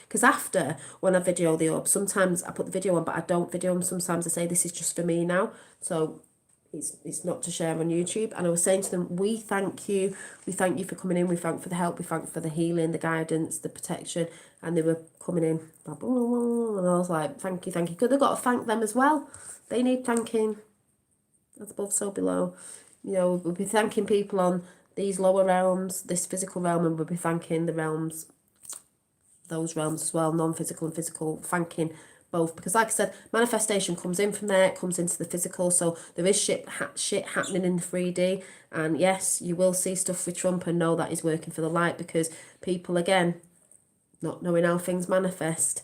because after, when I video the orb, sometimes I put the video on, but I don't video them. Sometimes I say, this is just for me now. So it's not to share on YouTube. And I was saying to them, we thank you for coming in, we thank you for the help, we thank you for the healing, the guidance, the protection. And they were coming in, and I was like, thank you, because they've got to thank them as well. They need thanking. As above, so below. We'll be thanking people on these lower realms, this physical realm, and we'll be thanking the realms, those realms as well, non-physical and physical, thanking both. Because like I said, manifestation comes in from there, it comes into the physical, so there is shit happening in the 3D. And yes, you will see stuff with Trump and know that is working for the light, because people, again, not knowing how things manifest,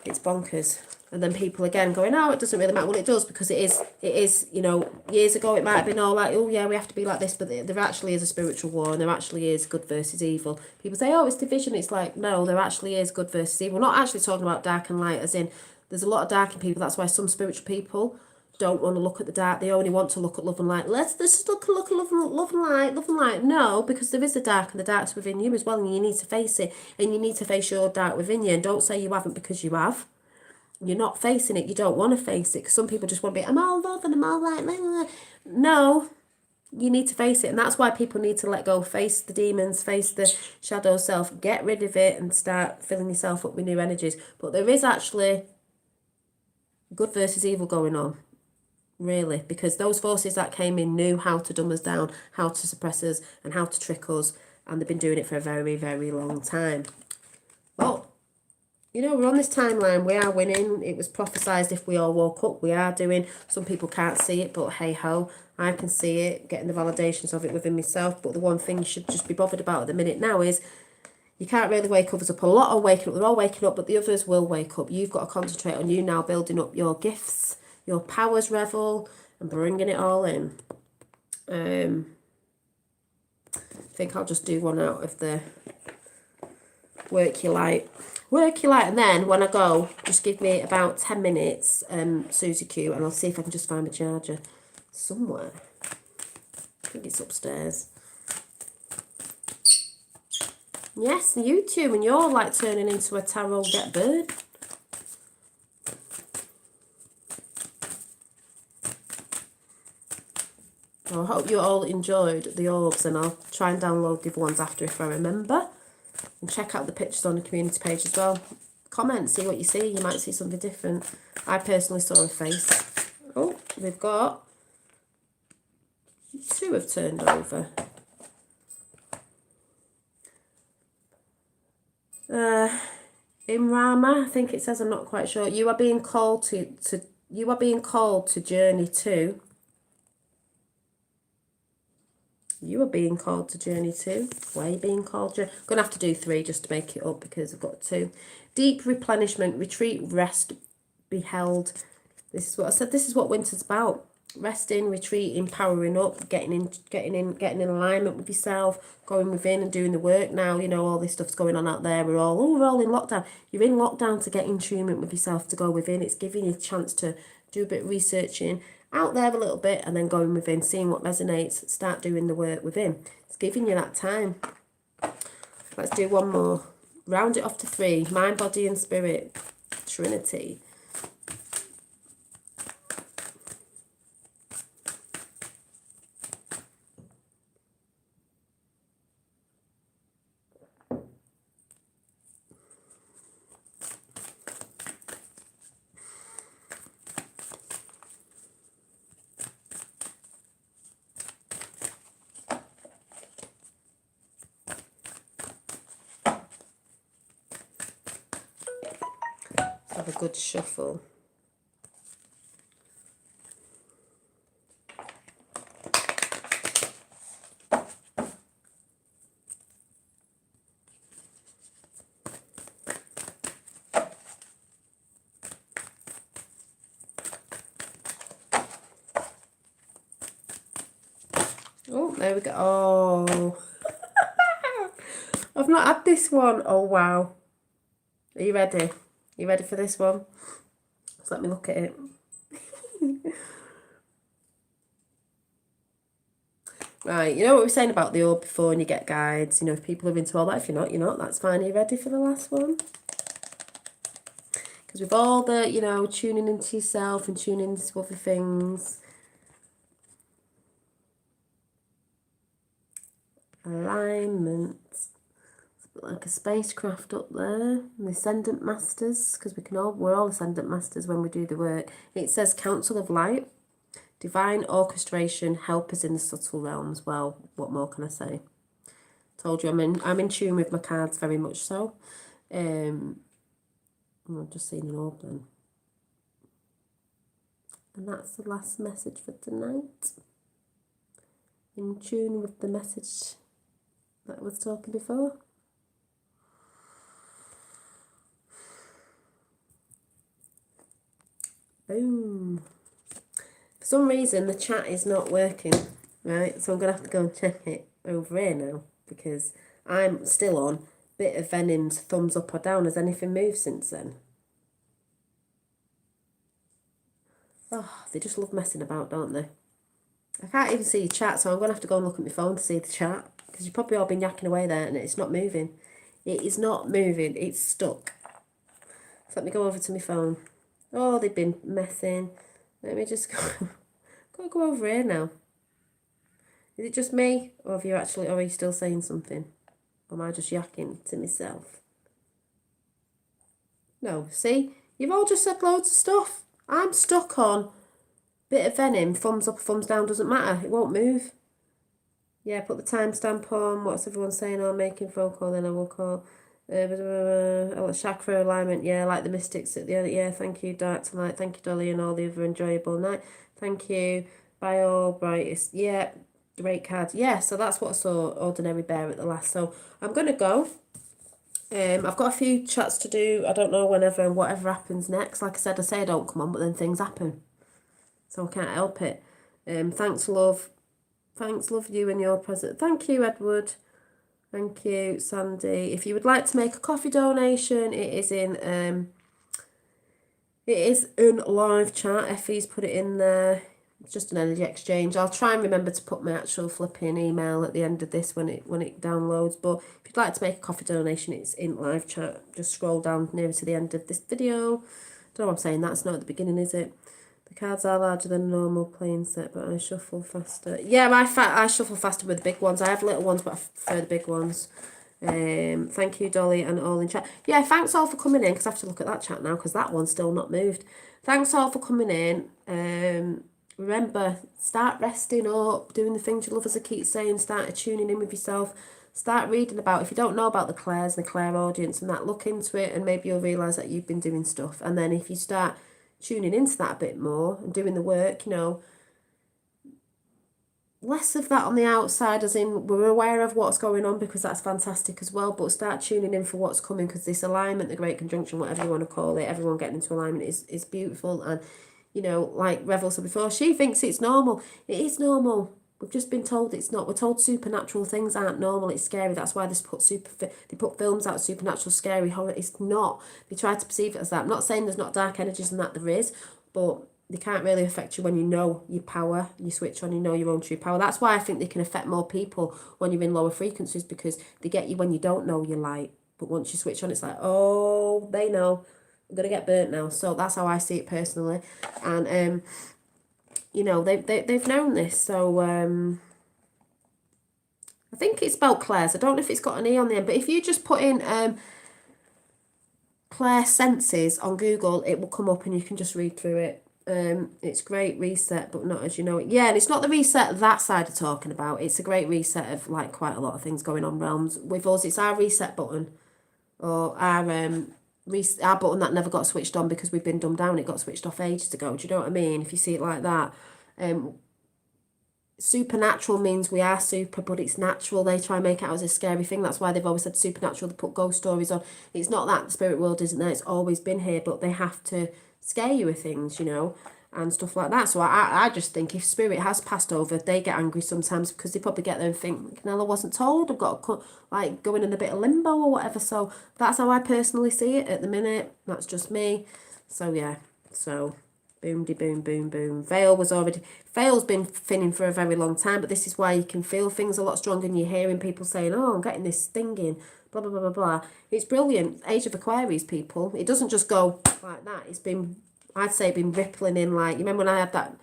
it's bonkers. And then people again going, oh, it doesn't really matter. Well, it does, because it is, years ago it might have been all like, oh yeah, we have to be like this, but there actually is a spiritual war, and there actually is good versus evil. People say, oh, it's division. It's like, no, there actually is good versus evil. We're not actually talking about dark and light, as in, there's a lot of dark in people. That's why some spiritual people don't want to look at the dark. They only want to look at love and light. Let's just look at love and light. No, because there is the dark, and the dark's within you as well, and you need to face it, and you need to face your dark within you. And don't say you haven't, because you have. You're not facing it. You don't want to face it, because some people just want to be, I'm all love and I'm all light. No, you need to face it. And that's why people need to let go, face the demons, face the shadow self, get rid of it, and start filling yourself up with new energies. But there is actually good versus evil going on, really, because those forces that came in knew how to dumb us down, how to suppress us, and how to trick us, and they've been doing it for a very, very long time. Well, we're on this timeline. We are winning. It was prophesized if we all woke up. We are doing. Some people can't see it, but hey ho, I can see it, getting the validations of it within myself. But the one thing you should just be bothered about at the minute now is you can't really wake others up. A lot are waking up. They're all waking up, but the others will wake up. You've got to concentrate on you now, building up your gifts, your powers revel, and bringing it all in. I think I'll just do one out of the work your light. And then when I go, just give me about 10 minutes, Susie Q, and I'll see if I can just find my charger somewhere. I think it's upstairs. Yes, you too, and you're like turning into a tarot get bird. So I hope you all enjoyed the orbs, and I'll try and download the other ones after if I remember. And check out the pictures on the community page as well. Comment, see what you see. You might see something different. I personally saw a face. Oh, we've got 2 have turned over. In Rama, I think it says, I'm not quite sure. You are being called to journey to. You are being called to journey to. Where are you being called? I'm going to have to do 3 just to make it up because I've got 2. Deep replenishment, retreat, rest, be held. This is what I said. This is what winter's about. Resting, retreating, powering up, getting in alignment with yourself, going within and doing the work now. You know, all this stuff's going on out there. We're all in lockdown. You're in lockdown to get in tune with yourself, to go within. It's giving you a chance to do a bit of researching out there a little bit and then going within, seeing what resonates, start doing the work within. It's giving you that time. Let's do one more. Round it off to 3. Mind, body and spirit. Trinity. Have a good shuffle. Oh, there we go. Oh, I've not had this one. Oh, wow. Are you ready? You ready for this one? Just let me look at it. Right, you know what we were saying about the orb before, and you get guides. You know, if people are into all that, if you're not, you're not. That's fine. Are you ready for the last one? Because with all the, you know, tuning into yourself and tuning into other things. Alignment. Like a spacecraft up there, and the ascendant masters, because we're all ascendant masters when we do the work. It says council of light, divine orchestration, helpers in the subtle realms. Well, what more can I say? Told you I'm in tune with my cards very much so. I'm just seeing an orb then. And that's the last message for tonight. In tune with the message that I was talking before. Boom. For some reason the chat is not working, right? So I'm going to have to go and check it over here now, because I'm still on bit of Venim's thumbs up or down. Has anything moved since then? Oh, they just love messing about, don't they? I can't even see your chat, so I'm going to have to go and look at my phone to see the chat, because you've probably all been yakking away there and it's not moving. It is not moving. It's stuck. So let me go over to my phone. Oh, they've been messing. Let me just go over here now. Is it just me? Or are you still saying something? Or am I just yakking to myself? No, see? You've all just said loads of stuff. I'm stuck on bit of Venim. Thumbs up, thumbs down, doesn't matter. It won't move. Yeah, put the timestamp on. What's everyone saying? I'm making phone call, then I will call. Chakra alignment, yeah, like the mystics at the end. Yeah, thank you, Dark Tonight. Thank you, Dolly, and all the other enjoyable night. Thank you. Bio brightest. Yeah, great card. Yeah, so that's what I saw. Ordinary Bear at the last. So I'm gonna go. I've got a few chats to do. I don't know whenever and whatever happens next. Like I say I don't come on, but then things happen, so I can't help it. Thanks, love. Thanks, love, you and your present. Thank you, Edward. Thank you, Sandy. If you would like to make a coffee donation, it is in live chat. Effie's put it in there. It's just an energy exchange. I'll try and remember to put my actual flipping email at the end of this when it downloads. But if you'd like to make a coffee donation, it's in live chat. Just scroll down nearer to the end of this video. Don't know what I'm saying. That's not at the beginning, is it? The cards are larger than a normal playing set, but I shuffle faster. Yeah, I shuffle faster with the big ones. I have little ones, but I prefer the big ones. Thank you, Dolly, and all in chat. Yeah, thanks all for coming in, because I have to look at that chat now, because that one's still not moved. Thanks all for coming in. Remember, start resting up, doing the things you love, as I keep saying. Start tuning in with yourself. Start reading about, if you don't know about the Claires and the Claire audience and that, look into it, and maybe you'll realise that you've been doing stuff. And then if you start tuning into that a bit more and doing the work, you know, less of that on the outside, as in we're aware of what's going on, because that's fantastic as well, but start tuning in for what's coming, because this alignment, the Great Conjunction, whatever you want to call it, everyone getting into alignment is beautiful. And, you know, like Revel said before, she thinks it's normal. It is normal. We've just been told it's not. We're told supernatural things aren't normal. It's scary. That's why they put films out, supernatural, scary, horror. It's not. They try to perceive it as that. I'm not saying there's not dark energies and that there is, but they can't really affect you when you know your power, you switch on, you know your own true power. That's why I think they can affect more people when you're in lower frequencies, because they get you when you don't know your light. But once you switch on, it's like, oh, they know. I'm going to get burnt now. So that's how I see it personally. And, you know, they've known this. So I think it's spelled Claire's. I don't know if it's got an E on the end. But if you just put in Claire Senses on Google, it will come up and you can just read through it. It's great reset, but not as you know it. Yeah, and it's not the reset that side of talking about. It's a great reset of like quite a lot of things going on realms. With us, it's our reset button, or our button that never got switched on because we've been dumbed down. It got switched off ages ago. Do you know what I mean? If you see it like that. Supernatural means we are super, but it's natural. They try and make it out as a scary thing. That's why they've always said supernatural. They put ghost stories on. It's not that the spirit world isn't there. It's always been here, but they have to scare you with things, you know, and stuff like that. So I just think if spirit has passed over, they get angry sometimes because they probably get there and think, Canella wasn't told. I've got to like going in a bit of limbo or whatever. So that's how I personally see it at the minute. That's just me. So yeah. So boom de boom boom boom. Veil's been thinning for a very long time, but this is why you can feel things a lot stronger, and you're hearing people saying, oh, I'm getting this stinging, blah blah blah blah blah. It's brilliant. Age of Aquarius, people. It doesn't just go like that. It's been, I'd say, been rippling in. Like, you remember when I had that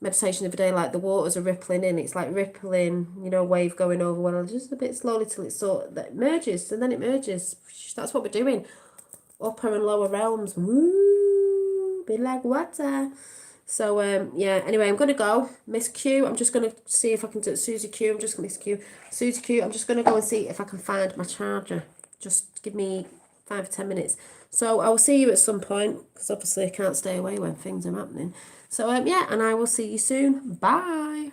meditation the other day, like the waters are rippling in. It's like rippling, you know, wave going over one, just a bit slowly till it sort that merges, and then it merges. That's what we're doing. Upper and lower realms. Woo, be like water. So, yeah, anyway, I'm going to go. Miss Q, I'm just going to see if I can do Susie Q. I'm just going to Miss Q. Susie Q, I'm just going to go and see if I can find my charger. Just give me 5 or 10 minutes. So, I will see you at some point, because obviously I can't stay away when things are happening. So, yeah, and I will see you soon. Bye.